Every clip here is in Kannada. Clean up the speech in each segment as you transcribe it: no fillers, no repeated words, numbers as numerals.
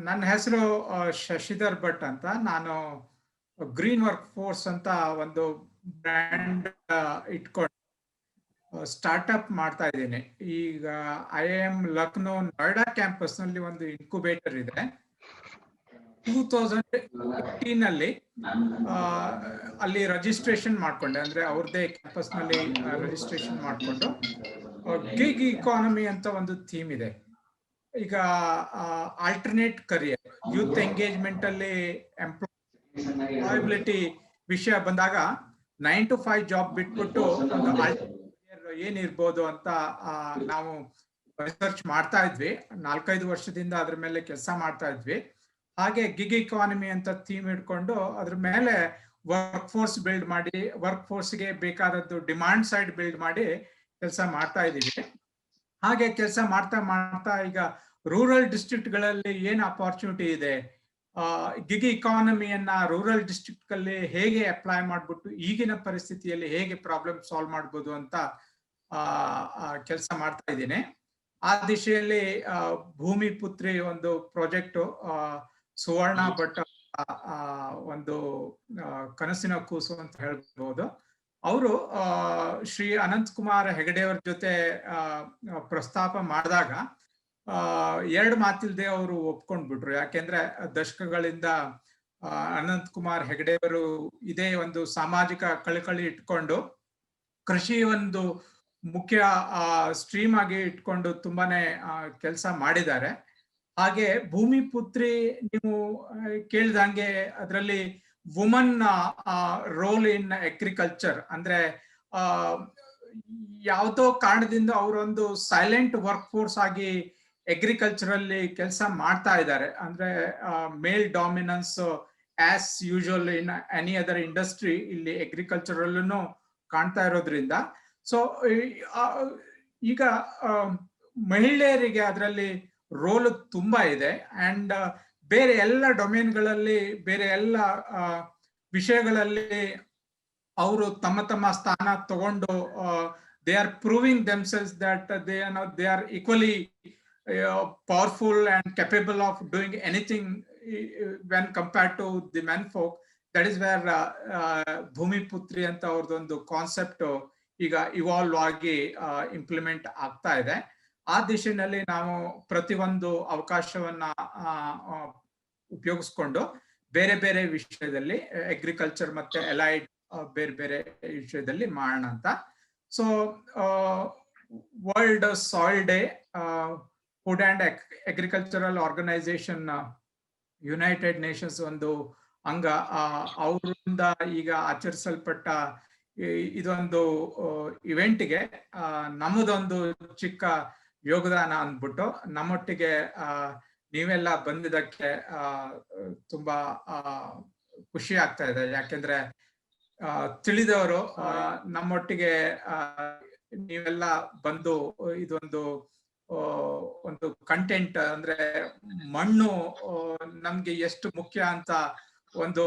ನನ್ನ ಹೆಸರು ಶಶಿಧರ್ ಭಟ್ ಅಂತ. ನಾನು ಗ್ರೀನ್ ವರ್ಕ್ ಫೋರ್ಸ್ ಅಂತ ಒಂದು ಬ್ರ್ಯಾಂಡ್ ಇಟ್ಕೊಂಡು ಸ್ಟಾರ್ಟ್ಅಪ್ ಮಾಡ್ತಾ ಇದ್ದೀನಿ. ಈಗ IIM ಲಕ್ನೋ ನೋಯ್ಡಾ ಕ್ಯಾಂಪಸ್ ನಲ್ಲಿ ಒಂದು ಇನ್ಕ್ಯುಬೇಟರ್ ಇದೆ. 2018 ಅಲ್ಲಿ ಅಲ್ಲಿ ರಿಜಿಸ್ಟ್ರೇಷನ್ ಮಾಡ್ಕೊಂಡೆ, ಅಂದ್ರೆ ಅವ್ರದೇ ಕ್ಯಾಂಪಸ್ ನಲ್ಲಿ ರಿಜಿಸ್ಟ್ರೇಷನ್ ಮಾಡ್ಕೊಂಡು ಗಿಗ್ ಇಕಾನಮಿ ಅಂತ ಒಂದು ಥೀಮ್ ಇದೆ. ಈಗ ಆಲ್ಟರ್ನೇಟ್ ಕರಿಯರ್, ಯೂತ್ ಎಂಗೇಜ್ಮೆಂಟ್ ಅಲ್ಲಿ ಎಂಪ್ಲಾಯಬಿಲಿಟಿ ವಿಷಯ ಬಂದಾಗ 9 to 5 ಜಾಬ್ ಬಿಟ್ಬಿಟ್ಟು ಒಂದು ಏನಿರ್ಬೋದು ಅಂತ ನಾವು ರಿಸರ್ಚ್ ಮಾಡ್ತಾ ಇದ್ವಿ. 4-5 ವರ್ಷದಿಂದ ಅದ್ರ ಮೇಲೆ ಕೆಲಸ ಮಾಡ್ತಾ ಇದ್ವಿ. ಹಾಗೆ ಗಿಗ್ ಇಕಾನಮಿ ಅಂತ ಥೀಮ್ ಇಟ್ಕೊಂಡು ಅದ್ರ ಮೇಲೆ ವರ್ಕ್ ಫೋರ್ಸ್ ಬಿಲ್ಡ್ ಮಾಡಿ, ವರ್ಕ್ ಫೋರ್ಸ್ಗೆ ಬೇಕಾದದ್ದು ಡಿಮಾಂಡ್ ಸೈಡ್ ಬಿಲ್ಡ್ ಮಾಡಿ ಕೆಲಸ ಮಾಡ್ತಾ ಇದ್ದೀವಿ. ಹಾಗೆ ಕೆಲಸ ಮಾಡ್ತಾ ಮಾಡ್ತಾ ಈಗ ರೂರಲ್ ಡಿಸ್ಟ್ರಿಕ್ಟ್ ಗಳಲ್ಲಿ ಏನ್ ಅಪಾರ್ಚುನಿಟಿ ಇದೆ, ಗಿಗ್ ಇಕಾನಮಿಯನ್ನ ರೂರಲ್ ಡಿಸ್ಟ್ರಿಕ್ಟ್ ಅಲ್ಲಿ ಹೇಗೆ ಅಪ್ಲೈ ಮಾಡ್ಬಿಟ್ಟು ಈಗಿನ ಪರಿಸ್ಥಿತಿಯಲ್ಲಿ ಹೇಗೆ ಪ್ರಾಬ್ಲಮ್ ಸಾಲ್ವ್ ಮಾಡ್ಬೋದು ಅಂತ ಕೆಲಸ ಮಾಡ್ತಾ ಇದ್ದೀನಿ. ಆ ದಿಶೆಯಲ್ಲಿ ಭೂಮಿ ಪುತ್ರಿ ಒಂದು ಪ್ರಾಜೆಕ್ಟ್ ಸುವರ್ಣ ಭಟ್ ಒಂದು ಕನಸಿನ ಕೂಸು ಅಂತ ಹೇಳ್ಬೋದು. ಅವರು ಶ್ರೀ ಅನಂತ್ ಕುಮಾರ್ ಹೆಗಡೆ ಅವ್ರ ಜೊತೆ ಪ್ರಸ್ತಾಪ ಮಾಡಿದಾಗ 2 ಮಾತಿಲ್ದೆ ಅವರು ಒಪ್ಕೊಂಡ್ಬಿಟ್ರು. ಯಾಕೆಂದ್ರೆ ದಶಕಗಳಿಂದ ಅನಂತ್ ಕುಮಾರ್ ಹೆಗಡೆ ಅವರು ಇದೇ ಒಂದು ಸಾಮಾಜಿಕ ಕಳಕಳಿ ಇಟ್ಕೊಂಡು ಕೃಷಿ ಒಂದು ಮುಖ್ಯ ಸ್ಟ್ರೀಮ್ ಆಗಿ ಇಟ್ಕೊಂಡು ತುಂಬಾನೇ ಕೆಲಸ ಮಾಡಿದ್ದಾರೆ. ಹಾಗೆ ಭೂಮಿ ಪುತ್ರಿ ನೀವು ಕೇಳ್ದಂಗೆ ಅದರಲ್ಲಿ ವುಮನ್ ರೋಲ್ ಇನ್ ಅಗ್ರಿಕಲ್ಚರ್, ಅಂದ್ರೆ ಯಾವುದೋ ಕಾರಣದಿಂದ ಅವರೊಂದು ಸೈಲೆಂಟ್ ವರ್ಕ್ ಫೋರ್ಸ್ ಆಗಿ ಅಗ್ರಿಕಲ್ಚರ್ ಅಲ್ಲಿ ಕೆಲಸ ಮಾಡ್ತಾ ಇದ್ದಾರೆ. ಅಂದ್ರೆ male dominance as usual in any other industry ಇಲ್ಲಿ ಅಗ್ರಿಕಲ್ಚರ್ ಅಲ್ಲೂ ಕಾಣ್ತಾ ಇರೋದ್ರಿಂದ, ಸೊ ಈಗ ಮಹಿಳೆಯರಿಗೆ ಅದರಲ್ಲಿ ರೋಲ್ ತುಂಬಾ ಇದೆ. ಅಂಡ್ ಬೇರೆ ಎಲ್ಲ ಡೊಮೇನ್ಗಳಲ್ಲಿ, ಬೇರೆ ಎಲ್ಲ ವಿಷಯಗಳಲ್ಲಿ ಅವರು ತಮ್ಮ ತಮ್ಮ ಸ್ಥಾನ ತಗೊಂಡು they are proving themselves that they are equally powerful and capable of doing anything when compared to the men folk. That is where Bhoomi Putri ಅಂತ ಅವ್ರದ್ದೊಂದು ಕಾನ್ಸೆಪ್ಟ್ ಈಗ ಇವಾಲ್ವ್ ಆಗಿ ಇಂಪ್ಲಿಮೆಂಟ್ ಆಗ್ತಾ ಇದೆ. ಆ ದಿಶೆಯಲ್ಲಿ ನಾವು ಪ್ರತಿಯೊಂದು ಅವಕಾಶವನ್ನ ಉಪಯೋಗಿಸ್ಕೊಂಡು ಬೇರೆ ಬೇರೆ ವಿಷಯದಲ್ಲಿ ಅಗ್ರಿಕಲ್ಚರ್ ಮತ್ತೆ ಅಲೈಡ್ ಬೇರೆ ಬೇರೆ ವಿಷಯದಲ್ಲಿ ಮಾಡೋಣ ಅಂತ. So World Soil Day, Food and Agricultural Organization, United Nations ಒಂದು ಅಂಗ, ಅವರಿಂದ ಈಗ ಆಚರಿಸಲ್ಪಟ್ಟ ಇದೊಂದು ಇವೆಂಟ್ಗೆ ನಮ್ಮದೊಂದು ಚಿಕ್ಕ ಯೋಗದಾನ ಅಂದ್ಬಿಟ್ಟು ನಮ್ಮೊಟ್ಟಿಗೆ ನೀವೆಲ್ಲ ಬಂದಿದ್ದಕ್ಕೆ ತುಂಬಾ ಖುಷಿ ಆಗ್ತಾ ಇದೆ. ಯಾಕೆಂದ್ರೆ ತಿಳಿದವರು ನಮ್ಮೊಟ್ಟಿಗೆ ನೀವೆಲ್ಲ ಬಂದು ಇದೊಂದು ಒಂದು ಕಂಟೆಂಟ್, ಅಂದ್ರೆ ಮಣ್ಣು ನಮ್ಗೆ ಎಷ್ಟು ಮುಖ್ಯ ಅಂತ ಒಂದು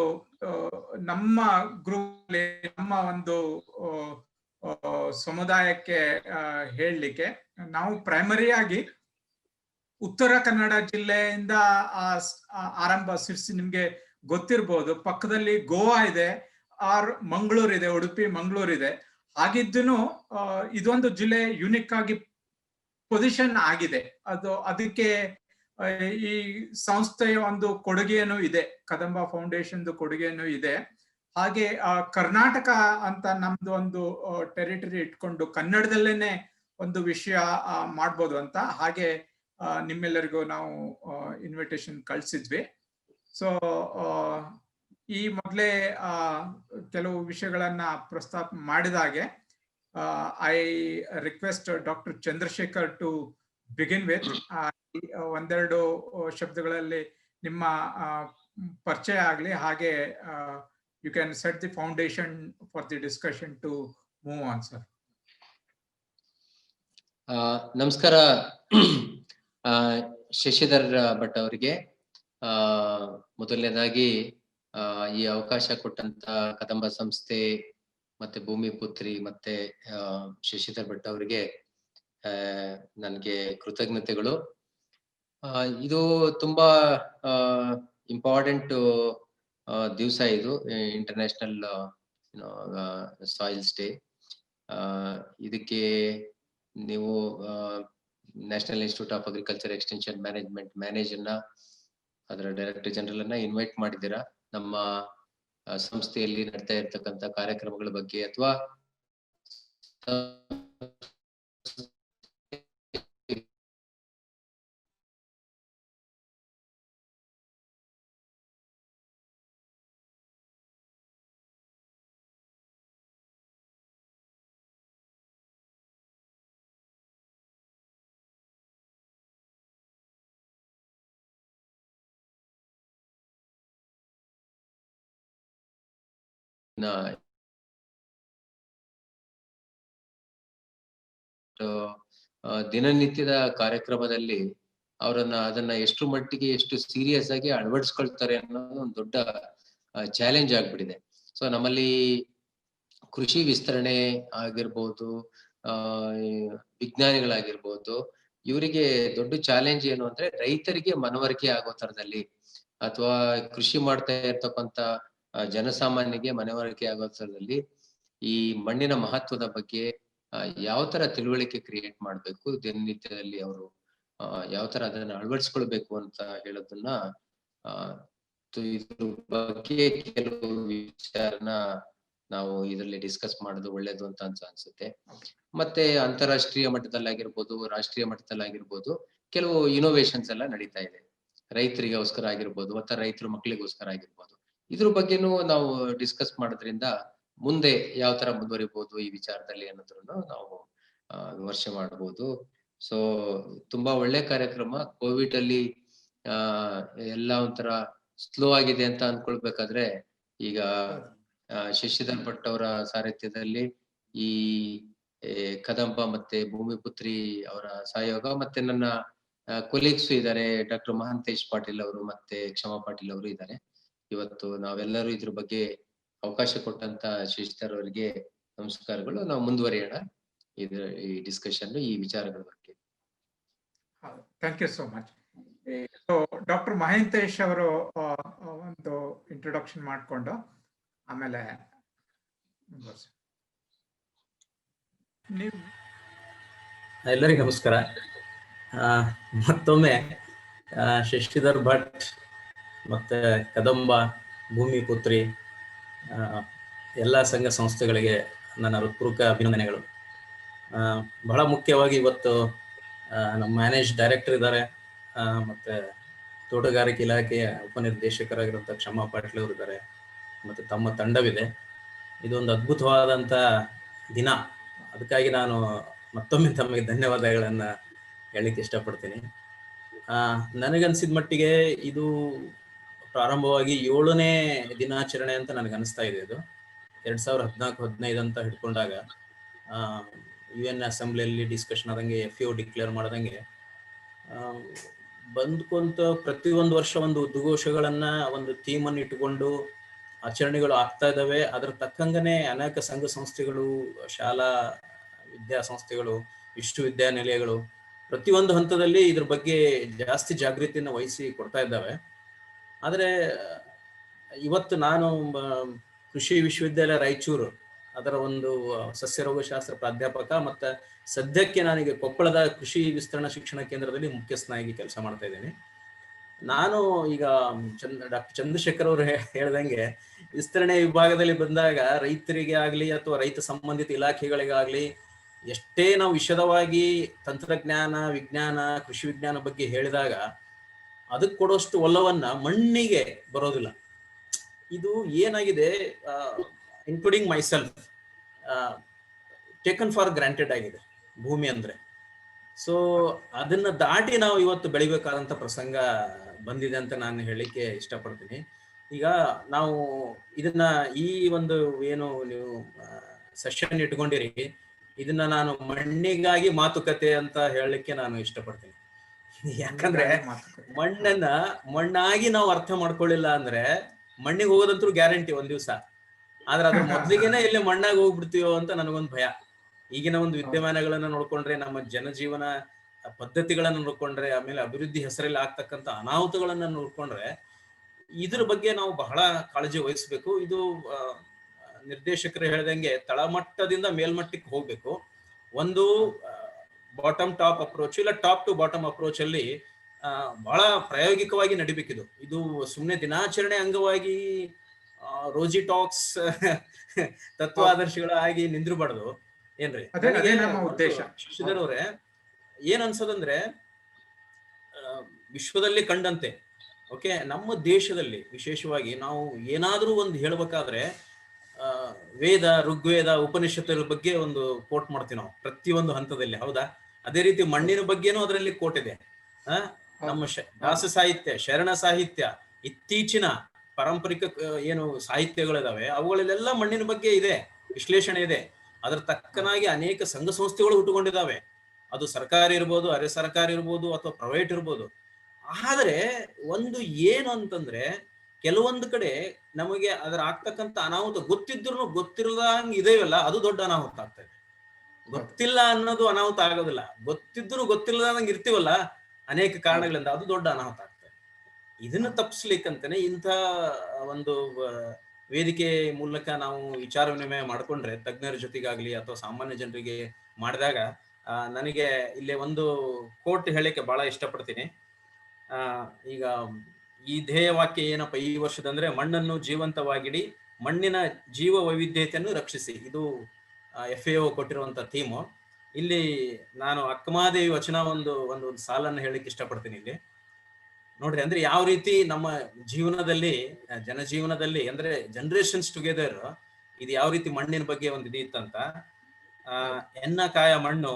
ನಮ್ಮ ಗ್ರೂಪ್, ನಮ್ಮ ಒಂದು ಸಮುದಾಯಕ್ಕೆ ಹೇಳಲಿಕ್ಕೆ ನಾವು ಪ್ರೈಮರಿಯಾಗಿ ಉತ್ತರ ಕನ್ನಡ ಜಿಲ್ಲೆಯಿಂದ ಆರಂಭ. ಸಿರ್ಸಿ ನಿಮ್ಗೆ ಗೊತ್ತಿರ್ಬೋದು, ಪಕ್ಕದಲ್ಲಿ ಗೋವಾ ಇದೆ, ಮಂಗಳೂರು ಇದೆ, ಉಡುಪಿ ಮಂಗಳೂರು ಇದೆ. ಹಾಗಿದ್ದೂ ಇದೊಂದು ಜಿಲ್ಲೆ ಯುನಿಕ್ ಆಗಿ ಪೊಸಿಷನ್ ಆಗಿದೆ. ಅದಕ್ಕೆ ಈ ಸಂಸ್ಥೆಯ ಒಂದು ಕೊಡುಗೆಯನ್ನು ಇದೆ, ಕದಂಬ ಫೌಂಡೇಶನ್ ಕೊಡುಗೆಯನ್ನು ಇದೆ. ಹಾಗೆ ಕರ್ನಾಟಕ ಅಂತ ನಮ್ದು ಒಂದು ಟೆರಿಟರಿ ಇಟ್ಕೊಂಡು ಕನ್ನಡದಲ್ಲೇನೆ ಒಂದು ವಿಷಯ ಮಾಡ್ಬೋದು ಅಂತ ಹಾಗೆ ನಿಮ್ಮೆಲ್ಲರಿಗೂ ನಾವು ಇನ್ವಿಟೇಷನ್ ಕಳ್ಸಿದ್ವಿ. ಸೊ ಈ ಮೊದಲೇ ಕೆಲವು ವಿಷಯಗಳನ್ನ ಪ್ರಸ್ತಾಪ ಮಾಡಿದಾಗೆ I request doctor Chandrashekhar to begin with. ಒಂದೆರಡು ಶಬ್ದಗಳಲ್ಲಿ ನಿಮ್ಮ ಪರಿಚಯ ಆಗಲಿ, ಹಾಗೆ you can set the foundation for the discussion to move on. Sir ನಮಸ್ಕಾರ. ಶಶಿಧರ್ ಭಟ್ ಅವರಿಗೆ ಮೊದಲನೇದಾಗಿ ಈ ಅವಕಾಶ ಕೊಟ್ಟಂತ ಕದಂಬ ಸಂಸ್ಥೆ ಮತ್ತೆ ಭೂಮಿ ಪುತ್ರಿ ಮತ್ತೆ ಶಶಿಧರ್ ಭಟ್ ಅವರಿಗೆ ನನಗೆ ಕೃತಜ್ಞತೆಗಳು. ಇದು ತುಂಬಾ ಇಂಪಾರ್ಟೆಂಟ್ ದಿವಸ ಇದು, ಇಂಟರ್ನ್ಯಾಷನಲ್ ಸಾಯಿಲ್ಸ್ ಡೇ. ಇದಕ್ಕೆ ನೀವು national institute of agriculture extension ಮ್ಯಾನೇಜರ್ನ, ಅದರ ಡೈರೆಕ್ಟರ್ ಜನರಲ್ ಅನ್ನ ಇನ್ವೈಟ್ ಮಾಡಿದ್ದೀರಾ. ನಮ್ಮ ಸಂಸ್ಥೆಯಲ್ಲಿ ನಡೀತಾ ಇರ್ತಕ್ಕಂಥ ಕಾರ್ಯಕ್ರಮಗಳ ಬಗ್ಗೆ ಅಥವಾ ದಿನನಿತ್ಯದ ಕಾರ್ಯಕ್ರಮದಲ್ಲಿ ಅದನ್ನ ಎಷ್ಟು ಮಟ್ಟಿಗೆ ಎಷ್ಟು ಸೀರಿಯಸ್ ಆಗಿ ಅಳವಡಿಸ್ಕೊಳ್ತಾರೆ ಅನ್ನೋದು ಒಂದು ದೊಡ್ಡ ಚಾಲೆಂಜ್ ಆಗ್ಬಿಟ್ಟಿದೆ. ಸೊ ನಮ್ಮಲ್ಲಿ ಕೃಷಿ ವಿಸ್ತರಣೆ ಆಗಿರ್ಬೋದು, ವಿಜ್ಞಾನಿಗಳಾಗಿರ್ಬೋದು, ಇವರಿಗೆ ದೊಡ್ಡ ಚಾಲೆಂಜ್ ಏನು ಅಂದ್ರೆ ರೈತರಿಗೆ ಮನವರಿಕೆ ಆಗೋ ತರದಲ್ಲಿ ಅಥವಾ ಕೃಷಿ ಮಾಡ್ತಾ ಇರ್ತಕ್ಕಂತ ಜನಸಾಮಾನ್ಯರಿಗೆ ಮನವರಿಕೆ ಆಗೋ ತರದಲ್ಲಿ ಈ ಮಣ್ಣಿನ ಮಹತ್ವದ ಬಗ್ಗೆ ಯಾವ ತರ ತಿಳುವಳಿಕೆ ಕ್ರಿಯೇಟ್ ಮಾಡ್ಬೇಕು, ದಿನನಿತ್ಯದಲ್ಲಿ ಅವರು ಯಾವ ತರ ಅದನ್ನ ಅಳವಡಿಸ್ಕೊಳ್ಬೇಕು ಅಂತ ಹೇಳೋದನ್ನ ಇದ್ರ ಬಗ್ಗೆ ಕೆಲವು ವಿಚಾರನ ನಾವು ಇದರಲ್ಲಿ ಡಿಸ್ಕಸ್ ಮಾಡೋದು ಒಳ್ಳೇದು ಅಂತ ಅನ್ಸುತ್ತೆ. ಮತ್ತೆ ಅಂತಾರಾಷ್ಟ್ರೀಯ ಮಟ್ಟದಲ್ಲಾಗಿರ್ಬೋದು, ರಾಷ್ಟ್ರೀಯ ಮಟ್ಟದಲ್ಲಾಗಿರ್ಬೋದು ಕೆಲವು ಇನೋವೇಷನ್ಸ್ ಎಲ್ಲ ನಡೀತಾ ಇದೆ, ರೈತರಿಗೋಸ್ಕರ ಆಗಿರ್ಬೋದು ಮತ್ತೆ ರೈತರ ಮಕ್ಕಳಿಗೋಸ್ಕರ ಆಗಿರ್ಬೋದು. ಇದ್ರ ಬಗ್ಗೆನೂ ನಾವು ಡಿಸ್ಕಸ್ ಮಾಡೋದ್ರಿಂದ ಮುಂದೆ ಯಾವ ತರ ಮುಂದುವರಿಬಹುದು ಈ ವಿಚಾರದಲ್ಲಿ ಅನ್ನೋದ್ರನ್ನು ನಾವು ವಿಮರ್ಶೆ ಮಾಡಬಹುದು. ಸೊ ತುಂಬಾ ಒಳ್ಳೆ ಕಾರ್ಯಕ್ರಮ. ಕೋವಿಡ್ ಅಲ್ಲಿ ಎಲ್ಲ ಒಂಥರ ಸ್ಲೋ ಆಗಿದೆ ಅಂತ ಅನ್ಕೊಳ್ಬೇಕಾದ್ರೆ ಈಗ ಶಶಿಧರ್ ಭಟ್ ಅವರ ಸಾರಥ್ಯದಲ್ಲಿ ಈ ಕದಂಬ ಮತ್ತೆ ಭೂಮಿಪುತ್ರಿ ಅವರ ಸಹಯೋಗ, ಮತ್ತೆ ನನ್ನ ಕೊಲೀಗ್ಸ್ ಇದ್ದಾರೆ, ಡಾಕ್ಟರ್ ಮಹಾಂತೇಶ್ ಪಾಟೀಲ್ ಅವರು ಮತ್ತೆ ಕ್ಷಮಾ ಪಾಟೀಲ್ ಅವರು ಇದ್ದಾರೆ. ಇವತ್ತು ನಾವೆಲ್ಲರೂ ಇದ್ರ ಬಗ್ಗೆ ಅವಕಾಶ ಕೊಟ್ಟಂತ ಶಶಿಧರ್ ಅವರಿಗೆ ನಮಸ್ಕಾರಗಳು. ನಾವು ಮುಂದುವರಿಯೋಣ ಈ ಡಿಸ್ಕಷನ್, ಈ ವಿಚಾರಗಳ ಬಗ್ಗೆ. Thank you so much. Doctor Mahantesh ಅವರು ಒಂದು ಇಂಟ್ರೊಡಕ್ಷನ್ ಮಾಡಿಕೊಂಡು ಆಮೇಲೆ ಎಲ್ಲರಿಗೂ ನಮಸ್ಕಾರ. ಮತ್ತೊಮ್ಮೆ ಶಶಿಧರ್ ಭಟ್ ಮತ್ತೆ ಕದಂಬ ಭೂಮಿಪುತ್ರಿ ಎಲ್ಲ ಸಂಘ ಸಂಸ್ಥೆಗಳಿಗೆ ನನ್ನ ಹೃತ್ಪೂರ್ವಕ ಅಭಿನಂದನೆಗಳು. ಬಹಳ ಮುಖ್ಯವಾಗಿ ಇವತ್ತು ನಮ್ಮ ಮ್ಯಾನೇಜ್ ಡೈರೆಕ್ಟರ್ ಇದ್ದಾರೆ, ಮತ್ತೆ ತೋಟಗಾರಿಕೆ ಇಲಾಖೆಯ ಉಪನಿರ್ದೇಶಕರಾಗಿರುವಂಥ ಕ್ಷಮಾ ಪಾಟೀಲ್ ಅವರು ಇದ್ದಾರೆ, ಮತ್ತು ತಮ್ಮ ತಂಡವಿದೆ. ಇದೊಂದು ಅದ್ಭುತವಾದಂಥ ದಿನ. ಅದಕ್ಕಾಗಿ ನಾನು ಮತ್ತೊಮ್ಮೆ ತಮಗೆ ಧನ್ಯವಾದಗಳನ್ನು ಹೇಳಲಿಕ್ಕೆ ಇಷ್ಟಪಡ್ತೀನಿ. ನನಗನ್ಸಿದ ಮಟ್ಟಿಗೆ ಇದು ಪ್ರಾರಂಭವಾಗಿ 7ನೇ ದಿನಾಚರಣೆ ಅಂತ ನನಗೆ ಅನಿಸ್ತಾ ಇದೆ. ಇದು 2014-15 ಅಂತ ಹಿಡ್ಕೊಂಡಾಗ UN ಅಸೆಂಬ್ಲಿಯಲ್ಲಿ ಡಿಸ್ಕಷನ್ ಆದಂಗೆ FAO ಡಿಕ್ಲೇರ್ ಮಾಡ್ದಂಗೆ ಬಂದ್ಕೊಂತ ಪ್ರತಿಯೊಂದು ವರ್ಷ ಒಂದು ಉದ್ಘೋಷಗಳನ್ನ, ಒಂದು ಥೀಮನ್ನು ಇಟ್ಟುಕೊಂಡು ಆಚರಣೆಗಳು ಆಗ್ತಾ ಇದ್ದಾವೆ. ಅದ್ರ ತಕ್ಕಂಗನೆ ಅನೇಕ ಸಂಘ ಸಂಸ್ಥೆಗಳು, ಶಾಲಾ ವಿದ್ಯಾಸಂಸ್ಥೆಗಳು, ವಿಶ್ವವಿದ್ಯಾನಿಲಯಗಳು ಪ್ರತಿಯೊಂದು ಹಂತದಲ್ಲಿ ಇದ್ರ ಬಗ್ಗೆ ಜಾಸ್ತಿ ಜಾಗೃತಿಯನ್ನು ವಹಿಸಿ ಕೊಡ್ತಾ ಇದ್ದಾವೆ. ಆದರೆ ಇವತ್ತು ನಾನು ಕೃಷಿ ವಿಶ್ವವಿದ್ಯಾಲಯ ರಾಯಚೂರು ಅದರ ಒಂದು ಸಸ್ಯರೋಗಶಾಸ್ತ್ರ ಪ್ರಾಧ್ಯಾಪಕ, ಮತ್ತು ಸದ್ಯಕ್ಕೆ ನಾನೀಗ ಕೊಪ್ಪಳದ ಕೃಷಿ ವಿಸ್ತರಣಾ ಶಿಕ್ಷಣ ಕೇಂದ್ರದಲ್ಲಿ ಮುಖ್ಯಸ್ಥನಾಗಿ ಕೆಲಸ ಮಾಡ್ತಾ ಇದ್ದೇನೆ. ನಾನು ಈಗ ಡಾಕ್ಟರ್ ಚಂದ್ರಶೇಖರ್ ಅವರು ಹೇಳ್ದಂಗೆ ವಿಸ್ತರಣೆ ವಿಭಾಗದಲ್ಲಿ ಬಂದಾಗ ರೈತರಿಗೆ ಆಗಲಿ ಅಥವಾ ರೈತ ಸಂಬಂಧಿತ ಇಲಾಖೆಗಳಿಗಾಗಲಿ ಎಷ್ಟೇ ನಾವು ವಿಶದವಾಗಿ ತಂತ್ರಜ್ಞಾನ, ವಿಜ್ಞಾನ, ಕೃಷಿ ವಿಜ್ಞಾನ ಬಗ್ಗೆ ಹೇಳಿದಾಗ ಅದಕ್ಕೆ ಕೊಡೋಷ್ಟು ಒಲವನ್ನ ಮಣ್ಣಿಗೆ ಬರೋದಿಲ್ಲ. ಇದು ಏನಾಗಿದೆ, including myself, taken for granted ಆಗಿದೆ ಭೂಮಿ ಅಂದ್ರೆ. ಸೊ ಅದನ್ನ ದಾಟಿ ನಾವು ಇವತ್ತು ಬೆಳಿಬೇಕಾದಂತ ಪ್ರಸಂಗ ಬಂದಿದೆ ಅಂತ ನಾನು ಹೇಳಲಿಕ್ಕೆ ಇಷ್ಟಪಡ್ತೀನಿ. ಈಗ ನಾವು ಇದನ್ನ ಈ ಒಂದು ಏನು ನೀವು ಸೆಷನ್ ಇಟ್ಕೊಂಡಿರಿ, ಇದನ್ನ ನಾನು ಮಣ್ಣಿಗಾಗಿ ಮಾತುಕತೆ ಅಂತ ಹೇಳಲಿಕ್ಕೆ ನಾನು ಇಷ್ಟಪಡ್ತೀನಿ. ಯಾಕಂದ್ರೆ ಮಣ್ಣನ್ನ ಮಣ್ಣಾಗಿ ನಾವು ಅರ್ಥ ಮಾಡ್ಕೊಳ್ಳಿಲ್ಲ ಅಂದ್ರೆ ಮಣ್ಣಿಗೆ ಹೋಗೋದಂತೂ ಗ್ಯಾರಂಟಿ ಒಂದ್ ದಿವ್ಸ. ಆದ್ರೆ ಅದ್ರ ಮೊದ್ಲಿಗೆನೆ ಇಲ್ಲಿ ಮಣ್ಣಾಗಿ ಹೋಗ್ಬಿಡ್ತೀವೋ ಅಂತ ನನಗೊಂದು ಭಯ. ಈಗಿನ ಒಂದು ವಿದ್ಯಮಾನಗಳನ್ನ ನೋಡ್ಕೊಂಡ್ರೆ ನಮ್ಮ ಜನಜೀವನ ಪದ್ಧತಿಗಳನ್ನ ನೋಡ್ಕೊಂಡ್ರೆ, ಆಮೇಲೆ ಅಭಿವೃದ್ಧಿ ಹೆಸರಲ್ಲಿ ಆಗ್ತಕ್ಕಂಥ ಅನಾಹುತಗಳನ್ನ ನೋಡ್ಕೊಂಡ್ರೆ ಇದ್ರ ಬಗ್ಗೆ ನಾವು ಬಹಳ ಕಾಳಜಿ ವಹಿಸ್ಬೇಕು. ಇದು ನಿರ್ದೇಶಕರು ಹೇಳ್ದಂಗೆ ತಳಮಟ್ಟದಿಂದ ಮೇಲ್ಮಟ್ಟಕ್ಕೆ ಹೋಗ್ಬೇಕು. ಒಂದು ಬಾಟಮ್ ಟಾಪ್ ಅಪ್ರೋಚ್ ಇಲ್ಲ ಟಾಪ್ ಟು ಬಾಟಮ್ ಅಪ್ರೋಚ್ ಅಲ್ಲಿ ಬಹಳ ಪ್ರಾಯೋಗಿಕವಾಗಿ ನಡಿಬೇಕಿದು. ಇದು ಸುಮ್ಮನೆ ದಿನಾಚರಣೆ ಅಂಗವಾಗಿ ರೋಜಿ ಟಾಕ್ಸ್ ತತ್ವಾದರ್ಶಗಳಾಗಿ ನಿಂದ್ರಬಾರ್ದು. ಏನ್ರಿ ಉದ್ದೇಶ. ಶಶಿಧರ್ ಅವ್ರೆ, ಏನ್ ಅನ್ಸೋದಂದ್ರೆ ವಿಶ್ವದಲ್ಲಿ ಕಂಡಂತೆ ಓಕೆ ನಮ್ಮ ದೇಶದಲ್ಲಿ ವಿಶೇಷವಾಗಿ ನಾವು ಏನಾದ್ರೂ ಒಂದು ಹೇಳ್ಬೇಕಾದ್ರೆ ವೇದ, ಋಗ್ವೇದ, ಉಪನಿಷತ್ತರ ಬಗ್ಗೆ ಒಂದು ಕೋಟ್ ಮಾಡ್ತೀವಿ ನಾವು ಪ್ರತಿಯೊಂದು ಹಂತದಲ್ಲಿ, ಹೌದಾ? ಅದೇ ರೀತಿ ಮಣ್ಣಿನ ಬಗ್ಗೆನೂ ಅದರಲ್ಲಿ ಕೋಟ್ ಇದೆ. ನಮ್ಮ ದಾಸ ಸಾಹಿತ್ಯ, ಶರಣ ಸಾಹಿತ್ಯ, ಇತ್ತೀಚಿನ ಪಾರಂಪರಿಕ ಏನು ಸಾಹಿತ್ಯಗಳಿದಾವೆ ಅವುಗಳಲ್ಲೆಲ್ಲ ಮಣ್ಣಿನ ಬಗ್ಗೆ ಇದೆ, ವಿಶ್ಲೇಷಣೆ ಇದೆ. ಅದ್ರ ತಕ್ಕನಾಗಿ ಅನೇಕ ಸಂಘ ಸಂಸ್ಥೆಗಳು ಹುಟ್ಟುಕೊಂಡಿದ್ದಾವೆ. ಅದು ಸರ್ಕಾರಿ ಇರ್ಬೋದು, ಅರೆ ಸರ್ಕಾರಿ ಇರ್ಬೋದು, ಅಥವಾ ಪ್ರೈವೇಟ್ ಇರ್ಬೋದು. ಆದ್ರೆ ಒಂದು ಏನು ಅಂತಂದ್ರೆ ಕೆಲವೊಂದು ಕಡೆ ನಮಗೆ ಅದರ ಆಗ್ತಕ್ಕಂಥ ಅನಾಹುತ ಗೊತ್ತಿದ್ರು ಗೊತ್ತಿರದಂಗ ಇದೆಯಲ್ಲ, ಅದು ದೊಡ್ಡ ಅನಾಹುತ ಆಗ್ತಾ ಇದೆ. ಗೊತ್ತಿಲ್ಲ ಅನ್ನೋದು ಅನಾಹುತ ಆಗೋದಿಲ್ಲ, ಗೊತ್ತಿದ್ರು ಗೊತ್ತಿಲ್ಲದಂಗ ಇರ್ತೀವಲ್ಲ ಅನೇಕ ಕಾರಣಗಳಿಂದ, ಅದು ದೊಡ್ಡ ಅನಾಹುತ ಆಗ್ತದೆ. ಇದನ್ನ ತಪ್ಪಿಸ್ಲಿಕ್ಕಂತಾನೆ ಇಂಥ ಒಂದು ವೇದಿಕೆ ಮೂಲಕ ನಾವು ವಿಚಾರ ವಿನಿಮಯ ಮಾಡ್ಕೊಂಡ್ರೆ, ತಜ್ಞರ ಜೊತೆಗಾಗ್ಲಿ ಅಥವಾ ಸಾಮಾನ್ಯ ಜನರಿಗೆ ಮಾಡಿದಾಗ, ನನಗೆ ಇಲ್ಲಿ ಒಂದು ಕೋಟ್ ಹೇಳಕ್ಕೆ ಬಹಳ ಇಷ್ಟಪಡ್ತೀನಿ. ಈಗ ಈ ಧ್ಯೇಯ ವಾಕ್ಯ ಏನಪ್ಪ ಈ ವರ್ಷದಂದ್ರೆ, ಮಣ್ಣನ್ನು ಜೀವಂತವಾಗಿಡಿ, ಮಣ್ಣಿನ ಜೀವ ವೈವಿಧ್ಯತೆಯನ್ನು ರಕ್ಷಿಸಿ. ಇದು FAO ಕೊಟ್ಟಿರುವಂತ ಥೀಮು. ಇಲ್ಲಿ ನಾನು ಅಕ್ಕಮಹಾದೇವಿ ವಚನ ಒಂದು ಸಾಲನ್ನು ಹೇಳಲಿಕ್ಕೆ ಇಷ್ಟಪಡ್ತೀನಿ ಇಲ್ಲಿ. ನೋಡ್ರಿ, ಅಂದ್ರೆ ಯಾವ ರೀತಿ ನಮ್ಮ ಜೀವನದಲ್ಲಿ, ಜನಜೀವನದಲ್ಲಿ ಅಂದ್ರೆ ಜನರೇಷನ್ಸ್ ಟುಗೆದರ್ ಇದು ಯಾವ ರೀತಿ ಮಣ್ಣಿನ ಬಗ್ಗೆ ಒಂದು ಇದಿತ್ತಂತ. ಎನ್ನ ಕಾಯ ಮಣ್ಣು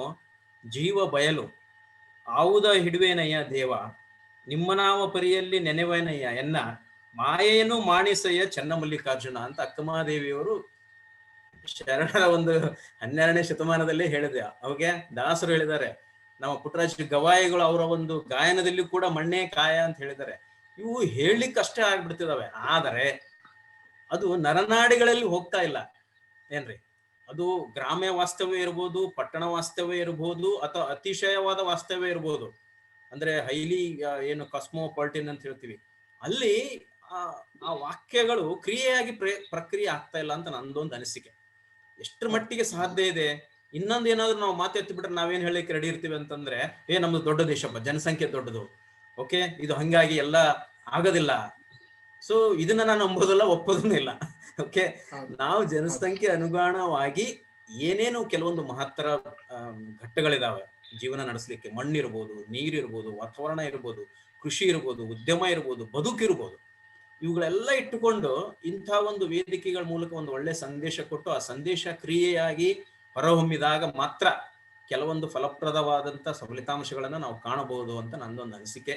ಜೀವ ಬಯಲು ಆವುದ ಹಿಡುವೇನಯ್ಯ ದೇವ, ನಿಮ್ಮನಾವ ಪರಿಯಲ್ಲಿ ನೆನೆವೇನಯ್ಯ ಎನ್ನ ಮಾಯೇನು ಮಾಣಿಸಯ್ಯ ಚೆನ್ನಮಲ್ಲಿಕಾರ್ಜುನ ಅಂತ ಅಕ್ಕಮಹಾದೇವಿಯವರು ಶರಣರ ಒಂದು 12ನೇ ಶತಮಾನದಲ್ಲೇ ಹೇಳಿದೆ. ಅವಾಗೆ ದಾಸರು ಹೇಳಿದ್ದಾರೆ. ನಮ್ಮ ಪುಟ್ಟರಾಜ ಗವಾಯಿಗಳು ಅವರ ಒಂದು ಗಾಯನದಲ್ಲಿ ಕೂಡ ಮಣ್ಣೇ ಕಾಯ ಅಂತ ಹೇಳಿದ್ದಾರೆ. ಇವು ಹೇಳಲಿಕ್ಕೆ ಅಷ್ಟೇ ಆಗ್ಬಿಡ್ತಿದಾವೆ, ಆದರೆ ಅದು ನರನಾಡಿಗಳಲ್ಲಿ ಹೋಗ್ತಾ ಇಲ್ಲ. ಏನ್ರಿ, ಅದು ಗ್ರಾಮ್ಯ ವಾಸ್ತವ್ಯ ಇರ್ಬೋದು, ಪಟ್ಟಣ ವಾಸ್ತವ್ಯ ಇರ್ಬೋದು, ಅಥವಾ ಅತಿಶಯವಾದ ವಾಸ್ತವ್ಯ ಇರ್ಬೋದು. ಅಂದ್ರೆ ಹೈಲಿ ಏನು ಕಾಸ್ಮೋಪಾಲಿಟನ್ ಅಂತ ಹೇಳ್ತೀವಿ, ಅಲ್ಲಿ ಆ ವಾಕ್ಯಗಳು ಕ್ರಿಯೆಯಾಗಿ ಪ್ರಕ್ರಿಯೆ ಆಗ್ತಾ ಇಲ್ಲ ಅಂತ ನಂದೊಂದು ಅನಿಸಿಕೆ. ಎಷ್ಟರ ಮಟ್ಟಿಗೆ ಸಾಧ್ಯ ಇದೆ? ಇನ್ನೊಂದು ಏನಾದ್ರು ನಾವು ಮಾತೆತ್ತಿ ಬಿಟ್ರೆ ನಾವೇನ್ ಹೇಳಲಿಕ್ಕೆ ರೆಡಿ ಇರ್ತೀವಿ ಅಂತಂದ್ರೆ, ನಮ್ದು ದೊಡ್ಡ ದೇಶಪ್ಪ, ಜನಸಂಖ್ಯೆ ದೊಡ್ಡದು, ಓಕೆ, ಇದು ಹಂಗಾಗಿ ಎಲ್ಲ ಆಗೋದಿಲ್ಲ. ಸೊ ಇದನ್ನ ನಾನು ನಂಬೋದಿಲ್ಲ, ಒಪ್ಪೋದೂ ಇಲ್ಲ. ಓಕೆ, ನಾವು ಜನಸಂಖ್ಯೆ ಅನುಗುಣವಾಗಿ ಏನೇನು ಕೆಲವೊಂದು ಮಹತ್ತರ ಘಟ್ಟಗಳಿದಾವೆ ಜೀವನ ನಡೆಸಲಿಕ್ಕೆ. ಮಣ್ಣಿರ್ಬೋದು, ನೀರಿರ್ಬೋದು, ವಾತಾವರಣ ಇರ್ಬೋದು, ಕೃಷಿ ಇರ್ಬೋದು, ಉದ್ಯಮ ಇರ್ಬೋದು, ಬದುಕಿರ್ಬೋದು, ಇವುಗಳೆಲ್ಲ ಇಟ್ಟುಕೊಂಡು ಇಂಥ ಒಂದು ವೇದಿಕೆಗಳ ಮೂಲಕ ಒಂದು ಒಳ್ಳೆ ಸಂದೇಶ ಕೊಟ್ಟು ಆ ಸಂದೇಶ ಕ್ರಿಯೆಯಾಗಿ ಹೊರಹೊಮ್ಮಿದಾಗ ಮಾತ್ರ ಕೆಲವೊಂದು ಫಲಪ್ರದವಾದಂಥ ಫಲಿತಾಂಶಗಳನ್ನು ನಾವು ಕಾಣಬಹುದು ಅಂತ ನಂದೊಂದು ಅನಿಸಿಕೆ.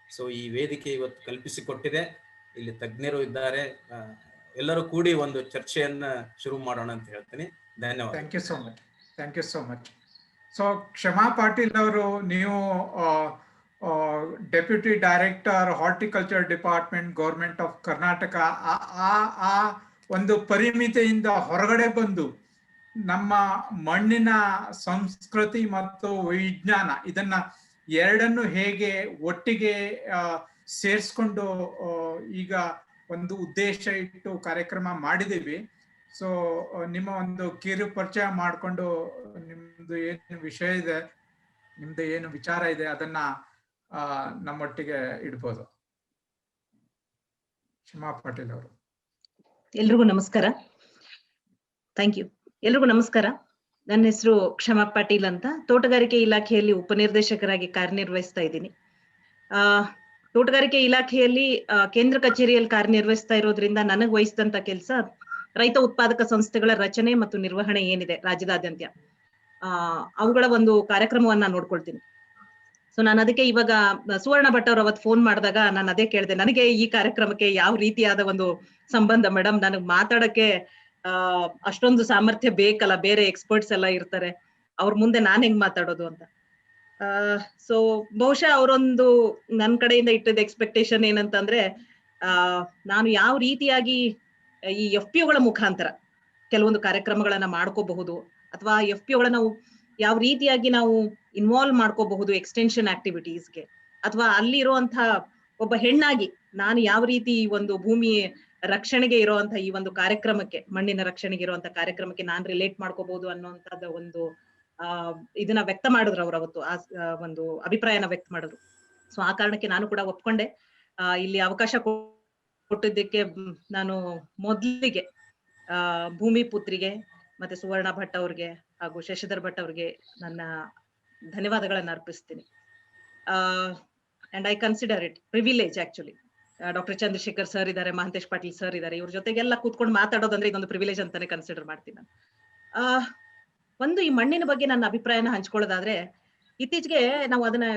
ಸೊ ಈ ವೇದಿಕೆ ಇವತ್ತು ಕಲ್ಪಿಸಿಕೊಟ್ಟಿದೆ, ಇಲ್ಲಿ ತಜ್ಞರು ಇದ್ದಾರೆ, ಎಲ್ಲರೂ ಕೂಡಿ ಒಂದು ಚರ್ಚೆಯನ್ನ ಶುರು ಮಾಡೋಣ ಅಂತ ಹೇಳ್ತೀನಿ. ಧನ್ಯವಾದ. Thank you so much. So Kshama Patil ಅವರು, ನೀವು deputy director horticulture department, government of Karnataka, ಆ ಒಂದು ಪರಿಮಿತಿಯಿಂದ ಹೊರಗಡೆ ಬಂದು ನಮ್ಮ ಮಣ್ಣಿನ ಸಂಸ್ಕೃತಿ ಮತ್ತು ವಿಜ್ಞಾನ ಇದನ್ನ ಎರಡನ್ನು ಹೇಗೆ ಒಟ್ಟಿಗೆ ಸೇರಿಸ್ಕೊಂಡು ಈಗ ಒಂದು ಉದ್ದೇಶ ಇಟ್ಟು ಕಾರ್ಯಕ್ರಮ ಮಾಡಿದೀವಿ. ಸೊ ನಿಮ್ಮ ಒಂದು ಕಿರು ಪರಿಚಯ ಮಾಡಿಕೊಂಡು ನಿಮ್ದು ಏನು ವಿಷಯ ಇದೆ, ನಿಮ್ದು ಏನು ವಿಚಾರ ಇದೆ ಅದನ್ನ ನಮ್ಮೊಟ್ಟಿಗೆ ಇಡ್ಬೋದು. ಕ್ಷಮಾ ಪಾಟೀಲ್ ಅವರು. ಎಲ್ರಿಗೂ ನಮಸ್ಕಾರ. Thank you. ಎಲ್ರಿಗೂ ನಮಸ್ಕಾರ. ನನ್ನ ಹೆಸರು ಕ್ಷಮಾ ಪಾಟೀಲ್ ಅಂತ, ತೋಟಗಾರಿಕೆ ಇಲಾಖೆಯಲ್ಲಿ ಉಪನಿರ್ದೇಶಕರಾಗಿ ಕಾರ್ಯನಿರ್ವಹಿಸ್ತಾ ಇದ್ದೀನಿ. ತೋಟಗಾರಿಕೆ ಇಲಾಖೆಯಲ್ಲಿ ಕೇಂದ್ರ ಕಚೇರಿಯಲ್ಲಿ ಕಾರ್ಯನಿರ್ವಹಿಸ್ತಾ ಇರೋದ್ರಿಂದ ನನಗೆ ವಹಿಸಿದಂತ ಕೆಲಸ ರೈತ ಉತ್ಪಾದಕ ಸಂಸ್ಥೆಗಳ ರಚನೆ ಮತ್ತು ನಿರ್ವಹಣೆ ಏನಿದೆ ರಾಜ್ಯದಾದ್ಯಂತ, ಅವುಗಳ ಒಂದು ಕಾರ್ಯಕ್ರಮವನ್ನ ನೋಡ್ಕೊಳ್ತೀನಿ. ಸೊ ನಾನು ಅದಕ್ಕೆ ಇವಾಗ ಸುವರ್ಣ ಭಟ್ ಅವ್ರು ಅವತ್ತು ಫೋನ್ ಮಾಡಿದಾಗ ನಾನು ಅದೇ ಕೇಳಿದೆ, ನನಗೆ ಈ ಕಾರ್ಯಕ್ರಮಕ್ಕೆ ಯಾವ ರೀತಿಯಾದ ಒಂದು ಸಂಬಂಧ ಮೇಡಮ್, ನನಗೆ ಮಾತಾಡಕ್ಕೆ ಅಷ್ಟೊಂದು ಸಾಮರ್ಥ್ಯ ಬೇಕಲ್ಲ, ಬೇರೆ ಎಕ್ಸ್ಪರ್ಟ್ಸ್ ಎಲ್ಲ ಇರ್ತಾರೆ, ಅವ್ರ ಮುಂದೆ ನಾನ್ ಹೆಂಗ್ ಮಾತಾಡೋದು ಅಂತ. ಸೊ ಬಹುಶಃ ಅವರೊಂದು ನನ್ನ ಕಡೆಯಿಂದ ಇಟ್ಟಿದ್ದ ಎಕ್ಸ್ಪೆಕ್ಟೇಷನ್ ಏನಂತಂದ್ರೆ, ನಾನು ಯಾವ ರೀತಿಯಾಗಿ ಈ FPOಗಳ ಮುಖಾಂತರ ಕೆಲವೊಂದು ಕಾರ್ಯಕ್ರಮಗಳನ್ನ ಮಾಡ್ಕೋಬಹುದು, ಅಥವಾ FPOಗಳ ನಾವು ಯಾವ ರೀತಿಯಾಗಿ ನಾವು ಇನ್ವಾಲ್ವ್ ಮಾಡ್ಕೋಬಹುದು ಎಕ್ಸ್ಟೆನ್ಷನ್ ಆಕ್ಟಿವಿಟೀಸ್ಗೆ, ಅಥವಾ ಅಲ್ಲಿರುವಂತಹ ಒಬ್ಬ ಹೆಣ್ಣಾಗಿ ನಾನು ಯಾವ ರೀತಿ ಈ ಒಂದು ಭೂಮಿ ರಕ್ಷಣೆಗೆ ಇರುವಂತ ಈ ಒಂದು ಕಾರ್ಯಕ್ರಮಕ್ಕೆ, ಮಣ್ಣಿನ ರಕ್ಷಣೆಗೆ ಇರುವಂತ ಕಾರ್ಯಕ್ರಮಕ್ಕೆ ನಾನ್ ರಿಲೇಟ್ ಮಾಡ್ಕೋಬಹುದು ಅನ್ನೋಂಥದ್ದು ಒಂದು ಇದನ್ನ ವ್ಯಕ್ತ ಮಾಡಿದ್ರು ಅವ್ರು ಅವತ್ತು, ಒಂದು ಅಭಿಪ್ರಾಯನ ವ್ಯಕ್ತ ಮಾಡಿದ್ರು. ಸೊ ಆ ಕಾರಣಕ್ಕೆ ನಾನು ಕೂಡ ಒಪ್ಕೊಂಡೆ. ಇಲ್ಲಿ ಅವಕಾಶ ಕೊಟ್ಟಿದ್ದಕ್ಕೆ ನಾನು ಮೊದಲಿಗೆ ಭೂಮಿ ಪುತ್ರಿಗೆ ಮತ್ತೆ ಸುವರ್ಣ ಭಟ್ ಅವ್ರಿಗೆ ಹಾಗೂ ಶಶಿಧರ್ ಭಟ್ ಅವ್ರಿಗೆ ನನ್ನ ಧನ್ಯವಾದಗಳನ್ನ ಅರ್ಪಿಸ್ತೀನಿ. And I consider it privilege actually. Doctor Chandrashekhar sir ಇದ್ದಾರೆ, ಮಹಂತೇಶ್ ಪಾಟೀಲ್ ಸರ್ ಇದ್ದಾರೆ, ಇವ್ರ ಜೊತೆಗೆಲ್ಲ ಕೂತ್ಕೊಂಡು ಮಾತಾಡೋದಂದ್ರೆ ಇದೊಂದು ಪ್ರಿವಿಲೇಜ್ ಅಂತಾನೆ ಕನ್ಸಿಡರ್ ಮಾಡ್ತೀನಿ ನಾನು. ಒಂದು ಈ ಮಣ್ಣಿನ ಬಗ್ಗೆ ನನ್ನ ಅಭಿಪ್ರಾಯನ ಹಂಚ್ಕೊಳ್ಳೋದಾದ್ರೆ, ಇತ್ತೀಚೆಗೆ ನಾವು ಅದನ್ನ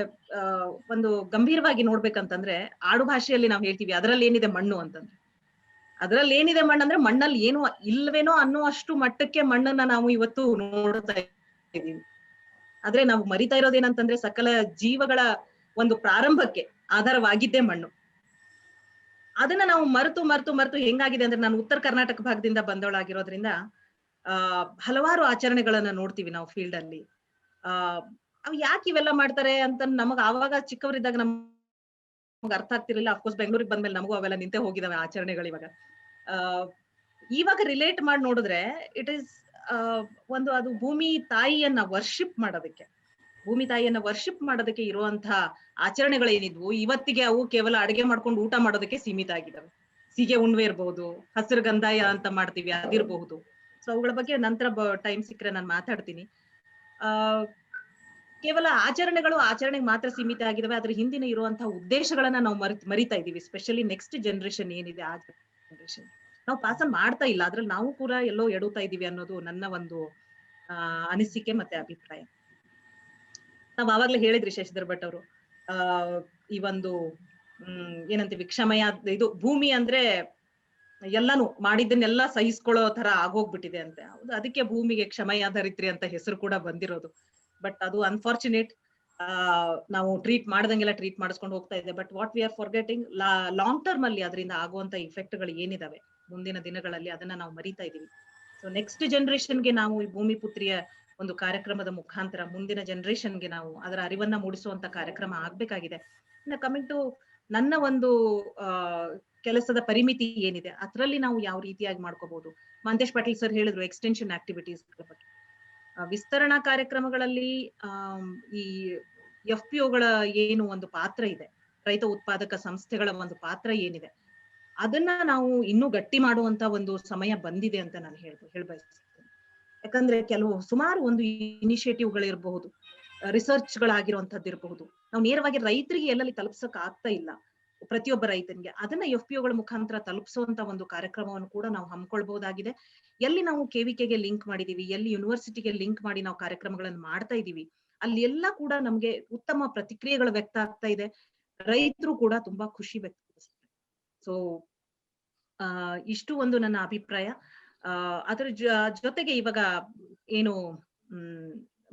ಒಂದು ಗಂಭೀರವಾಗಿ ನೋಡ್ಬೇಕಂತಂದ್ರೆ, ಆಡು ಭಾಷೆಯಲ್ಲಿ ನಾವು ಹೇಳ್ತೀವಿ ಅದರಲ್ಲಿ ಏನಿದೆ ಮಣ್ಣು ಅಂತಂದ್ರೆ, ಅದ್ರಲ್ಲಿ ಏನಿದೆ ಮಣ್ಣು ಅಂದ್ರೆ ಮಣ್ಣಲ್ಲಿ ಏನು ಇಲ್ವೇನೋ ಅನ್ನೋ ಅಷ್ಟು ಮಟ್ಟಕ್ಕೆ ಮಣ್ಣನ್ನ ನಾವು ಇವತ್ತು ನೋಡ್ತಾ ಇದ್ದೀವಿ. ಆದ್ರೆ ನಾವು ಮರಿತಾ ಇರೋದೇನಂತಂದ್ರೆ, ಸಕಲ ಜೀವಗಳ ಒಂದು ಪ್ರಾರಂಭಕ್ಕೆ ಆಧಾರವಾಗಿದ್ದೇ ಮಣ್ಣು. ಅದನ್ನ ನಾವು ಮರೆತು ಹೆಂಗಾಗಿದೆ ಅಂದ್ರೆ, ನಾನು ಉತ್ತರ ಕರ್ನಾಟಕ ಭಾಗದಿಂದ ಬಂದವಳಾಗಿರೋದ್ರಿಂದ ಹಲವಾರು ಆಚರಣೆಗಳನ್ನ ನೋಡ್ತೀವಿ ನಾವು ಫೀಲ್ಡ್ ಅಲ್ಲಿ. ಅವ್ ಯಾಕೆ ಇವೆಲ್ಲ ಮಾಡ್ತಾರೆ ಅಂತ ನಮಗ್ ಆವಾಗ ಚಿಕ್ಕವರಿದ್ದಾಗ ನಮ್ಗೆ ಅರ್ಥ ಆಗ್ತಿರ್ಲಿಲ್ಲ. ಅಫ್ಕೋರ್ಸ್ ಬೆಂಗಳೂರಿಗೆ ಬಂದ್ಮೇಲೆ ನಮಗೂ ಅವೆಲ್ಲ ನಿಂತೆ ಹೋಗಿದಾವೆ ಆಚರಣೆಗಳು. ಇವಾಗ ರಿಲೇಟ್ ಮಾಡಿ ನೋಡಿದ್ರೆ ಇಟ್ ಈಸ್ ಅದು ಭೂಮಿ ತಾಯಿಯನ್ನ ವರ್ಷಿಪ್ ಮಾಡೋದಕ್ಕೆ ಇರುವಂತಹ ಆಚರಣೆಗಳೇನಿದ್ವು ಇವತ್ತಿಗೆ ಅವು ಕೇವಲ ಅಡಿಗೆ ಮಾಡ್ಕೊಂಡು ಊಟ ಮಾಡೋದಕ್ಕೆ ಸೀಮಿತ ಆಗಿದಾವೆ. ಸೀಗೆ ಉಣ್ವೆ ಇರ್ಬಹುದು, ಹಸಿರು ಗಂಧಾಯ ಅಂತ ಮಾಡ್ತೀವಿ ಅದಿರಬಹುದು. ಸೊ ಅವುಗಳ ಬಗ್ಗೆ ನಂತರ ಟೈಮ್ ಸಿಕ್ಕರೆ ನಾನು ಮಾತಾಡ್ತೀನಿ. ಕೇವಲ ಆಚರಣೆಗೆ ಮಾತ್ರ ಸೀಮಿತ ಆಗಿದಾವೆ. ಅದ್ರ ಹಿಂದಿನ ಇರುವಂತಹ ಉದ್ದೇಶಗಳನ್ನ ನಾವು ಮರಿತಾ ಇದೀವಿ. ಸ್ಪೆಷಲಿ ನೆಕ್ಸ್ಟ್ ಜನರೇಷನ್ ಏನಿದೆ, ಆ ಜನರೇಷನ್ ನಾವು ಪಾಸ್ ಮಾಡ್ತಾ ಇಲ್ಲ. ಅದ್ರಲ್ಲಿ ನಾವು ಕೂಡ ಎಲ್ಲೋ ಎಡುತ್ತಾ ಇದೀವಿ ಅನ್ನೋದು ನನ್ನ ಒಂದು ಅನಿಸಿಕೆ ಮತ್ತೆ ಅಭಿಪ್ರಾಯ. ನಾವ್ ಆವಾಗ್ಲೇ ಹೇಳಿದ್ರಿ ಶಶಿಧರ್ ಭಟ್ ಅವರು, ಈ ಒಂದು ಏನಂತೀವಿ ಕ್ಷಮಯ, ಇದು ಭೂಮಿ ಅಂದ್ರೆ ಎಲ್ಲಾನು ಮಾಡಿದ್ದನ್ನೆಲ್ಲ ಸಹಿಸ್ಕೊಳ್ಳೋ ತರ ಆಗೋಗ್ಬಿಟ್ಟಿದೆ ಅಂತ. ಹೌದು, ಅದಕ್ಕೆ ಭೂಮಿಗೆ ಕ್ಷಮಯ ಧರಿತ್ರಿ ಅಂತ ಹೆಸರು ಕೂಡ ಬಂದಿರೋದು. ಬಟ್ ಅದು ಅನ್ಫಾರ್ಚುನೇಟ್, ನಾವು ಟ್ರೀಟ್ ಮಾಡಿಸ್ಕೊಂಡು ಹೋಗ್ತಾ ಇದೆ. But what we are forgetting, long term ಅಲ್ಲಿ ಅದರಿಂದ ಆಗುವಂತ ಇಫೆಕ್ಟ್ ಗಳು ಏನಿದಾವೆ ಮುಂದಿನ ದಿನಗಳಲ್ಲಿ, ಅದನ್ನ ನಾವು ಮರಿತಾ ಇದೀವಿ. ಸೊ ನೆಕ್ಸ್ಟ್ ಜನರೇಷನ್ಗೆ ನಾವು ಈ ಭೂಮಿ ಪುತ್ರಿಯ ಒಂದು ಕಾರ್ಯಕ್ರಮದ ಮುಖಾಂತರ ಮುಂದಿನ ಜನರೇಷನ್ಗೆ ನಾವು ಅದರ ಅರಿವನ್ನ ಮೂಡಿಸುವಂತ ಕಾರ್ಯಕ್ರಮ ಆಗ್ಬೇಕಾಗಿದೆ. ಕಮಿಂಗ್ ಟು ನನ್ನ ಒಂದು ಕೆಲಸದ ಪರಿಮಿತಿ ಏನಿದೆ, ಅದರಲ್ಲಿ ನಾವು ಯಾವ ರೀತಿಯಾಗಿ ಮಾಡ್ಕೋಬಹುದು. ಮಹಂತೇಶ್ ಪಾಟೀಲ್ ಸರ್ ಹೇಳಿದ್ರು ಎಕ್ಸ್ಟೆನ್ಷನ್ ಆಕ್ಟಿವಿಟೀಸ್ ಬಗ್ಗೆ. ವಿಸ್ತರಣಾ ಕಾರ್ಯಕ್ರಮಗಳಲ್ಲಿ ಈ FPOಗಳ ಏನು ಒಂದು ಪಾತ್ರ ಇದೆ, ರೈತ ಉತ್ಪಾದಕ ಸಂಸ್ಥೆಗಳ ಒಂದು ಪಾತ್ರ ಏನಿದೆ, ಅದನ್ನ ನಾವು ಇನ್ನೂ ಗಟ್ಟಿ ಮಾಡುವಂತ ಒಂದು ಸಮಯ ಬಂದಿದೆ ಅಂತ ನಾನು ಹೇಳ್ಬಯಸ್ತೇನೆ. ಯಾಕಂದ್ರೆ ಸುಮಾರು ಒಂದು ಇನಿಷಿಯೇಟಿವ್ಗಳಿರಬಹುದು, ರಿಸರ್ಚ್ ಗಳಾಗಿರುವಂತದ್ದು ಇರಬಹುದು, ನಾವು ನೇರವಾಗಿ ರೈತರಿಗೆ ಎಲ್ಲೆಲ್ಲಿ ತಲುಪ್ಸಕ್ ಆಗ್ತಾ ಇಲ್ಲ, ಪ್ರತಿಯೊಬ್ಬ ರೈತನಿಗೆ ಅದನ್ನ FPOಗಳ ಮುಖಾಂತರ ತಲುಪಿಸುವಂತ ಒಂದು ಕಾರ್ಯಕ್ರಮವನ್ನು ಕೂಡ ನಾವು ಹಮ್ಮಿಕೊಳ್ಬಹುದಾಗಿದೆ. ಎಲ್ಲಿ ನಾವು KVKಗೆ ಲಿಂಕ್ ಮಾಡಿದೀವಿ, ಎಲ್ಲಿ ಯೂನಿವರ್ಸಿಟಿಗೆ ಲಿಂಕ್ ಮಾಡಿ ನಾವು ಕಾರ್ಯಕ್ರಮಗಳನ್ನು ಮಾಡ್ತಾ ಇದೀವಿ, ಅಲ್ಲಿ ಎಲ್ಲ ಕೂಡ ನಮ್ಗೆ ಉತ್ತಮ ಪ್ರತಿಕ್ರಿಯೆಗಳು ವ್ಯಕ್ತ ಆಗ್ತಾ ಇದೆ. ರೈತರು ಕೂಡ ತುಂಬಾ ಖುಷಿ ವ್ಯಕ್ತಪಡಿಸ್ತಾರೆ. ಸೊ ಇಷ್ಟು ಒಂದು ನನ್ನ ಅಭಿಪ್ರಾಯ. ಅದ್ರ ಜೊತೆಗೆ ಇವಾಗ ಏನು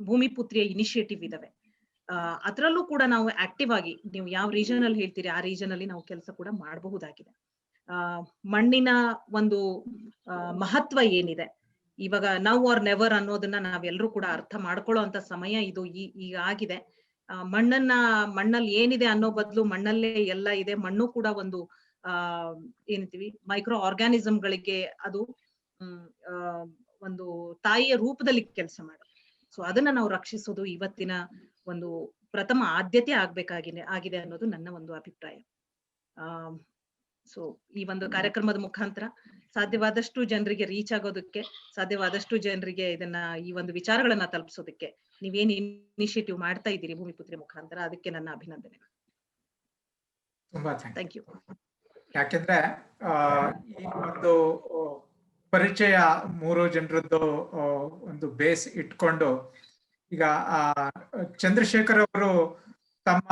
ಭೂಮಿ ಪುತ್ರಿಯ ಇನಿಷಿಯೇಟಿವ್ ಇದಾವೆ, ಅದರಲ್ಲೂ ಕೂಡ ನಾವು ಆಕ್ಟಿವ್ ಆಗಿ, ನೀವು ಯಾವ ರೀಜನ್ ಅಲ್ಲಿ ಹೇಳ್ತೀರಿ ಆ ರೀಜನ್ ಅಲ್ಲಿ ನಾವು ಕೆಲಸ ಕೂಡ ಮಾಡಬಹುದಾಗಿದೆ. ಮಣ್ಣಿನ ಒಂದು ಮಹತ್ವ ಏನಿದೆ, ಇವಾಗ ನೌ ಆರ್ ನೆವರ್ ಅನ್ನೋದನ್ನ ನಾವೆಲ್ಲರೂ ಕೂಡ ಅರ್ಥ ಮಾಡ್ಕೊಳ್ಳೋ ಅಂತ ಸಮಯ ಇದು ಈಗ ಆಗಿದೆ. ಮಣ್ಣಲ್ಲಿ ಏನಿದೆ ಅನ್ನೋ ಬದಲು ಮಣ್ಣಲ್ಲೇ ಎಲ್ಲ ಇದೆ. ಮಣ್ಣು ಕೂಡ ಒಂದು ಏನಂತೀವಿ ಮೈಕ್ರೋ ಆರ್ಗ್ಯಾನಿಸಮ್ಗಳಿಗೆ ಅದು ಒಂದು ತಾಯಿಯ ರೂಪದಲ್ಲಿ ಕೆಲಸ ಮಾಡುತ್ತೆ. ಸೊ ಅದನ್ನ ನಾವು ರಕ್ಷಿಸೋದು ಇವತ್ತಿನ ಒಂದು ಪ್ರಥಮ ಆದ್ಯತೆ ಆಗಿದೆ ಅನ್ನೋದು ನನ್ನ ಒಂದು ಅಭಿಪ್ರಾಯ. ಸೊ ಈ ಒಂದು ಕಾರ್ಯಕ್ರಮದ ಮುಖಾಂತರ ಸಾಧ್ಯವಾದಷ್ಟು ಜನರಿಗೆ ರೀಚ್ ಆಗೋದಕ್ಕೆ, ಸಾಧ್ಯವಾದಷ್ಟು ಜನರಿಗೆ ಈ ಒಂದು ವಿಚಾರಗಳನ್ನ ತಲುಪಿಸೋದಕ್ಕೆ ನೀವೇನ್ ಇನಿಷಿಯೇಟಿವ್ ಮಾಡ್ತಾ ಇದ್ದೀರಿ ಭೂಮಿ ಪುತ್ರಿ ಮುಖಾಂತರ, ಅದಕ್ಕೆ ನನ್ನ ಅಭಿನಂದನೆ. ತುಂಬಾ ಥ್ಯಾಂಕ್ ಯು. ಯಾಕೆಂದ್ರೆ ಈ ಒಂದು ಪರಿಚಯ 3 ಜನರದ್ದು ಒಂದು ಬೇಸ್ ಇಟ್ಕೊಂಡು, ಈಗ ಚಂದ್ರಶೇಖರ್ ಅವರು ತಮ್ಮ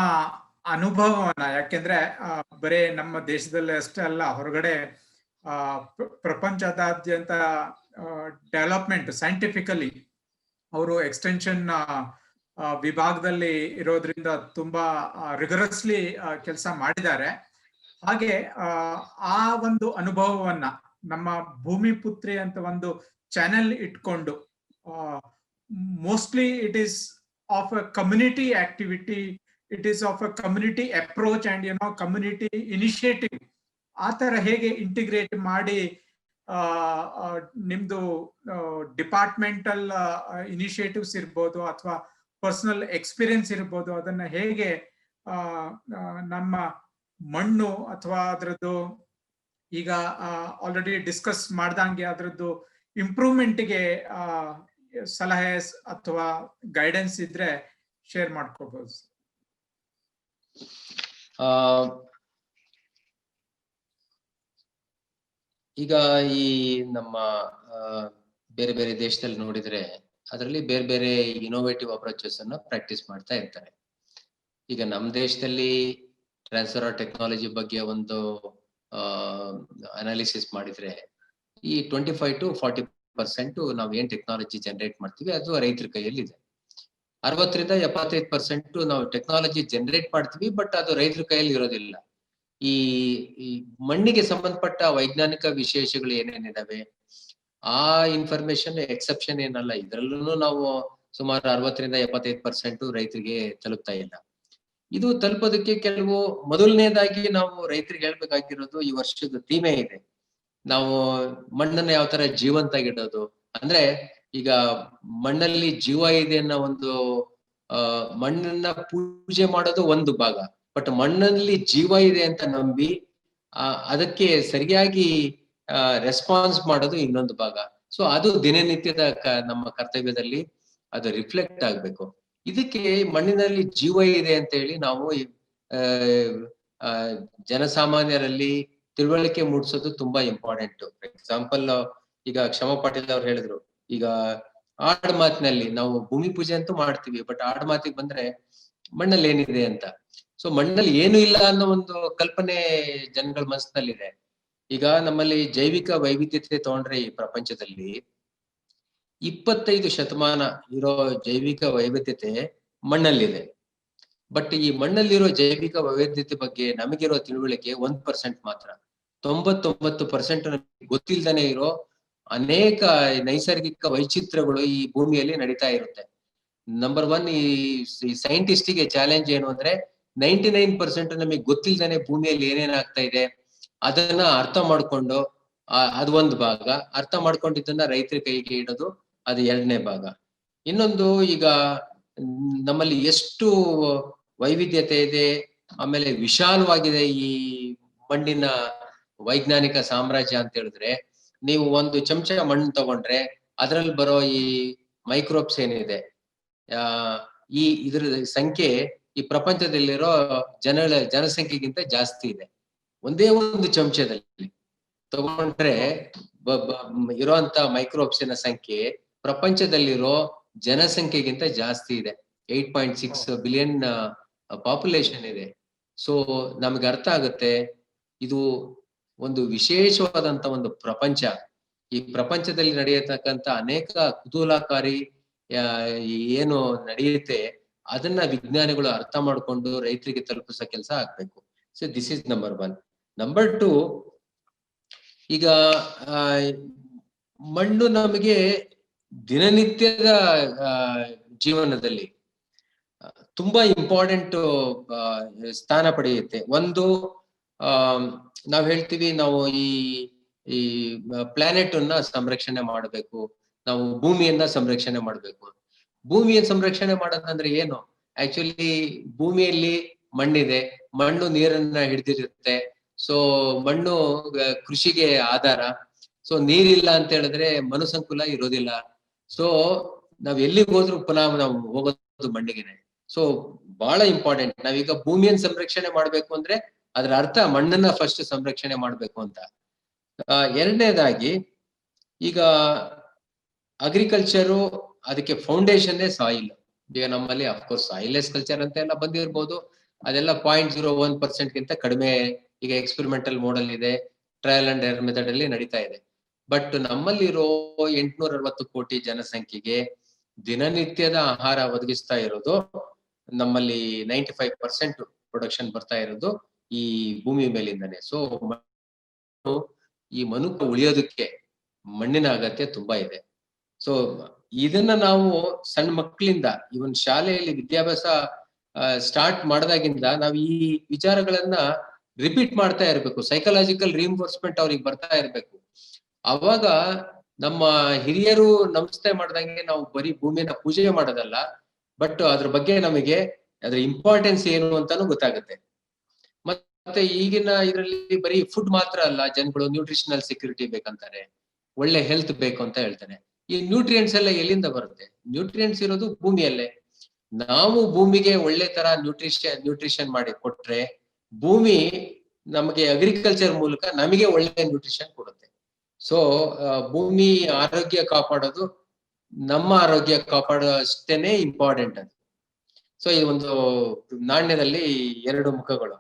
ಅನುಭವವನ್ನ, ಯಾಕೆಂದ್ರೆ ಬರೇ ನಮ್ಮ ದೇಶದಲ್ಲಿ ಅಷ್ಟೇ ಅಲ್ಲ, ಹೊರಗಡೆ ಪ್ರಪಂಚದಾದ್ಯಂತ ಡೆವಲಪ್ಮೆಂಟ್ ಸೈಂಟಿಫಿಕಲಿ ಅವರು ಎಕ್ಸ್ಟೆನ್ಷನ್ ವಿಭಾಗದಲ್ಲಿ ಇರೋದ್ರಿಂದ ತುಂಬಾ ರಿಗರಸ್ಲಿ ಕೆಲಸ ಮಾಡಿದ್ದಾರೆ. ಹಾಗೆ ಆ ಒಂದು ಅನುಭವವನ್ನ ನಮ್ಮ ಭೂಮಿ ಪುತ್ರಿ ಅಂತ ಒಂದು ಚಾನೆಲ್ ಇಟ್ಕೊಂಡು mostly it is of a community activity, it is of a community approach and community initiative. ಆ ತರ ಹೇಗೆ ಇಂಟಿಗ್ರೇಟ್ ಮಾಡಿ ನಿಮ್ದು ಡಿಪಾರ್ಟ್ಮೆಂಟಲ್ ಇನಿಷಿಯೇಟಿವ್ಸ್ ಇರ್ಬೋದು ಅಥವಾ ಪರ್ಸನಲ್ ಎಕ್ಸ್ಪೀರಿಯನ್ಸ್ ಇರ್ಬೋದು, ಅದನ್ನ ಹೇಗೆ ನಮ್ಮ ಮಣ್ಣು ಅಥವಾ ಅದರದ್ದು ಈಗ ಆಲ್ರೆಡಿ ಡಿಸ್ಕಸ್ ಮಾಡ್ದಂಗೆ ಅದರದ್ದು ಇಂಪ್ರೂವ್ಮೆಂಟ್ಗೆ ಸಲಹೆ ಅಥವಾ ಗೈಡೆನ್ಸ್ ಇದ್ರೆ ಶೇರ್ ಮಾಡ್ಕೋಬಹುದು. ಈಗ ಈ ನಮ್ಮ ಬೇರೆ ಬೇರೆ ದೇಶದಲ್ಲಿ ನೋಡಿದ್ರೆ ಅದರಲ್ಲಿ ಬೇರೆ ಬೇರೆ ಇನೋವೇಟಿವ್ ಅಪ್ರೋಚಸ್ ಅನ್ನ ಪ್ರಾಕ್ಟೀಸ್ ಮಾಡ್ತಾ ಇರ್ತಾರೆ. ಈಗ ನಮ್ಮ ದೇಶದಲ್ಲಿ ಟ್ರಾನ್ಸ್ಫರ್ ಆಫ್ ಟೆಕ್ನಾಲಜಿ ಬಗ್ಗೆ ಒಂದು ಅನಾಲಿಸಿಸ್ ಮಾಡಿದ್ರೆ ಈ 25 to 40% ನಾವ್ ಏನ್ ಟೆಕ್ನಾಲಜಿ ಜನರೇಟ್ ಮಾಡ್ತೀವಿ ಅದು ರೈತರ ಕೈಯಲ್ಲಿ ಇದೆ. 60 ರಿಂದ 75% ನಾವು ಟೆಕ್ನಾಲಜಿ ಜನರೇಟ್ ಮಾಡ್ತೀವಿ, ಬಟ್ ಅದು ರೈತರ ಕೈಯಲ್ಲಿ ಇರೋದಿಲ್ಲ. ಈ ಮಣ್ಣಿಗೆ ಸಂಬಂಧಪಟ್ಟ ವೈಜ್ಞಾನಿಕ ವಿಶೇಷಗಳು ಏನೇನಿದಾವೆ ಆ ಇನ್ಫಾರ್ಮೇಶನ್ ಎಕ್ಸೆಪ್ಷನ್ ಏನಲ್ಲ. ಇದ್ರಲ್ಲೂ ನಾವು ಸುಮಾರು 60 ರಿಂದ 75% ರೈತರಿಗೆ ತಲುಪ್ತಾ ಇಲ್ಲ. ಇದು ತಲುಪೋದಕ್ಕೆ ಕೆಲವು ಮೊದಲನೇದಾಗಿ ನಾವು ರೈತರಿಗೆ ಹೇಳ್ಬೇಕಾಗಿರೋದು ಈ ವರ್ಷದ ಥೀಮೇ ಇದೆ. ನಾವು ಮಣ್ಣನ್ನ ಯಾವ ತರ ಜೀವಂತಾಗಿಡೋದು, ಅಂದ್ರೆ ಈಗ ಮಣ್ಣಲ್ಲಿ ಜೀವ ಇದೆ ಅನ್ನೋ ಒಂದು ಮಣ್ಣನ್ನ ಪೂಜೆ ಮಾಡೋದು ಒಂದು ಭಾಗ, ಬಟ್ ಮಣ್ಣಲ್ಲಿ ಜೀವ ಇದೆ ಅಂತ ನಂಬಿ ಅದಕ್ಕೆ ಸರಿಯಾಗಿ ರೆಸ್ಪಾನ್ಸ್ ಮಾಡೋದು ಇನ್ನೊಂದು ಭಾಗ. ಸೊ ಅದು ದಿನನಿತ್ಯದ ನಮ್ಮ ಕರ್ತವ್ಯದಲ್ಲಿ ಅದು ರಿಫ್ಲೆಕ್ಟ್ ಆಗ್ಬೇಕು. ಇದಕ್ಕೆ ಮಣ್ಣಿನಲ್ಲಿ ಜೀವ ಇದೆ ಅಂತ ಹೇಳಿ ನಾವು ಜನಸಾಮಾನ್ಯರಲ್ಲಿ ತಿಳುವಳಿಕೆ ಮೂಡಿಸೋದು ತುಂಬಾ ಇಂಪಾರ್ಟೆಂಟ್. ಫಾರ್ ಎಕ್ಸಾಂಪಲ್ ಈಗ ಕ್ಷಮಾ ಪಾಟೀಲ್ ಅವ್ರು ಹೇಳಿದ್ರು, ಈಗ ಆಡ್ ಮಾತಿನಲ್ಲಿ ನಾವು ಭೂಮಿ ಪೂಜೆ ಅಂತೂ ಮಾಡ್ತೀವಿ, ಬಟ್ ಆಡ್ ಮಾತಿಗೆ ಬಂದ್ರೆ ಮಣ್ಣಲ್ಲಿ ಏನಿದೆ ಅಂತ. ಸೊ ಮಣ್ಣಲ್ಲಿ ಏನು ಇಲ್ಲ ಅನ್ನೋ ಒಂದು ಕಲ್ಪನೆ ಜನಗಳ ಮನಸ್ಸಿನಲ್ಲಿದೆ. ಈಗ ನಮ್ಮಲ್ಲಿ ಜೈವಿಕ ವೈವಿಧ್ಯತೆ ತಗೊಂಡ್ರೆ ಈ ಪ್ರಪಂಚದಲ್ಲಿ 25 ಶತಮಾನ ಇರೋ ಜೈವಿಕ ವೈವಿಧ್ಯತೆ ಮಣ್ಣಲ್ಲಿದೆ. ಬಟ್ ಈ ಮಣ್ಣಲ್ಲಿರೋ ಜೈವಿಕ ವೈವಿಧ್ಯತೆ ಬಗ್ಗೆ ನಮಗಿರೋ ತಿಳುವಳಿಕೆ 1% ಮಾತ್ರ. 99% ನಮಗೆ ಗೊತ್ತಿಲ್ದಾನೆ ಇರೋ ಅನೇಕ ನೈಸರ್ಗಿಕ ವೈಚಿತ್ರ್ಯಗಳು ಈ ಭೂಮಿಯಲ್ಲಿ ನಡೀತಾ ಇರುತ್ತೆ. ನಂಬರ್ 1 ಈ ಸೈಂಟಿಸ್ಟಿಗೆ ಚಾಲೆಂಜ್ ಏನು ಅಂದ್ರೆ 99% ನಮಗೆ ಗೊತ್ತಿಲ್ದಾನೆ ಭೂಮಿಯಲ್ಲಿ ಏನೇನಾಗ್ತಾ ಇದೆ ಅದನ್ನ ಅರ್ಥ ಮಾಡ್ಕೊಂಡು ಅದು ಒಂದು ಭಾಗ, ಅರ್ಥ ಮಾಡ್ಕೊಂಡಿದ್ದನ್ನ ರೈತರ ಕೈಗೆ ಇಡೋದು ಅದು ಎರಡನೇ ಭಾಗ. ಇನ್ನೊಂದು, ಈಗ ನಮ್ಮಲ್ಲಿ ಎಷ್ಟು ವೈವಿಧ್ಯತೆ ಇದೆ, ಆಮೇಲೆ ವಿಶಾಲವಾಗಿದೆ ಈ ಮಣ್ಣಿನ ವೈಜ್ಞಾನಿಕ ಸಾಮ್ರಾಜ್ಯ ಅಂತ ಹೇಳಿದ್ರೆ, ನೀವು ಒಂದು ಚಮಚ ಮಣ್ಣು ತಗೊಂಡ್ರೆ ಅದ್ರಲ್ಲಿ ಬರೋ ಈ ಮೈಕ್ರೋಬ್ಸ್ ಏನಿದೆ ಇದ್ರ ಸಂಖ್ಯೆ ಈ ಪ್ರಪಂಚದಲ್ಲಿರೋ ಜನಸಂಖ್ಯೆಗಿಂತ ಜಾಸ್ತಿ ಇದೆ. ಒಂದೇ ಒಂದು ಚಮಚದಲ್ಲಿ ತಗೊಂಡ್ರೆ ಇರೋಂತ ಮೈಕ್ರೋಬ್ಸಿನ ಸಂಖ್ಯೆ ಪ್ರಪಂಚದಲ್ಲಿರೋ ಜನಸಂಖ್ಯೆಗಿಂತ ಜಾಸ್ತಿ ಇದೆ. 8.6 ಬಿಲಿಯನ್ ಪಾಪ್ಯುಲೇಷನ್ ಇದೆ. ಸೊ ನಮ್ಗೆ ಅರ್ಥ ಆಗುತ್ತೆ ಇದು ಒಂದು ವಿಶೇಷವಾದಂತ ಒಂದು ಪ್ರಪಂಚ. ಈ ಪ್ರಪಂಚದಲ್ಲಿ ನಡೆಯತಕ್ಕಂತ ಅನೇಕ ಕುತೂಹಲಕಾರಿ ಏನು ನಡೆಯುತ್ತೆ ಅದನ್ನ ವಿಜ್ಞಾನಿಗಳು ಅರ್ಥ ಮಾಡ್ಕೊಂಡು ರೈತರಿಗೆ ತಲುಪಿಸೋ ಕೆಲಸ ಆಗ್ಬೇಕು. So this is number 1. Number 2, ಈಗ ಮಣ್ಣು ನಮಗೆ ದಿನನಿತ್ಯದ ಜೀವನದಲ್ಲಿ ತುಂಬಾ ಇಂಪಾರ್ಟೆಂಟ್ ಸ್ಥಾನ ಪಡೆಯುತ್ತೆ. ಒಂದು, ನಾವ್ ಹೇಳ್ತೀವಿ ನಾವು ಈ ಪ್ಲಾನೆಟ್ ಅನ್ನ ಸಂರಕ್ಷಣೆ ಮಾಡ್ಬೇಕು, ನಾವು ಭೂಮಿಯನ್ನ ಸಂರಕ್ಷಣೆ ಮಾಡ್ಬೇಕು. ಭೂಮಿಯನ್ನು ಸಂರಕ್ಷಣೆ ಮಾಡೋದಂದ್ರೆ ಏನು? ಆಕ್ಚುಲಿ ಭೂಮಿಯಲ್ಲಿ ಮಣ್ಣಿದೆ, ಮಣ್ಣು ನೀರನ್ನ ಹಿಡಿದಿರುತ್ತೆ. ಸೊ ಮಣ್ಣು ಕೃಷಿಗೆ ಆಧಾರ. ಸೊ ನೀರಿಲ್ಲ ಅಂತ ಹೇಳಿದ್ರೆ ಮನುಸಂಕುಲ ಇರೋದಿಲ್ಲ. ಸೊ ನಾವ್ ಎಲ್ಲಿಗೆ ಹೋದ್ರು ಪುನಃ ನಾವು ಹೋಗೋದು ಮಣ್ಣಿಗೆನೆ. ಸೊ ಬಹಳ ಇಂಪಾರ್ಟೆಂಟ್. ನಾವೀಗ ಭೂಮಿಯನ್ನು ಸಂರಕ್ಷಣೆ ಮಾಡ್ಬೇಕು ಅಂದ್ರೆ ಅದ್ರ ಅರ್ಥ ಮಣ್ಣನ್ನ ಫಸ್ಟ್ ಸಂರಕ್ಷಣೆ ಮಾಡ್ಬೇಕು ಅಂತ. ಎರಡನೇದಾಗಿ, ಈಗ ಅಗ್ರಿಕಲ್ಚರು ಅದಕ್ಕೆ ಫೌಂಡೇಶನ್ ಸಾಯಿಲ್. ಈಗ ನಮ್ಮಲ್ಲಿ ಅಫ್ಕೋರ್ಸ್ ಸಾಯಿಲ್ಲೆಸ್ ಕಲ್ಚರ್ ಅಂತ ಎಲ್ಲ ಬಂದಿರ್ಬೋದು, ಅದೆಲ್ಲ 0.01% ಗಿಂತ ಕಡಿಮೆ ಈಗ ಎಕ್ಸ್ಪೆರಿಮೆಂಟಲ್ ಮೋಡಲ್ ಇದೆ, ಟ್ರಯಲ್ ಅಂಡ್ ಎರರ್ ಮೆಥಡ್ ಅಲ್ಲಿ ನಡೀತಾ ಇದೆ. ಬಟ್ ನಮ್ಮಲ್ಲಿರೋ 860 ಕೋಟಿ ಜನಸಂಖ್ಯೆಗೆ ದಿನನಿತ್ಯದ ಆಹಾರ ಒದಗಿಸ್ತಾ ಇರೋದು, ನಮ್ಮಲ್ಲಿ 95% ಪ್ರೊಡಕ್ಷನ್ ಬರ್ತಾ ಇರೋದು ಈ ಭೂಮಿ ಮೇಲಿಂದಾನೆ. ಸೊ ಈ ಮನುಷ್ಯ ಉಳಿಯೋದಕ್ಕೆ ಮಣ್ಣಿನ ಅಗತ್ಯ ತುಂಬಾ ಇದೆ. ಸೊ ಇದನ್ನ ನಾವು ಸಣ್ಣ ಮಕ್ಕಳಿಂದ ಇವನ್ ಶಾಲೆಯಲ್ಲಿ ವಿದ್ಯಾಭ್ಯಾಸ ಸ್ಟಾರ್ಟ್ ಮಾಡಿದಾಗಿಂದ ನಾವು ಈ ವಿಚಾರಗಳನ್ನ ರಿಪೀಟ್ ಮಾಡ್ತಾ ಇರ್ಬೇಕು. ಸೈಕಲಾಜಿಕಲ್ ರಿಇನ್ಫೋರ್ಸ್ಮೆಂಟ್ ಅವ್ರಿಗೆ ಬರ್ತಾ ಇರ್ಬೇಕು. ಅವಾಗ ನಮ್ಮ ಹಿರಿಯರು ನಮಸ್ತೆ ಮಾಡ್ದಂಗೆ ನಾವು ಬರೀ ಭೂಮಿನ ಪೂಜೆ ಮಾಡೋದಲ್ಲ, ಬಟ್ ಅದ್ರ ಬಗ್ಗೆ ನಮಗೆ ಅದ್ರ ಇಂಪಾರ್ಟೆನ್ಸ್ ಏನು ಅಂತಾನು ಗೊತ್ತಾಗುತ್ತೆ. ಮತ್ತೆ ಈಗಿನ ಇದರಲ್ಲಿ ಬರೀ ಫುಡ್ ಮಾತ್ರ ಅಲ್ಲ, ಜನಗಳು ನ್ಯೂಟ್ರಿಷನಲ್ ಸೆಕ್ಯೂರಿಟಿ ಬೇಕಂತಾರೆ, ಒಳ್ಳೆ ಹೆಲ್ತ್ ಬೇಕು ಅಂತ ಹೇಳ್ತಾರೆ. ಈ ನ್ಯೂಟ್ರಿಯೆಂಟ್ಸ್ ಎಲ್ಲ ಎಲ್ಲಿಂದ ಬರುತ್ತೆ? ನ್ಯೂಟ್ರಿಯೆಂಟ್ಸ್ ಇರೋದು ಭೂಮಿಯಲ್ಲೇ. ನಾವು ಭೂಮಿಗೆ ಒಳ್ಳೆ ತರ ನ್ಯೂಟ್ರಿಷನ್ ಮಾಡಿ ಕೊಟ್ರೆ ಭೂಮಿ ನಮಗೆ ಅಗ್ರಿಕಲ್ಚರ್ ಮೂಲಕ ನಮಗೆ ಒಳ್ಳೆ ನ್ಯೂಟ್ರಿಷನ್ ಕೊಡುತ್ತೆ. ಸೊ ಭೂಮಿ ಆರೋಗ್ಯ ಕಾಪಾಡೋದು ನಮ್ಮ ಆರೋಗ್ಯ ಕಾಪಾಡೋಷ್ಟೇನೆ ಇಂಪಾರ್ಟೆಂಟ್ ಅದು. ಸೊ ಈ ಒಂದು ನಾಣ್ಯದಲ್ಲಿ ಎರಡು ಮುಖಗಳು.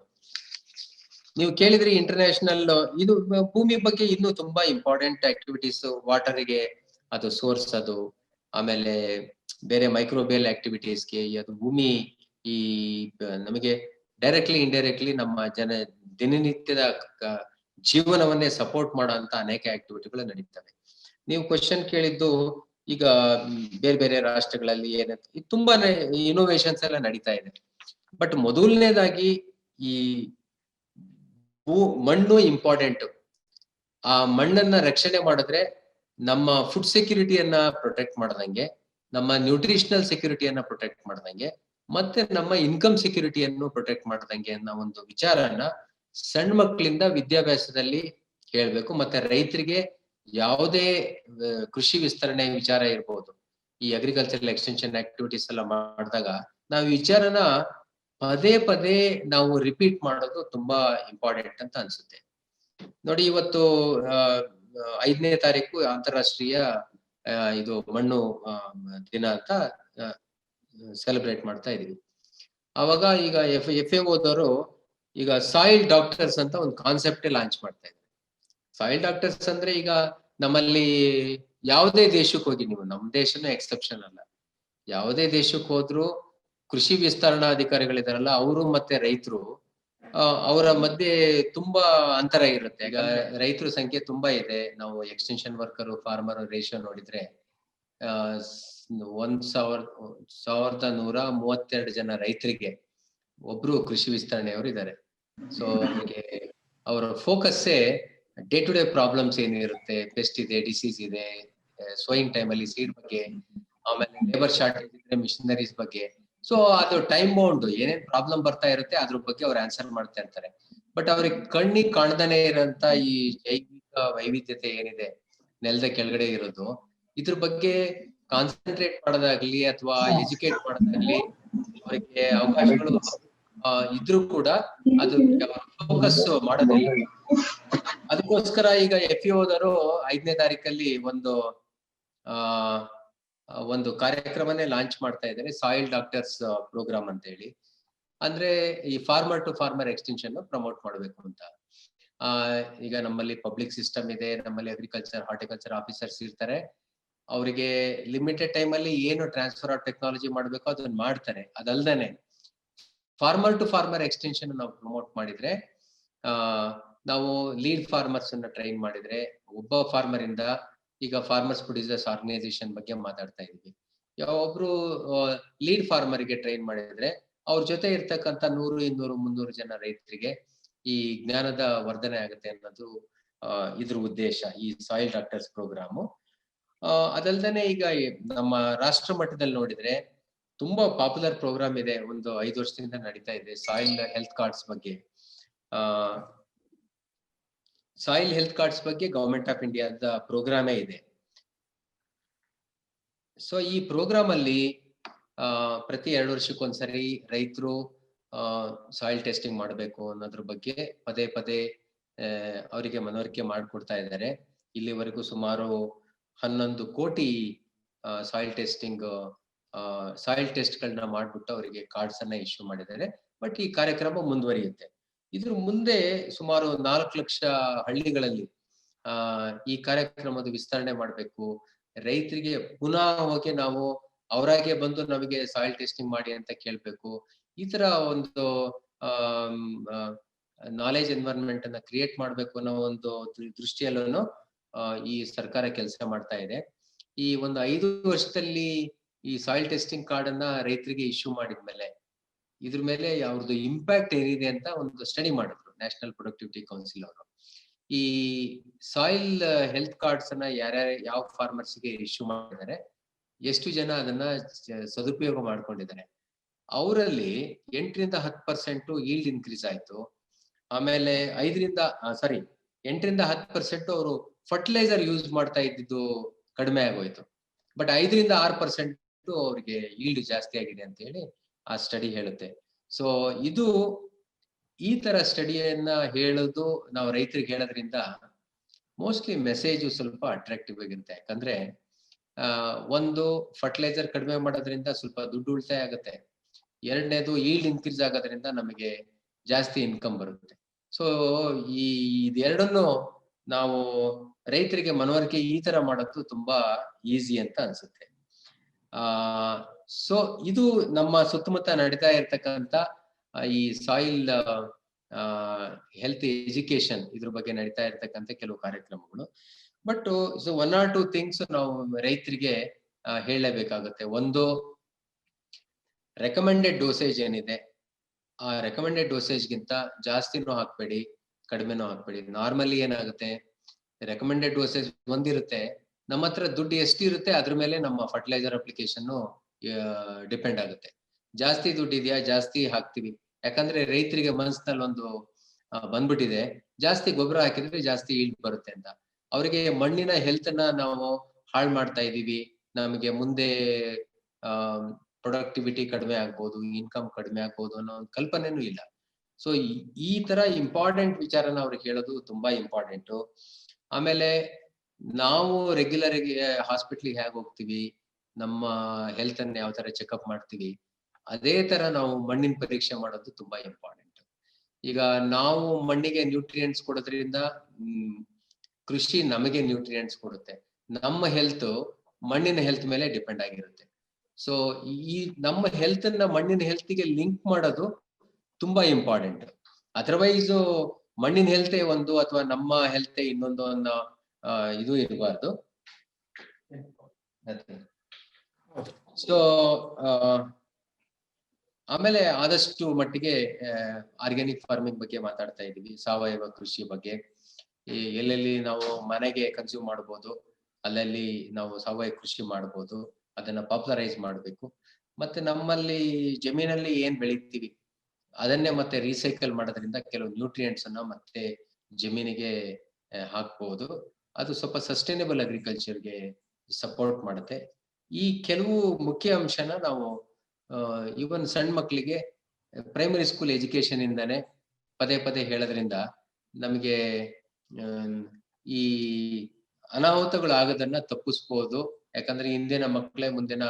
ನೀವು ಕೇಳಿದ್ರಿ ಇಂಟರ್ನ್ಯಾಷನಲ್, ಇದು ಭೂಮಿ ಬಗ್ಗೆ ಇನ್ನೂ ತುಂಬಾ ಇಂಪಾರ್ಟೆಂಟ್ ಆಕ್ಟಿವಿಟೀಸ್, ವಾಟರ್ಗೆ ಅದು ಸೋರ್ಸ್, ಅದು ಆಮೇಲೆ ಬೇರೆ ಮೈಕ್ರೋಬಿಯಲ್ ಆಕ್ಟಿವಿಟೀಸ್ಗೆ ಅದು ಭೂಮಿ ಈ ನಮಗೆ ಡೈರೆಕ್ಟ್ಲಿ ಇಂಡೈರೆಕ್ಟ್ಲಿ ನಮ್ಮ ದಿನನಿತ್ಯದ ಜೀವನವನ್ನೇ ಸಪೋರ್ಟ್ ಮಾಡೋ ಅಂತ ಅನೇಕ ಆಕ್ಟಿವಿಟಿಗಳು ನಡೀತವೆ. ನೀವು ಕ್ವಶನ್ ಕೇಳಿದ್ದು ಈಗ ಬೇರೆ ಬೇರೆ ರಾಷ್ಟ್ರಗಳಲ್ಲಿ ಏನಂತ ತುಂಬಾನೇ ಇನೋವೇಷನ್ಸ್ ಎಲ್ಲ ನಡೀತಾ ಇದೆ. ಬಟ್ ಮೊದಲನೇದಾಗಿ ಈ ಮಣ್ಣು ಇಂಪಾರ್ಟೆಂಟ್. ಆ ಮಣ್ಣನ್ನ ರಕ್ಷಣೆ ಮಾಡಿದ್ರೆ ನಮ್ಮ ಫುಡ್ ಸೆಕ್ಯೂರಿಟಿಯನ್ನ ಪ್ರೊಟೆಕ್ಟ್ ಮಾಡ್ದಂಗೆ, ನಮ್ಮ ನ್ಯೂಟ್ರಿಷನಲ್ ಸೆಕ್ಯೂರಿಟಿಯನ್ನ ಪ್ರೊಟೆಕ್ಟ್ ಮಾಡ್ದಂಗೆ, ಮತ್ತೆ ನಮ್ಮ ಇನ್ಕಮ್ ಸೆಕ್ಯೂರಿಟಿಯನ್ನು ಪ್ರೊಟೆಕ್ಟ್ ಮಾಡ್ದಂಗೆ ಅನ್ನೋ ಒಂದು ವಿಚಾರನ ಸಣ್ಣ ಮಕ್ಕಳಿಂದ ವಿದ್ಯಾಭ್ಯಾಸದಲ್ಲಿ ಹೇಳ್ಬೇಕು. ಮತ್ತೆ ರೈತರಿಗೆ ಯಾವುದೇ ಕೃಷಿ ವಿಸ್ತರಣೆ ವಿಚಾರ ಇರ್ಬೋದು, ಈ ಅಗ್ರಿಕಲ್ಚರಲ್ ಎಕ್ಸ್ಟೆನ್ಷನ್ ಆಕ್ಟಿವಿಟೀಸ್ ಎಲ್ಲ ಮಾಡಿದಾಗ ನಾವು ವಿಚಾರನ ಪದೇ ಪದೇ ನಾವು ರಿಪೀಟ್ ಮಾಡೋದು ತುಂಬಾ ಇಂಪಾರ್ಟೆಂಟ್ ಅಂತ ಅನ್ಸುತ್ತೆ. ನೋಡಿ, ಇವತ್ತು 5ನೇ ತಾರೀಕು ಅಂತಾರಾಷ್ಟ್ರೀಯ ಇದು ಮಣ್ಣು ದಿನ ಅಂತ ಸೆಲೆಬ್ರೇಟ್ ಮಾಡ್ತಾ ಇದೀವಿ. ಅವಾಗ ಈಗ FAOದವರು ಈಗ ಸಾಯಿಲ್ ಡಾಕ್ಟರ್ಸ್ ಅಂತ ಒಂದು ಕಾನ್ಸೆಪ್ಟ್ ಲಾಂಚ್ ಮಾಡ್ತಾ ಇದ್ದಾರೆ. ಸಾಯಿಲ್ ಡಾಕ್ಟರ್ಸ್ ಅಂದ್ರೆ ಈಗ ನಮ್ಮಲ್ಲಿ ಯಾವುದೇ ದೇಶಕ್ಕೆ ಹೋಗಿ ನೀವು, ನಮ್ಮ ದೇಶನೂ ಎಕ್ಸೆಪ್ಷನ್ ಅಲ್ಲ, ಯಾವುದೇ ದೇಶಕ್ಕೆ ಹೋದ್ರು ಕೃಷಿ ವಿಸ್ತರಣಾಧಿಕಾರಿಗಳಿದಾರಲ್ಲ ಅವರು ಮತ್ತೆ ರೈತರು, ಅವರ ಮಧ್ಯೆ ತುಂಬಾ ಅಂತರ ಇರುತ್ತೆ. ಈಗ ರೈತರ ಸಂಖ್ಯೆ ತುಂಬಾ ಇದೆ. ನಾವು ಎಕ್ಸ್ಟೆನ್ಷನ್ ವರ್ಕರ್ ಫಾರ್ಮರ್ ರೇಷಿಯೋ ನೋಡಿದ್ರೆ 1132 ಜನ ರೈತರಿಗೆ ಒಬ್ರು ಕೃಷಿ ವಿಸ್ತರಣೆಯವರು ಇದ್ದಾರೆ. ಸೊ ಅವ್ರಿಗೆ ಅವರ ಫೋಕಸ್ಸೇ ಡೇ ಟು ಡೇ ಪ್ರಾಬ್ಲಮ್ಸ್ ಏನಿರುತ್ತೆ, ಪೆಸ್ಟ್ ಇದೆ, ಡಿಸೀಸ್ ಇದೆ, ಸೋಯಿಂಗ್ ಟೈಮ್ ಅಲ್ಲಿ ಸೀಡ್ ಬಗ್ಗೆ, ಆಮೇಲೆ ಲೇಬರ್ ಶಾರ್ಟೇಜ್ ಇದ್ರೆ ಮಿಷನರೀಸ್ ಬಗ್ಗೆ. ಸೊ ಅದು ಟೈಮ್ ಬೌಂಡ್ ಏನೇನ್ ಪ್ರಾಬ್ಲಮ್ ಬರ್ತಾ ಇರುತ್ತೆ ಅದ್ರ ಬಗ್ಗೆ ಅವ್ರು ಆನ್ಸರ್ ಮಾಡ್ತಾ ಇರ್ತಾರೆ. ಬಟ್ ಅವ್ರಿಗೆ ಕಣ್ಣಿಗೆ ಕಾಣ್ದಾನೆ ಇರೋಂತ ಈ ಜೈವಿಕ ವೈವಿಧ್ಯತೆ ಏನಿದೆ ನೆಲದ ಕೆಳಗಡೆ ಇರೋದು, ಇದ್ರ ಬಗ್ಗೆ ಕಾನ್ಸಂಟ್ರೇಟ್ ಮಾಡೋದಾಗ್ಲಿ ಅಥವಾ ಎಜುಕೇಟ್ ಮಾಡೋದಾಗ್ಲಿ ಅವರಿಗೆ ಅವಕಾಶಗಳು ಇದ್ರೂ ಕೂಡ ಅದು ಫೋಕಸ್ ಮಾಡೋದಿಲ್ಲ. ಅದಕ್ಕೋಸ್ಕರ ಈಗ FAOದವರು 5ನೇ ತಾರೀಕಲ್ಲಿ ಒಂದು ಕಾರ್ಯಕ್ರಮನೇ ಲಾಂಚ್ ಮಾಡ್ತಾ ಇದ್ದಾರೆ, ಸಾಯಿಲ್ ಡಾಕ್ಟರ್ಸ್ ಪ್ರೋಗ್ರಾಮ್ ಅಂತ ಹೇಳಿ. ಅಂದ್ರೆ ಈ farmer to farmer extension promote ಮಾಡ್ಬೇಕು ಅಂತ. ಈಗ ನಮ್ಮಲ್ಲಿ ಪಬ್ಲಿಕ್ ಸಿಸ್ಟಮ್ ಇದೆ, ನಮ್ಮಲ್ಲಿ ಅಗ್ರಿಕಲ್ಚರ್ ಹಾರ್ಟಿಕಲ್ಚರ್ ಆಫೀಸರ್ಸ್ ಇರ್ತಾರೆ. ಅವರಿಗೆ ಲಿಮಿಟೆಡ್ ಟೈಮ್ ಅಲ್ಲಿ ಏನು ಟ್ರಾನ್ಸ್ಫರ್ ಆಫ್ ಟೆಕ್ನಾಲಜಿ ಮಾಡ್ಬೇಕು ಅದನ್ನ ಮಾಡ್ತಾರೆ. ಅದಲ್ದೇನೆ ಫಾರ್ಮರ್ ಟು ಫಾರ್ಮರ್ ಎಕ್ಸ್ಟೆನ್ಷನ್ ನಾವು ಪ್ರಮೋಟ್ ಮಾಡಿದ್ರೆ, ನಾವು ಲೀಡ್ ಫಾರ್ಮರ್ಸ್ ಅನ್ನ ಟ್ರೈನ್ ಮಾಡಿದ್ರೆ, ಒಬ್ಬ ಫಾರ್ಮರ್ ಇಂದ ಈಗ ಫಾರ್ಮರ್ಸ್ ಪ್ರೊಡ್ಯೂಸರ್ಸ್ ಆರ್ಗನೈಸೇಷನ್ ಬಗ್ಗೆ ಮಾತಾಡ್ತಾ ಇದೀವಿ. ಒಬ್ರು ಲೀಡ್ ಫಾರ್ಮರ್ ಗೆ ಟ್ರೈನ್ ಮಾಡಿದ್ರೆ ಅವ್ರ ಜೊತೆ ಇರ್ತಕ್ಕಂಥ 100, 200, 300 ಜನ ರೈತರಿಗೆ ಈ ಜ್ಞಾನದ ವರ್ಧನೆ ಆಗುತ್ತೆ ಅನ್ನೋದು ಇದ್ರ ಉದ್ದೇಶ, ಈ ಸಾಯಿಲ್ ಡಾಕ್ಟರ್ಸ್ ಪ್ರೋಗ್ರಾಮು. ಅದಲ್ದೇನೆ ಈಗ ನಮ್ಮ ರಾಷ್ಟ್ರ ಮಟ್ಟದಲ್ಲಿ ನೋಡಿದ್ರೆ ತುಂಬಾ ಪಾಪ್ಯುಲರ್ ಪ್ರೋಗ್ರಾಮ್ ಇದೆ, ಒಂದು 5 ವರ್ಷದಿಂದ ನಡೀತಾ ಇದೆ, ಸಾಯಿಲ್ ಹೆಲ್ತ್ ಕಾರ್ಡ್ಸ್ ಬಗ್ಗೆ. ಸಾಯಿಲ್ ಹೆಲ್ತ್ ಕಾರ್ಡ್ಸ್ ಬಗ್ಗೆ ಗವರ್ಮೆಂಟ್ ಆಫ್ ಇಂಡಿಯಾದ ಪ್ರೋಗ್ರಾಮೇ ಇದೆ. ಸೊ ಈ ಪ್ರೋಗ್ರಾಮ್ ಅಲ್ಲಿ ಪ್ರತಿ 2 ವರ್ಷಕ್ಕೊಂದ್ಸರಿ ರೈತರು ಸಾಯಿಲ್ ಟೆಸ್ಟಿಂಗ್ ಮಾಡಬೇಕು ಅನ್ನೋದ್ರ ಬಗ್ಗೆ ಪದೇ ಪದೇ ಅವರಿಗೆ ಮನವರಿಕೆ ಮಾಡಿಕೊಡ್ತಾ ಇದ್ದಾರೆ. ಇಲ್ಲಿವರೆಗೂ ಸುಮಾರು 11 ಕೋಟಿ ಸಾಯಿಲ್ ಟೆಸ್ಟ್ ಗಳನ್ನ ಮಾಡ್ಬಿಟ್ಟು ಅವರಿಗೆ ಕಾರ್ಡ್ಸ್ ಅನ್ನ ಇಶ್ಯೂ ಮಾಡಿದ್ದಾರೆ. ಬಟ್ ಈ ಕಾರ್ಯಕ್ರಮ ಮುಂದುವರಿಯುತ್ತೆ. ಇದ್ರ ಮುಂದೆ ಸುಮಾರು 4 ಲಕ್ಷ ಹಳ್ಳಿಗಳಲ್ಲಿ ಈ ಕಾರ್ಯಕ್ರಮದ ವಿಸ್ತರಣೆ ಮಾಡ್ಬೇಕು. ರೈತರಿಗೆ ಪುನಃ ಹೋಗಿ ನಾವು ಅವರಾಗೆ ಬಂದು ನಮಗೆ ಸಾಯಿಲ್ ಟೆಸ್ಟಿಂಗ್ ಮಾಡಿ ಅಂತ ಕೇಳ್ಬೇಕು. ಈ ತರ ಒಂದು ನಾಲೆಜ್ ಎನ್ವೈರನ್ಮೆಂಟ್ ಅನ್ನ ಕ್ರಿಯೇಟ್ ಮಾಡ್ಬೇಕು ಅನ್ನೋ ಒಂದು ದೃಷ್ಟಿಯಲ್ಲೂ ಈ ಸರ್ಕಾರ ಕೆಲಸ ಮಾಡ್ತಾ ಇದೆ. ಈ ಒಂದು 5 ವರ್ಷದಲ್ಲಿ ಈ ಸಾಯಿಲ್ ಟೆಸ್ಟಿಂಗ್ ಕಾರ್ಡ್ ಅನ್ನ ರೈತರಿಗೆ ಇಶ್ಯೂ ಮಾಡಿದ್ಮೇಲೆ ಇದ್ರ ಮೇಲೆ ಅವ್ರದ್ದು ಇಂಪ್ಯಾಕ್ಟ್ ಏನಿದೆ ಅಂತ ಒಂದು ಸ್ಟಡಿ ಮಾಡಿದ್ರು ನ್ಯಾಷನಲ್ ಪ್ರೊಡಕ್ಟಿವಿಟಿ ಕೌನ್ಸಿಲ್ ಅವರು. ಈ ಸಾಯಿಲ್ ಹೆಲ್ತ್ ಕಾರ್ಡ್ಸ್ ಅನ್ನ ಯಾವ ಫಾರ್ಮರ್ಸ್ ಗೆ ಇಶ್ಯೂ ಮಾಡಿದ್ದಾರೆ, ಎಷ್ಟು ಜನ ಅದನ್ನ ಸದುಪಯೋಗ ಮಾಡ್ಕೊಂಡಿದ್ದಾರೆ, ಅವರಲ್ಲಿ 8ರಿಂದ 10% ಈಲ್ಡ್ ಇನ್ಕ್ರೀಸ್ ಆಯ್ತು. ಆಮೇಲೆ 8ರಿಂದ 10% ಅವರು ಫರ್ಟಿಲೈಸರ್ ಯೂಸ್ ಮಾಡ್ತಾ ಇದ್ದಿದ್ದು ಕಡಿಮೆ ಆಗೋಯ್ತು. ಬಟ್ 5ರಿಂದ 6% ಅವ್ರಿಗೆ ಈಲ್ಡ್ ಜಾಸ್ತಿ ಆಗಿದೆ ಅಂತ ಹೇಳಿ ಆ ಸ್ಟಡಿ ಹೇಳುತ್ತೆ. ಸೊ ಇದು ಈ ತರ ಸ್ಟಡಿಯನ್ನ ಹೇಳೋದು ನಾವು ರೈತರಿಗೆ ಹೇಳೋದ್ರಿಂದ ಮೋಸ್ಟ್ಲಿ ಮೆಸೇಜ್ ಸ್ವಲ್ಪ ಅಟ್ರಾಕ್ಟಿವ್ ಆಗಿರುತ್ತೆ. ಯಾಕಂದ್ರೆ ಒಂದು ಫರ್ಟಿಲೈಸರ್ ಕಡಿಮೆ ಮಾಡೋದ್ರಿಂದ ಸ್ವಲ್ಪ ದುಡ್ಡು ಉಳಿತಾಯ ಆಗುತ್ತೆ. ಎರಡನೇದು ಈಲ್ಡ್ ಇನ್ಕ್ರೀಸ್ ಆಗೋದ್ರಿಂದ ನಮಗೆ ಜಾಸ್ತಿ ಇನ್ಕಮ್ ಬರುತ್ತೆ. ಸೊ ಇದೆರಡನ್ನು ನಾವು ರೈತರಿಗೆ ಮನವರಿಕೆ ಈ ತರ ಮಾಡೋದು ತುಂಬಾ ಈಸಿ ಅಂತ ಅನ್ಸುತ್ತೆ. ಸೊ ಇದು ನಮ್ಮ ಸುತ್ತಮುತ್ತ ನಡೀತಾ ಇರ್ತಕ್ಕಂಥ ಈ ಸಾಯಿಲ್ ಹೆಲ್ತ್ ಎಜುಕೇಶನ್ ಇದ್ರ ಬಗ್ಗೆ ನಡೀತಾ ಇರ್ತಕ್ಕಂಥ ಕೆಲವು ಕಾರ್ಯಕ್ರಮಗಳು. ಬಟ್ ಸೊ 1 or 2 ಥಿಂಗ್ಸ್ ನಾವು ರೈತರಿಗೆ ಹೇಳಲೇಬೇಕಾಗುತ್ತೆ. ಒಂದು, ರೆಕಮೆಂಡೆಡ್ ಡೋಸೇಜ್ ಏನಿದೆ ಆ ರೆಕಮೆಂಡೆಡ್ ಡೋಸೇಜ್ಗಿಂತ ಜಾಸ್ತಿನೂ ಹಾಕ್ಬೇಡಿ, ಕಡಿಮೆನೂ ಹಾಕ್ಬೇಡಿ. ನಾರ್ಮಲಿ ಏನಾಗುತ್ತೆ, ರೆಕಮೆಂಡೆಡ್ ಡೋಸೇಜ್ ಒಂದಿರುತ್ತೆ, ನಮ್ಮ ಹತ್ರ ದುಡ್ಡು ಎಷ್ಟಿರುತ್ತೆ ಅದ್ರ ಮೇಲೆ ನಮ್ಮ ಫರ್ಟಿಲೈಸರ್ ಅಪ್ಲಿಕೇಶನ್ ಡಿಪೆಂಡ್ ಆಗುತ್ತೆ. ಜಾಸ್ತಿ ದುಡ್ಡು ಇದೆಯಾ, ಜಾಸ್ತಿ ಹಾಕ್ತಿವಿ. ಯಾಕಂದ್ರೆ ರೈತರಿಗೆ ಮನಸ್ಸಿನಲ್ಲಿ ಒಂದು ಬಂದ್ಬಿಟ್ಟಿದೆ, ಜಾಸ್ತಿ ಗೊಬ್ಬರ ಹಾಕಿದ್ರೆ ಜಾಸ್ತಿ ಈಲ್ಡ್ ಬರುತ್ತೆ ಅಂತ. ಅವರಿಗೆ ಮಣ್ಣಿನ ಹೆಲ್ತ್ ನ ನಾವು ಹಾಳು ಮಾಡ್ತಾ ಇದೀವಿ, ನಮಗೆ ಮುಂದೆ ಪ್ರೊಡಕ್ಟಿವಿಟಿ ಕಡಿಮೆ ಆಗ್ಬೋದು, ಇನ್ಕಮ್ ಕಡಿಮೆ ಆಗ್ಬೋದು ಅನ್ನೋ ಒಂದು ಕಲ್ಪನೆನೂ ಇಲ್ಲ. ಸೊ ಈ ತರ ಇಂಪಾರ್ಟೆಂಟ್ ವಿಚಾರನ ಅವ್ರಿಗೆ ಹೇಳೋದು ತುಂಬಾ ಇಂಪಾರ್ಟೆಂಟ್. ಆಮೇಲೆ ನಾವು ರೆಗ್ಯುಲರ್ ಆಗಿ ಹಾಸ್ಪಿಟ್ಲಿಗೆ ಹೇಗೆ ಹೋಗ್ತೀವಿ, ನಮ್ಮ ಹೆಲ್ತ್ ಅನ್ನ ಯಾವ ತರ ಚೆಕ್ಅಪ್ ಮಾಡ್ತೀವಿ, ಅದೇ ತರ ನಾವು ಮಣ್ಣಿನ ಪರೀಕ್ಷೆ ಮಾಡೋದು ತುಂಬಾ ಇಂಪಾರ್ಟೆಂಟ್. ಈಗ ನಾವು ಮಣ್ಣಿಗೆ ನ್ಯೂಟ್ರಿಯೆಂಟ್ಸ್ ಕೊಡೋದ್ರಿಂದ ಕೃಷಿ ನಮಗೆ ನ್ಯೂಟ್ರಿಯೆಂಟ್ಸ್ ಕೊಡುತ್ತೆ. ನಮ್ಮ ಹೆಲ್ತ್ ಮಣ್ಣಿನ ಹೆಲ್ತ್ ಮೇಲೆ ಡಿಪೆಂಡ್ ಆಗಿರುತ್ತೆ. ಸೊ ಈ ನಮ್ಮ ಹೆಲ್ತ್ ಅನ್ನ ಮಣ್ಣಿನ ಹೆಲ್ತ್ಗೆ ಲಿಂಕ್ ಮಾಡೋದು ತುಂಬಾ ಇಂಪಾರ್ಟೆಂಟ್. ಅದರ್ವೈಸ್ ಮಣ್ಣಿನ ಹೆಲ್ತೆ ಒಂದು ಅಥವಾ ನಮ್ಮ ಹೆಲ್ತೆ ಇನ್ನೊಂದು ಅನ್ನೋ ಇದು ಇರಬಾರ್ದು. ಸೊ ಆಮೇಲೆ ಆದಷ್ಟು ಮಟ್ಟಿಗೆ ಆರ್ಗ್ಯಾನಿಕ್ ಫಾರ್ಮಿಂಗ್ ಬಗ್ಗೆ ಮಾತಾಡ್ತಾ ಇದೀವಿ, ಸಾವಯವ ಕೃಷಿ ಬಗ್ಗೆ. ಎಲ್ಲೆಲ್ಲಿ ನಾವು ಮನೆಗೆ ಕನ್ಸ್ಯೂಮ್ ಮಾಡ್ಬೋದು ಅಲ್ಲಲ್ಲಿ ನಾವು ಸಾವಯವ ಕೃಷಿ ಮಾಡ್ಬೋದು, ಅದನ್ನ ಪಾಪ್ಯುಲರೈಸ್ ಮಾಡ್ಬೇಕು. ಮತ್ತೆ ನಮ್ಮಲ್ಲಿ ಜಮೀನಲ್ಲಿ ಏನ್ ಬೆಳಿತೀವಿ ಅದನ್ನೇ ಮತ್ತೆ ರೀಸೈಕಲ್ ಮಾಡೋದ್ರಿಂದ ಕೆಲವು ನ್ಯೂಟ್ರಿಯೆಂಟ್ಸ್ ಅನ್ನ ಮತ್ತೆ ಜಮೀನಿಗೆ ಹಾಕ್ಬಹುದು. ಅದು ಸ್ವಲ್ಪ ಸಸ್ಟೈನೇಬಲ್ ಅಗ್ರಿಕಲ್ಚರ್ಗೆ ಸಪೋರ್ಟ್ ಮಾಡುತ್ತೆ. ಈ ಕೆಲವು ಮುಖ್ಯ ಅಂಶನ ನಾವು ಇವನ್ ಸಣ್ಣ ಮಕ್ಕಳಿಗೆ ಪ್ರೈಮರಿ ಸ್ಕೂಲ್ ಎಜುಕೇಶನ್ ಇಂದಾನೆ ಪದೇ ಪದೇ ಹೇಳೋದ್ರಿಂದ ನಮಗೆ ಈ ಅನಾಹುತಗಳು ಆಗೋದನ್ನ ತಪ್ಪಿಸ್ಬೋದು. ಯಾಕಂದ್ರೆ ಹಿಂದಿನ ಮಕ್ಕಳೇ ಮುಂದಿನ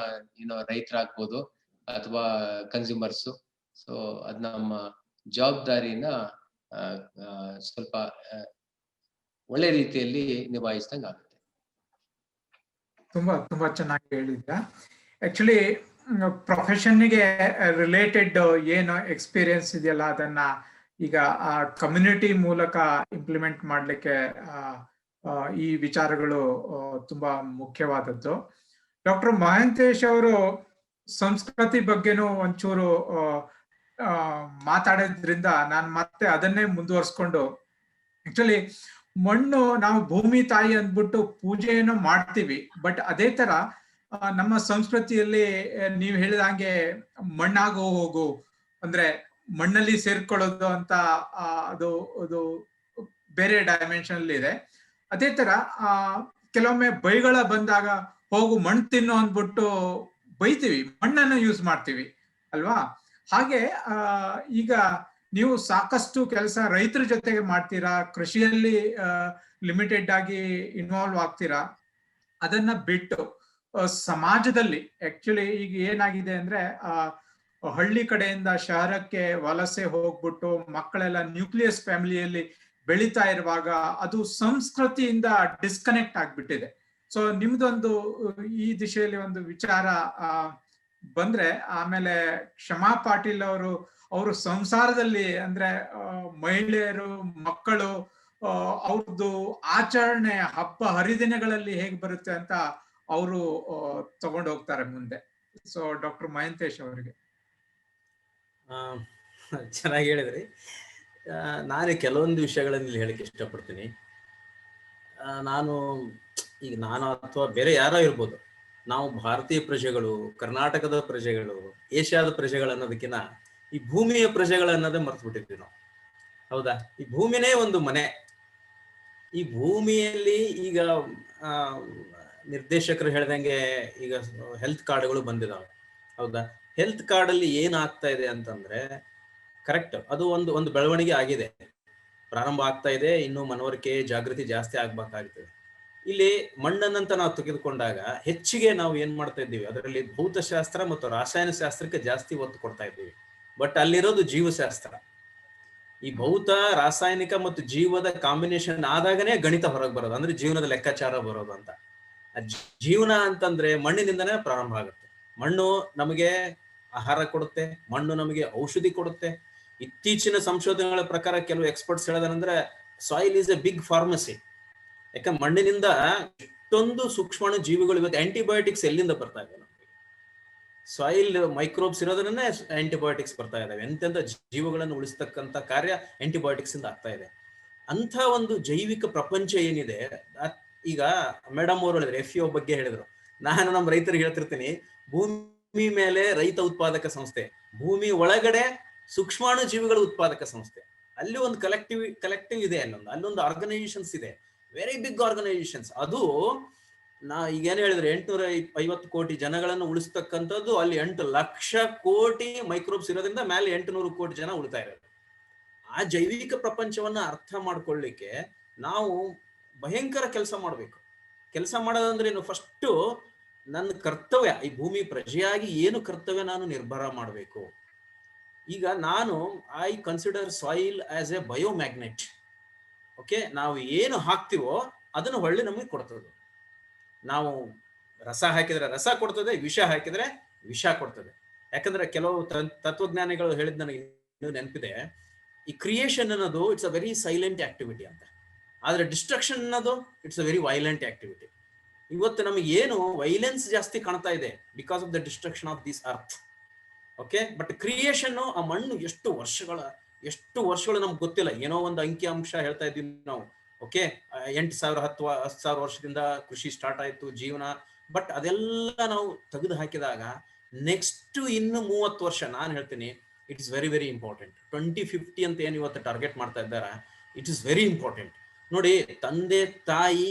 ರೈತರಾಗ್ಬೋದು ಅಥವಾ ಕನ್ಸ್ಯೂಮರ್ಸ್. ಸೊ ಅದ್ ನಮ್ಮ ಜವಾಬ್ದಾರಿನ ಸ್ವಲ್ಪ ಒಳ್ಳೆ ರೀತಿಯಲ್ಲಿ ನಿಭಾಯಿಸಿದಂಗ ಆಗುತ್ತೆ. ತುಂಬಾ ಚೆನ್ನಾಗಿ ಹೇಳಿದ್ದ. ಆಕ್ಚುಲಿ ಪ್ರೊಫೆಷನ್ಗೆ ರಿಲೇಟೆಡ್ ಏನು ಎಕ್ಸ್ಪೀರಿಯನ್ಸ್ ಇದೆಯಲ್ಲ ಅದನ್ನ ಈಗ ಆ ಕಮ್ಯುನಿಟಿ ಮೂಲಕ ಇಂಪ್ಲಿಮೆಂಟ್ ಮಾಡ್ಲಿಕ್ಕೆ ಈ ವಿಚಾರಗಳು ತುಂಬಾ ಮುಖ್ಯವಾದದ್ದು. ಡಾಕ್ಟರ್ ಮಹಾಂತೇಶ್ ಅವರು ಸಂಸ್ಕೃತಿ ಬಗ್ಗೆನೂ ಒಂಚೂರು ಮಾತಾಡೋದ್ರಿಂದ ನಾನು ಮತ್ತೆ ಅದನ್ನೇ ಮುಂದುವರ್ಸ್ಕೊಂಡು, ಆಕ್ಚುಲಿ ಮಣ್ಣು ನಾವು ಭೂಮಿ ತಾಯಿ ಅಂದ್ಬಿಟ್ಟು ಪೂಜೆಯನ್ನು ಮಾಡ್ತೀವಿ. ಬಟ್ ಅದೇ ತರ ನಮ್ಮ ಸಂಸ್ಕೃತಿಯಲ್ಲಿ ನೀವು ಹೇಳಿದ ಹಾಗೆ ಮಣ್ಣಾಗೋ ಹೋಗು ಅಂದ್ರೆ ಮಣ್ಣಲ್ಲಿ ಸೇರ್ಕೊಳ್ಳೋದು ಅಂತ ಅದು ಬೇರೆ ಡೈಮೆನ್ಷನ್ ಇದೆ. ಅದೇ ತರ ಕೆಲವೊಮ್ಮೆ ಬೈಗಳ ಬಂದಾಗ ಹೋಗು ಮಣ್ಣು ತಿನ್ನು ಅಂದ್ಬಿಟ್ಟು ಬೈತೀವಿ, ಮಣ್ಣನ್ನ ಯೂಸ್ ಮಾಡ್ತೀವಿ ಅಲ್ವಾ? ಹಾಗೆ ಈಗ ನೀವು ಸಾಕಷ್ಟು ಕೆಲಸ ರೈತರ ಜೊತೆಗೆ ಮಾಡ್ತೀರಾ, ಕೃಷಿಯಲ್ಲಿ ಲಿಮಿಟೆಡ್ ಆಗಿ ಇನ್ವಾಲ್ವ್ ಆಗ್ತೀರಾ. ಅದನ್ನ ಬಿಟ್ಟು ಸಮಾಜದಲ್ಲಿ ಆಕ್ಚುಲಿ ಈಗ ಏನಾಗಿದೆ ಅಂದ್ರೆ ಹಳ್ಳಿ ಕಡೆಯಿಂದ ಶಹರಕ್ಕೆ ವಲಸೆ ಹೋಗ್ಬಿಟ್ಟು ಮಕ್ಕಳೆಲ್ಲ ನ್ಯೂಕ್ಲಿಯಸ್ ಫ್ಯಾಮಿಲಿಯಲ್ಲಿ ಬೆಳೀತಾ ಇರುವಾಗ ಅದು ಸಂಸ್ಕೃತಿಯಿಂದ ಡಿಸ್ಕನೆಕ್ಟ್ ಆಗ್ಬಿಟ್ಟಿದೆ. ಸೊ ನಿಮ್ದೊಂದು ಈ ದಿಶೆಯಲ್ಲಿ ಒಂದು ವಿಚಾರ ಬಂದ್ರೆ. ಆಮೇಲೆ ಕ್ಷಮಾ ಪಾಟೀಲ್ ಅವರು ಸಂಸಾರದಲ್ಲಿ ಅಂದ್ರೆ ಮಹಿಳೆಯರು ಮಕ್ಕಳು ಅವ್ರದ್ದು ಆಚರಣೆ ಹಬ್ಬ ಹರಿದಿನಗಳಲ್ಲಿ ಹೇಗೆ ಬರುತ್ತೆ ಅಂತ ಅವರು ತಗೊಂಡು ಹೋಗ್ತಾರೆ ಮುಂದೆ. ಸೊ ಡಾಕ್ಟರ್ ಮಹಂತೇಶ್ ಅವರಿಗೆ. ಚೆನ್ನಾಗಿ ಹೇಳಿದ್ರಿ. ನಾನು ಕೆಲವೊಂದು ವಿಷಯಗಳನ್ನು ಇಲ್ಲಿ ಹೇಳಕ್ಕೆ ಇಷ್ಟಪಡ್ತೀನಿ. ನಾನು ಈಗ ನಾನು ಅಥವಾ ಬೇರೆ ಯಾರೋ ಇರ್ಬೋದು, ನಾವು ಭಾರತೀಯ ಪ್ರಜೆಗಳು, ಕರ್ನಾಟಕದ ಪ್ರಜೆಗಳು, ಏಷ್ಯಾದ ಪ್ರಜೆಗಳು ಅನ್ನೋದಕ್ಕಿಂತ ಈ ಭೂಮಿಯ ಪ್ರಜೆಗಳು ಅನ್ನೋದೇ ಮರ್ತು ಬಿಟ್ಟಿದ್ವಿ ನಾವು. ಹೌದಾ? ಈ ಭೂಮಿನೇ ಒಂದು ಮನೆ. ಈ ಭೂಮಿಯಲ್ಲಿ ಈಗ ನಿರ್ದೇಶಕರು ಹೇಳ್ದಂಗೆ ಈಗ ಹೆಲ್ತ್ ಕಾರ್ಡ್ಗಳು ಬಂದಿದಾವೆ. ಹೌದಾ? ಹೆಲ್ತ್ ಕಾರ್ಡ್ ಅಲ್ಲಿ ಏನಾಗ್ತಾ ಇದೆ ಅಂತಂದ್ರೆ, ಕರೆಕ್ಟ್, ಅದು ಒಂದು ಬೆಳವಣಿಗೆ ಆಗಿದೆ, ಪ್ರಾರಂಭ ಆಗ್ತಾ ಇದೆ. ಇನ್ನು ಮನವರಿಕೆ ಜಾಗೃತಿ ಜಾಸ್ತಿ ಆಗ್ಬೇಕಾಗ್ತದೆ. ಇಲ್ಲಿ ಮಣ್ಣನ್ನಂತ ನಾವು ತೆಗೆದುಕೊಂಡಾಗ ಹೆಚ್ಚಿಗೆ ನಾವು ಏನ್ ಮಾಡ್ತಾ ಇದ್ದೀವಿ, ಅದರಲ್ಲಿ ಭೌತಶಾಸ್ತ್ರ ಮತ್ತು ರಾಸಾಯನ ಶಾಸ್ತ್ರಕ್ಕೆ ಜಾಸ್ತಿ ಒತ್ತು ಕೊಡ್ತಾ ಇದ್ದೀವಿ. ಬಟ್ ಅಲ್ಲಿರೋದು ಜೀವಶಾಸ್ತ್ರ. ಈ ಭೌತ, ರಾಸಾಯನಿಕ ಮತ್ತು ಜೀವದ ಕಾಂಬಿನೇಷನ್ ಆದಾಗನೇ ಗಣಿತ ಹೊರಗೆ ಬರೋದು, ಅಂದ್ರೆ ಜೀವನದ ಲೆಕ್ಕಾಚಾರ ಬರೋದು ಅಂತ. ಜೀವನ ಅಂತಂದ್ರೆ ಮಣ್ಣಿನಿಂದನೇ ಪ್ರಾರಂಭ ಆಗುತ್ತೆ. ಮಣ್ಣು ನಮಗೆ ಆಹಾರ ಕೊಡುತ್ತೆ, ಮಣ್ಣು ನಮಗೆ ಔಷಧಿ ಕೊಡುತ್ತೆ. ಇತ್ತೀಚಿನ ಸಂಶೋಧನೆಗಳ ಪ್ರಕಾರ ಕೆಲವು ಎಕ್ಸ್ಪರ್ಟ್ಸ್ ಹೇಳೋದಂದ್ರೆ soil is a big pharmacy. ಯಾಕಂದ್ರೆ ಮಣ್ಣಿನಿಂದ ಎಷ್ಟೊಂದು ಸೂಕ್ಷ್ಮಾಣು ಜೀವಿಗಳು, ಇವತ್ತು ಆಂಟಿಬಯೋಟಿಕ್ಸ್ ಎಲ್ಲಿಂದ ಬರ್ತಾ ಇದೆ ನಮಗೆ? ಸಾಯಿಲ್ ಮೈಕ್ರೋಬ್ಸ್ ಇರೋದನ್ನೇ ಆಂಟಿಬಯೋಟಿಕ್ಸ್ ಬರ್ತಾ ಇದಾವೆ. ಎಂತೆಂತ ಜೀವಗಳನ್ನು ಉಳಿಸ್ತಕ್ಕಂಥ ಕಾರ್ಯ ಆಂಟಿಬಯೋಟಿಕ್ಸ್ ಇಂದ ಆಗ್ತಾ ಇದೆ. ಅಂತ ಒಂದು ಜೈವಿಕ ಪ್ರಪಂಚ ಏನಿದೆ, ಈಗ ಮೇಡಮ್ ಅವರು ಹೇಳಿದ್ರು, FAO ಬಗ್ಗೆ ಹೇಳಿದ್ರು. ನಾನು ನಮ್ಮ ರೈತರಿಗೆ ಹೇಳ್ತಿರ್ತೀನಿ, ಭೂಮಿ ಮೇಲೆ ರೈತ ಉತ್ಪಾದಕ ಸಂಸ್ಥೆ, ಭೂಮಿ ಒಳಗಡೆ ಸೂಕ್ಷ್ಮಾಣು ಜೀವಿಗಳ ಉತ್ಪಾದಕ ಸಂಸ್ಥೆ. ಅಲ್ಲಿ ಒಂದು ಕಲೆಕ್ಟಿವ್ ಇದೆ, ಅಲ್ಲೊಂದು ಆರ್ಗನೈಸೇಷನ್ಸ್ ಇದೆ, ವೆರಿ ಬಿಗ್ ಆರ್ಗನೈಸೇಷನ್ಸ್. ಅದು ಈಗೇನು ಹೇಳಿದ್ರೆ 850 ಕೋಟಿ ಜನಗಳನ್ನು ಉಳಿಸ್ತಕ್ಕಂಥದ್ದು, ಅಲ್ಲಿ 8 ಲಕ್ಷ ಕೋಟಿ ಮೈಕ್ರೋಬ್ಸ್ ಇರೋದ್ರಿಂದ ಮೇಲೆ 800 ಕೋಟಿ ಜನ ಉಳಿತಾ ಇರೋದು. ಆ ಜೈವಿಕ ಪ್ರಪಂಚವನ್ನ ಅರ್ಥ ಮಾಡ್ಕೊಳ್ಳಿಕ್ಕೆ ನಾವು ಭಯಂಕರ ಕೆಲಸ ಮಾಡ್ಬೇಕು. ಕೆಲಸ ಮಾಡೋದಂದ್ರೆ ಏನು? ಫಸ್ಟು ನನ್ನ ಕರ್ತವ್ಯ, ಈ ಭೂಮಿ ಪ್ರಜೆಯಾಗಿ ಏನು ಕರ್ತವ್ಯ ನಾನು ನಿರ್ಭರ ಮಾಡಬೇಕು. ಈಗ I consider soil as a biomagnet. Okay, ನಾವು ಏನು ಹಾಕ್ತಿವೋ ಅದನ್ನು ಹೊಳ್ಳಿ ನಮಗೆ ಕೊಡ್ತದೆ. ನಾವು ರಸ ಹಾಕಿದ್ರೆ ರಸ ಕೊಡ್ತದೆ, ವಿಷ ಹಾಕಿದ್ರೆ ವಿಷ ಕೊಡ್ತದೆ. ಯಾಕಂದ್ರೆ ಕೆಲವು ತತ್ವಜ್ಞಾನಿಗಳು ಹೇಳಿದ್ ನನಗೆ ಇನ್ನೂ ನೆನಪಿದೆ, ಈ ಕ್ರಿಯೇಷನ್ ಅನ್ನೋದು it's a very silent activity ಅಂತ, ಆದ್ರೆ ಡಿಸ್ಟ್ರಕ್ಷನ್ ಅನ್ನೋದು it's a very violent activity. ಇವತ್ತು ನಮಗೆ ಏನು ವೈಲೆನ್ಸ್ ಜಾಸ್ತಿ ಕಾಣ್ತಾ ಇದೆ because of the destruction of this earth. Okay, but creation, ಆ ಮಣ್ಣು ಎಷ್ಟು ವರ್ಷಗಳು ನಮ್ಗೆ ಗೊತ್ತಿಲ್ಲ, ಏನೋ ಒಂದು ಅಂಕಿ ಅಂಶ ಹೇಳ್ತಾ ಇದ್ದೀವಿ ನಾವು. ಓಕೆ, 8,000 10,000 ವರ್ಷದಿಂದ ಕೃಷಿ ಸ್ಟಾರ್ಟ್ ಆಯ್ತು, ಜೀವನ. ಬಟ್ ಅದೆಲ್ಲ ನಾವು ತೆಗೆದು ಹಾಕಿದಾಗ ನೆಕ್ಸ್ಟ್ ಇನ್ನು 30 ವರ್ಷ, ನಾನು ಹೇಳ್ತೀನಿ, it is very very important. 2050 ಅಂತ ಏನು ಇವತ್ತು ಟಾರ್ಗೆಟ್ ಮಾಡ್ತಾ ಇದ್ದಾರೆ, ಇಟ್ ಇಸ್ ವೆರಿ ಇಂಪಾರ್ಟೆಂಟ್. ನೋಡಿ, ತಂದೆ ತಾಯಿ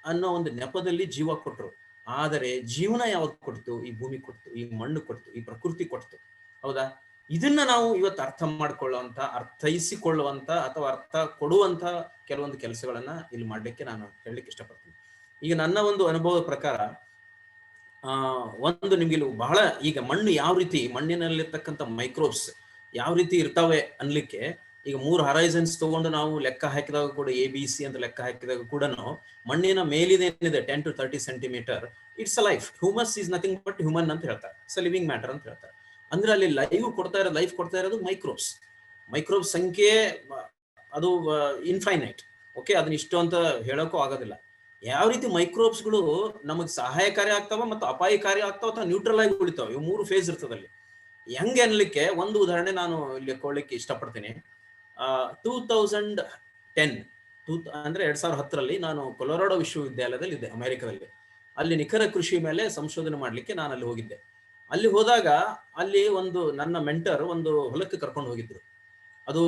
ಅನ್ನೋ ಒಂದು ನೆಪದಲ್ಲಿ ಜೀವ ಕೊಟ್ಟರು, ಆದರೆ ಜೀವನ ಯಾವ್ದು ಕೊಡ್ತು? ಈ ಭೂಮಿ ಕೊಡ್ತು, ಈ ಮಣ್ಣು ಕೊಡ್ತು, ಈ ಪ್ರಕೃತಿ ಕೊಡ್ತು. ಹೌದಾ? ಇದನ್ನ ನಾವು ಇವತ್ತು ಅರ್ಥ ಮಾಡ್ಕೊಳ್ಳುವಂತ, ಅರ್ಥೈಸಿಕೊಳ್ಳುವಂತ ಅಥವಾ ಅರ್ಥ ಕೊಡುವಂತ ಕೆಲವೊಂದು ಕೆಲಸಗಳನ್ನ ಇಲ್ಲಿ ಮಾಡ್ಲಿಕ್ಕೆ ನಾನು ಹೇಳಲಿಕ್ಕೆ ಇಷ್ಟಪಡ್ತೀನಿ. ಈಗ ನನ್ನ ಒಂದು ಅನುಭವದ ಪ್ರಕಾರ ಒಂದು ನಿಮ್ಗೆ ಬಹಳ, ಈಗ ಮಣ್ಣು ಯಾವ ರೀತಿ, ಮಣ್ಣಿನಲ್ಲಿರ್ತಕ್ಕಂಥ ಮೈಕ್ರೋಬ್ಸ್ ಯಾವ ರೀತಿ ಇರ್ತಾವೆ ಅನ್ಲಿಕ್ಕೆ, ಈಗ 3 ಹರೈಸನ್ಸ್ ತಗೊಂಡು ನಾವು ಲೆಕ್ಕ ಹಾಕಿದಾಗ ಕೂಡ, ABC ಅಂತ ಲೆಕ್ಕ ಹಾಕಿದಾಗ ಕೂಡ ಮಣ್ಣಿನ ಮೇಲಿದೇನಿದೆ 10 to 30 centimetre, it's a life. Humus is nothing but human ಅಂತ ಹೇಳ್ತಾರೆ, ಇಟ್ಸ್ ಅ ಲಿವಿಂಗ್ ಮ್ಯಾಟರ್ ಅಂತ ಹೇಳ್ತಾರೆ. ಅಂದ್ರೆ ಅಲ್ಲಿ ಲೈಫ್ ಕೊಡ್ತಾ ಇರೋದು ಮೈಕ್ರೋಬ್ಸ್ ಸಂಖ್ಯೆ ಅದು ಇನ್ಫೈನೈಟ್. ಓಕೆ, ಅದನ್ನ ಇಷ್ಟು ಅಂತ ಹೇಳೋಕ್ಕೂ ಆಗೋದಿಲ್ಲ. ಯಾವ ರೀತಿ ಮೈಕ್ರೋಬ್ಸ್ಗಳು ನಮಗೆ ಸಹಾಯಕಾರಿ ಆಗ್ತಾವ ಮತ್ತು ಅಪಾಯಕಾರಿ ಆಗ್ತಾವ ಅಥವಾ ನ್ಯೂಟ್ರಲ್ ಆಗಿ ಉಳಿತಾವ, ಇವು 3 ಫೇಸ್ ಇರ್ತದಲ್ಲಿ. ಹೆಂಗೆ ಅನ್ಲಿಕ್ಕೆ ಒಂದು ಉದಾಹರಣೆ ನಾನು ಇಲ್ಲಿ ಕೊಡ್ಲಿಕ್ಕೆ ಇಷ್ಟಪಡ್ತೀನಿ. 2010 ಅಂದ್ರೆ 2010ರಲ್ಲಿ ನಾನು ಕೊಲೊರಾಡೋ ವಿಶ್ವವಿದ್ಯಾಲಯದಲ್ಲಿ ಇದ್ದೆ, ಅಮೆರಿಕದಲ್ಲಿ. ಅಲ್ಲಿ ನಿಖರ ಕೃಷಿ ಮೇಲೆ ಸಂಶೋಧನೆ ಮಾಡ್ಲಿಕ್ಕೆ ನಾನು ಅಲ್ಲಿ ಹೋಗಿದ್ದೆ. ಅಲ್ಲಿ ಹೋದಾಗ ಅಲ್ಲಿ ಒಂದು ನನ್ನ ಮೆಂಟರ್ ಒಂದು ಹೊಲಕ್ಕೆ ಕರ್ಕೊಂಡು ಹೋಗಿದ್ರು. ಅದು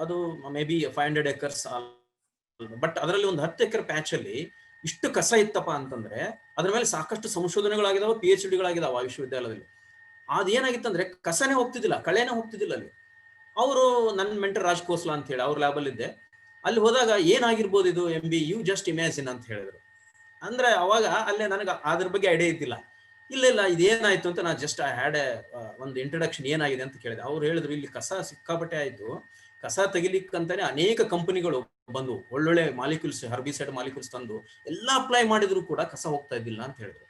ಅದು ಮೇ ಬಿ 500 acres, ಬಟ್ ಅದರಲ್ಲಿ ಒಂದು 10 ಎಕರೆ ಪ್ಯಾಚ್ ಅಲ್ಲಿ ಇಷ್ಟು ಕಸ ಇತ್ತಪ್ಪ ಅಂತಂದ್ರೆ ಅದ್ರ ಮೇಲೆ ಸಾಕಷ್ಟು ಸಂಶೋಧನೆಗಳಾಗಿದಾವ, PhDಗಳಾಗಿದಾವ ಆ ವಿಶ್ವವಿದ್ಯಾಲಯದಲ್ಲಿ. ಅದೇನಾಗಿತ್ತಂದ್ರೆ ಕಸನೇ ಹೋಗ್ತಿದ್ದಿಲ್ಲ, ಕಳೆನೇ ಹೋಗ್ತಿದ್ದಿಲ್ಲ ಅಲ್ಲಿ. ಅವರು ನನ್ನ ಮೆಂಟರ್ ರಾಜ್ ಕೋಸ್ಲಾ ಅಂತ ಹೇಳಿ ಅವ್ರ ಲ್ಯಾಬಲ್ಲಿ ಇದ್ದೆ. ಅಲ್ಲಿ ಹೋದಾಗ ಏನಾಗಿರ್ಬೋದು ಇದು MB, ಯು ಜಸ್ಟ್ ಇಮ್ಯಾಜಿನ್ ಅಂತ ಹೇಳಿದ್ರು. ಅಂದ್ರೆ ಅವಾಗ ಅಲ್ಲೇ ನನಗೆ ಅದ್ರ ಬಗ್ಗೆ ಐಡಿಯಾ ಇದ್ದಿಲ್ಲ. ಇಲ್ಲ ಇದೇನಾಯ್ತು ಅಂತ ನಾನು ಜಸ್ಟ್ ಹ್ಯಾಡ್ ಒಂದು ಇಂಟ್ರಡಕ್ಷನ್ ಏನಾಗಿದೆ ಅಂತ ಕೇಳಿದೆ. ಅವ್ರು ಹೇಳಿದ್ರು, ಇಲ್ಲಿ ಕಸ ಸಿಕ್ಕಾಪಟ್ಟೆ ಆಯ್ತು, ಕಸ ತೆಗಿಲಿಕ್ಕಂತಾನೆ ಅನೇಕ ಕಂಪನಿಗಳು ಬಂದು ಒಳ್ಳೊಳ್ಳೆ ಮಾಲಿಕ್ಯೂಲ್ಸ್, ಹರ್ಬಿಸೈಡ್ ಮಾಲಿಕ್ಯೂಲ್ಸ್ ತಂದು ಎಲ್ಲ ಅಪ್ಲೈ ಮಾಡಿದ್ರು ಕೂಡ ಕಸ ಹೋಗ್ತಾ ಇದ್ದಿಲ್ಲ ಅಂತ ಹೇಳಿದ್ರು.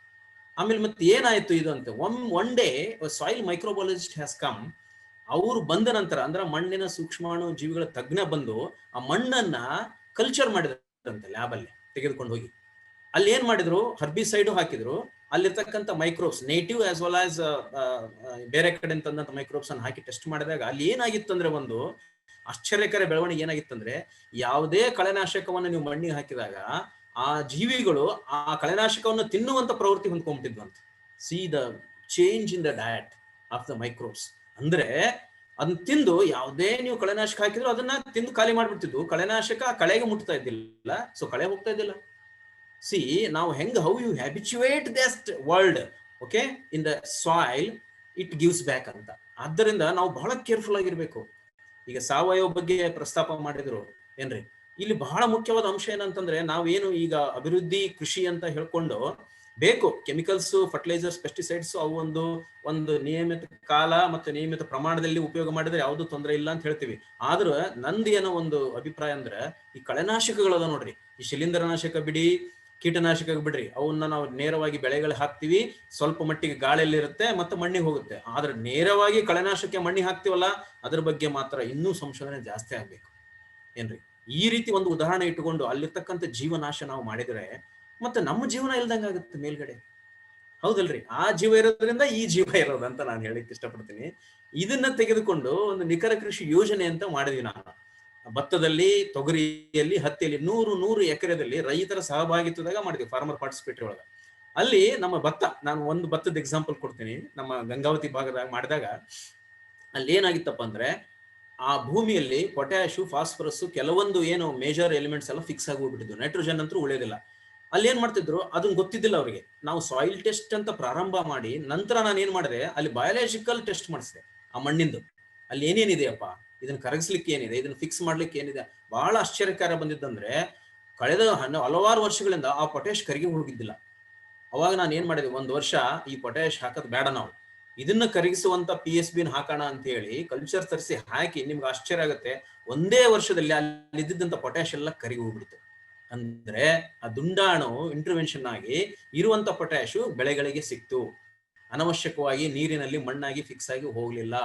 ಆಮೇಲೆ ಮತ್ತೆ ಏನಾಯ್ತು ಇದು ಅಂತ, one day soil microbiologist has come. ಅವರು ಬಂದ ನಂತರ ಅಂದ್ರೆ ಮಣ್ಣಿನ ಸೂಕ್ಷ್ಮಾಣು ಜೀವಿಗಳ ತಜ್ಞ ಬಂದು ಆ ಮಣ್ಣನ್ನ ಕಲ್ಚರ್ ಮಾಡಿದ್ರಂತೆ ಲ್ಯಾಬಲ್ಲಿ ತೆಗೆದುಕೊಂಡು ಹೋಗಿ. ಅಲ್ಲಿ ಏನ್ ಮಾಡಿದ್ರು, ಹರ್ಬಿಸೈಡ್ ಹಾಕಿದ್ರು, ಅಲ್ಲಿರ್ತಕ್ಕಂಥ microbes native as well as ಬೇರೆ ಕಡೆ ತಂದಂತ ಮೈಕ್ರೋಬ್ಸ್ ಅನ್ನು ಹಾಕಿ ಟೆಸ್ಟ್ ಮಾಡಿದಾಗ ಅಲ್ಲಿ ಏನಾಗಿತ್ತು ಅಂದ್ರೆ ಒಂದು ಆಶ್ಚರ್ಯಕರ ಬೆಳವಣಿಗೆ ಏನಾಗಿತ್ತಂದ್ರೆ, ಯಾವುದೇ ಕಳೆನಾಶಕವನ್ನು ನೀವು ಮಣ್ಣಿಗೆ ಹಾಕಿದಾಗ ಆ ಜೀವಿಗಳು ಆ ಕಳೆನಾಶಕವನ್ನು ತಿನ್ನುವಂತ ಪ್ರವೃತ್ತಿ ಹೊಂದ್ಕೊಂಡ್ಬಿಟ್ಟಿದ್ವಂತ. See the change in the diet of the microbes. ಅಂದ್ರೆ ಅದನ್ನ ತಿಂದು ಯಾವುದೇ ನೀವು ಕಳೆನಾಶಕ ಹಾಕಿದ್ರು ಅದನ್ನ ತಿಂದು ಖಾಲಿ ಮಾಡ್ಬಿಡ್ತಿದ್ವು. ಕಳೆನಾಶಕ ಕಳೆಗೆ ಮುಟ್ತಾ ಇದ್ದಿಲ್ಲ, ಸೊ ಕಳೆ ಹೋಗ್ತಾ ಇದ್ದಿಲ್ಲ. ಸಿ ನಾವು ಹೆಂಗ್ how you habituate that world okay in the soil it gives back ಅಂತ. ಆದ್ದರಿಂದ ನಾವು ಬಹಳ ಕೇರ್ಫುಲ್ ಆಗಿರ್ಬೇಕು. ಈಗ ಸಾವಯವ ಬಗ್ಗೆ ಪ್ರಸ್ತಾಪ ಮಾಡಿದ್ರು ಏನ್ರಿ, ಇಲ್ಲಿ ಬಹಳ ಮುಖ್ಯವಾದ ಅಂಶ ಏನಂತಂದ್ರೆ, ನಾವೇನು ಈಗ ಅಭಿವೃದ್ಧಿ ಕೃಷಿ ಅಂತ ಹೇಳ್ಕೊಂಡು ಬೇಕು ಕೆಮಿಕಲ್ಸ್, ಫರ್ಟಿಲೈಸರ್ಸ್, ಪೆಸ್ಟಿಸೈಡ್ಸ್ ಅವು ಒಂದು ನಿಯಮಿತ ಕಾಲ ಮತ್ತು ನಿಯಮಿತ ಪ್ರಮಾಣದಲ್ಲಿ ಉಪಯೋಗ ಮಾಡಿದ್ರೆ ಯಾವ್ದು ತೊಂದರೆ ಇಲ್ಲ ಅಂತ ಹೇಳ್ತೀವಿ. ಆದ್ರೆ ನಂದು ಏನೋ ಒಂದು ಅಭಿಪ್ರಾಯ ಅಂದ್ರೆ, ಈ ಕಳೆನಾಶಕಗಳದ ನೋಡ್ರಿ, ಈ ಶಿಲೀಂಧ್ರನಾಶಕ ಬಿಡಿ, ಕೀಟನಾಶಕ ಬಿಡ್ರಿ, ಅವನ್ನ ನಾವು ನೇರವಾಗಿ ಬೆಳೆಗಳು ಹಾಕ್ತಿವಿ, ಸ್ವಲ್ಪ ಮಟ್ಟಿಗೆ ಗಾಳಿಯಲ್ಲಿ ಇರುತ್ತೆ ಮತ್ತೆ ಮಣ್ಣಿಗೆ ಹೋಗುತ್ತೆ. ಆದ್ರೆ ನೇರವಾಗಿ ಕಳೆನಾಶಕ ಮಣ್ಣಿಗೆ ಹಾಕ್ತಿವಲ್ಲ, ಅದ್ರ ಬಗ್ಗೆ ಮಾತ್ರ ಇನ್ನೂ ಸಂಶೋಧನೆ ಜಾಸ್ತಿ ಆಗ್ಬೇಕು ಏನ್ರಿ. ಈ ರೀತಿ ಒಂದು ಉದಾಹರಣೆ ಇಟ್ಟುಕೊಂಡು ಅಲ್ಲಿರ್ತಕ್ಕಂಥ ಜೀವನಾಶ ನಾವು ಮಾಡಿದ್ರೆ ಮತ್ತೆ ನಮ್ಮ ಜೀವನ ಇಲ್ದಂಗಾಗುತ್ತೆ ಮೇಲ್ಗಡೆ, ಹೌದಲ್ರಿ. ಆ ಜೀವ ಇರೋದ್ರಿಂದ ಈ ಜೀವ ಇರೋದು ಅಂತ ನಾನು ಹೇಳಿಕ್ಕೆ ಇಷ್ಟಪಡ್ತೀನಿ. ಇದನ್ನ ತೆಗೆದುಕೊಂಡು ಒಂದು ನಿಖರ ಕೃಷಿ ಯೋಜನೆ ಅಂತ ಮಾಡಿದ್ವಿ ನಾನು. ಭತ್ತದಲ್ಲಿ, ತೊಗರಿಯಲ್ಲಿ, ಹತ್ತಿಯಲ್ಲಿ 100 ಎಕರೆದಲ್ಲಿ ರೈತರ ಸಹಭಾಗಿತ್ವದಾಗ ಮಾಡಿದ್ವಿ, ಫಾರ್ಮರ್ ಪಾರ್ಟಿಸಿಪೇಟರಿ ಒಳಗ. ಅಲ್ಲಿ ನಮ್ಮ ಭತ್ತ, ನಾನು ಒಂದು ಭತ್ತದ ಎಕ್ಸಾಂಪಲ್ ಕೊಡ್ತೀನಿ. ನಮ್ಮ ಗಂಗಾವತಿ ಭಾಗದಾಗ ಮಾಡಿದಾಗ ಅಲ್ಲಿ ಏನಾಗಿತ್ತಪ್ಪ ಅಂದ್ರೆ, ಆ ಭೂಮಿಯಲ್ಲಿ ಪೊಟ್ಯಾಶು, ಫಾಸ್ಫರಸ್, ಕೆಲವೊಂದು ಏನು ಮೇಜರ್ ಎಲಿಮೆಂಟ್ಸ್ ಎಲ್ಲ ಫಿಕ್ಸ್ ಆಗಿ ಹೋಗ್ಬಿಟ್ಟಿದ್ವು, ನೈಟ್ರೋಜನ್ ಅಂತೂ ಉಳಿಯೋದಿಲ್ಲ. ಅಲ್ಲಿ ಏನ್ ಮಾಡ್ತಿದ್ರು ಅದನ್ನ ಗೊತ್ತಿದ್ದಿಲ್ಲ ಅವ್ರಿಗೆ. ನಾವು ಸಾಯಿಲ್ ಟೆಸ್ಟ್ ಅಂತ ಪ್ರಾರಂಭ ಮಾಡಿ ನಂತರ ನಾನು ಏನ್ ಮಾಡಿದೆ, ಅಲ್ಲಿ ಬಯಾಲಜಿಕಲ್ ಟೆಸ್ಟ್ ಮಾಡಿಸಿದೆ ಆ ಮಣ್ಣಿಂದು. ಅಲ್ಲಿ ಏನೇನಿದೆಯಪ್ಪ, ಇದನ್ನ ಕರಗಿಸ್ಲಿಕ್ಕೆ ಏನಿದೆ, ಇದನ್ನ ಫಿಕ್ಸ್ ಮಾಡ್ಲಿಕ್ಕೆ ಏನಿದೆ. ಬಹಳ ಆಶ್ಚರ್ಯಕಾರ ಬಂದಿದ್ದಂದ್ರೆ, ಕಳೆದ ಹಲವಾರು ವರ್ಷಗಳಿಂದ ಆ ಪೊಟ್ಯಾಶ್ ಕರಗಿ ಹೋಗಿದ್ದಿಲ್ಲ. ಅವಾಗ ನಾನು ಏನ್ ಮಾಡಿದೆ, 1 ವರ್ಷ ಈ ಪೊಟ್ಯಾಶ್ ಹಾಕೋದ್ ಬೇಡ, ನಾವು ಇದನ್ನ ಕರಗಿಸುವಂತ PSB ಹಾಕೋಣ ಅಂತ ಹೇಳಿ ಕಲ್ಚರ್ ತರಿಸಿ ಹಾಕಿ, ನಿಮ್ಗೆ ಆಶ್ಚರ್ಯ ಆಗುತ್ತೆ, ಒಂದೇ ವರ್ಷದಲ್ಲಿ ಅಲ್ಲಿ ಇದ್ದಿದ್ದಂತ ಪೊಟ್ಯಾಶ್ ಎಲ್ಲ ಕರಗಿ ಹೋಗ್ಬಿಡ್ತು. ಅಂದ್ರೆ ಆ ದುಂಡಾಣು ಇಂಟರ್ವೆನ್ಷನ್ ಆಗಿ ಇರುವಂತ ಪೊಟ್ಯಾಶು ಬೆಳೆಗಳಿಗೆ ಸಿಕ್ತು, ಅನವಶ್ಯಕವಾಗಿ ನೀರಿನಲ್ಲಿ ಮಣ್ಣಾಗಿ ಫಿಕ್ಸ್ ಆಗಿ ಹೋಗ್ಲಿಲ್ಲ.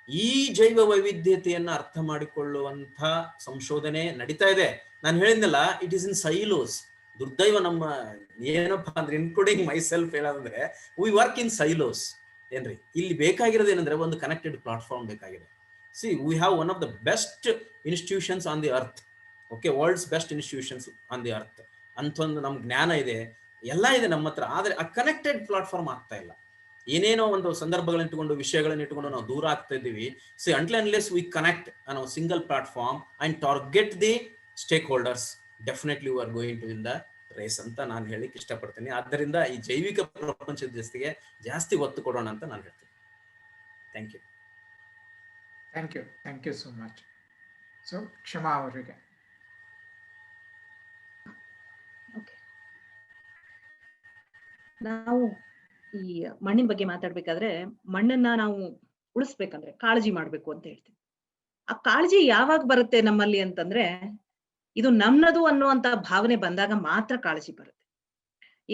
ಈ ಜೈವ ವೈವಿಧ್ಯತೆಯನ್ನ ಅರ್ಥ ಮಾಡಿಕೊಳ್ಳುವಂತ ಸಂಶೋಧನೆ ನಡೀತಾ ಇದೆ. ನಾನು ಹೇಳಿದ್ನಲ್ಲ, ಇಟ್ ಈಸ್ ಇನ್ ಸೈಲೋಸ್. ದುರ್ದೈವ ನಮ್ಮ ಏನಪ್ಪಾ ಅಂದ್ರೆ, ಇನ್ಕ್ಲೂಡಿಂಗ್ ಮೈ ಸೆಲ್ಫ್ ಹೇಳೋದಂದ್ರೆ, ವಿ ವರ್ಕ್ ಇನ್ ಸೈಲೋಸ್ ಏನ್ರಿ. ಇಲ್ಲಿ ಬೇಕಾಗಿರೋದು ಏನಂದ್ರೆ ಒಂದು ಕನೆಕ್ಟೆಡ್ ಪ್ಲಾಟ್ಫಾರ್ಮ್ ಬೇಕಾಗಿದೆ. See we have one of the best institutions on the earth, okay, world's best institutions on the earth ಅಂತ ಒಂದು ನಮ್ಗೆ ಜ್ಞಾನ ಇದೆ, ಎಲ್ಲ ಇದೆ ನಮ್ಮ ಹತ್ರ. ಆದ್ರೆ ಆ ಕನೆಕ್ಟೆಡ್ ಪ್ಲಾಟ್ಫಾರ್ಮ್ ಆಗ್ತಾ ಇಲ್ಲ. ಏನೇನೋ ಒಂದು ಸಂದರ್ಭಗಳನ್ನ ಇಟ್ಟುಕೊಂಡು, ವಿಷಯಗಳನ್ನ ಇಟ್ಟುಕೊಂಡು ನಾವು ದೂರ ಆಗ್ತಾ ಇದ್ದೀವಿ. See until unless we connect on a single platform and target the stakeholders, definitely you are going to win the race ಅಂತ ನಾನು ಹೇಳಿಕ್ಕೆ ಇಷ್ಟಪಡ್ತೀನಿ. ಆದ್ದರಿಂದ ಈ ಜೈವಿಕ ಪ್ರಪಂಚದ ಜೊತೆಗೆ ಜಾಸ್ತಿ ಒತ್ತು ಕೊಡೋಣ ಅಂತ ನಾನು ಹೇಳ್ತೀನಿ. Thank you. Thank you so much. So Kshama ಅವರಿಗೆ. ನಾವು ಈ ಮಣ್ಣಿನ ಬಗ್ಗೆ ಮಾತಾಡ್ಬೇಕಾದ್ರೆ, ಮಣ್ಣನ್ನ ನಾವು ಉಳಿಸ್ಬೇಕಂದ್ರೆ ಕಾಳಜಿ ಮಾಡ್ಬೇಕು ಅಂತ ಹೇಳ್ತೀವಿ. ಆ ಕಾಳಜಿ ಯಾವಾಗ ಬರುತ್ತೆ ನಮ್ಮಲ್ಲಿ ಅಂತಂದ್ರೆ, ಇದು ನನ್ನದು ಅನ್ನುವಂತ ಭಾವನೆ ಬಂದಾಗ ಮಾತ್ರ ಕಾಳಜಿ ಬರುತ್ತೆ.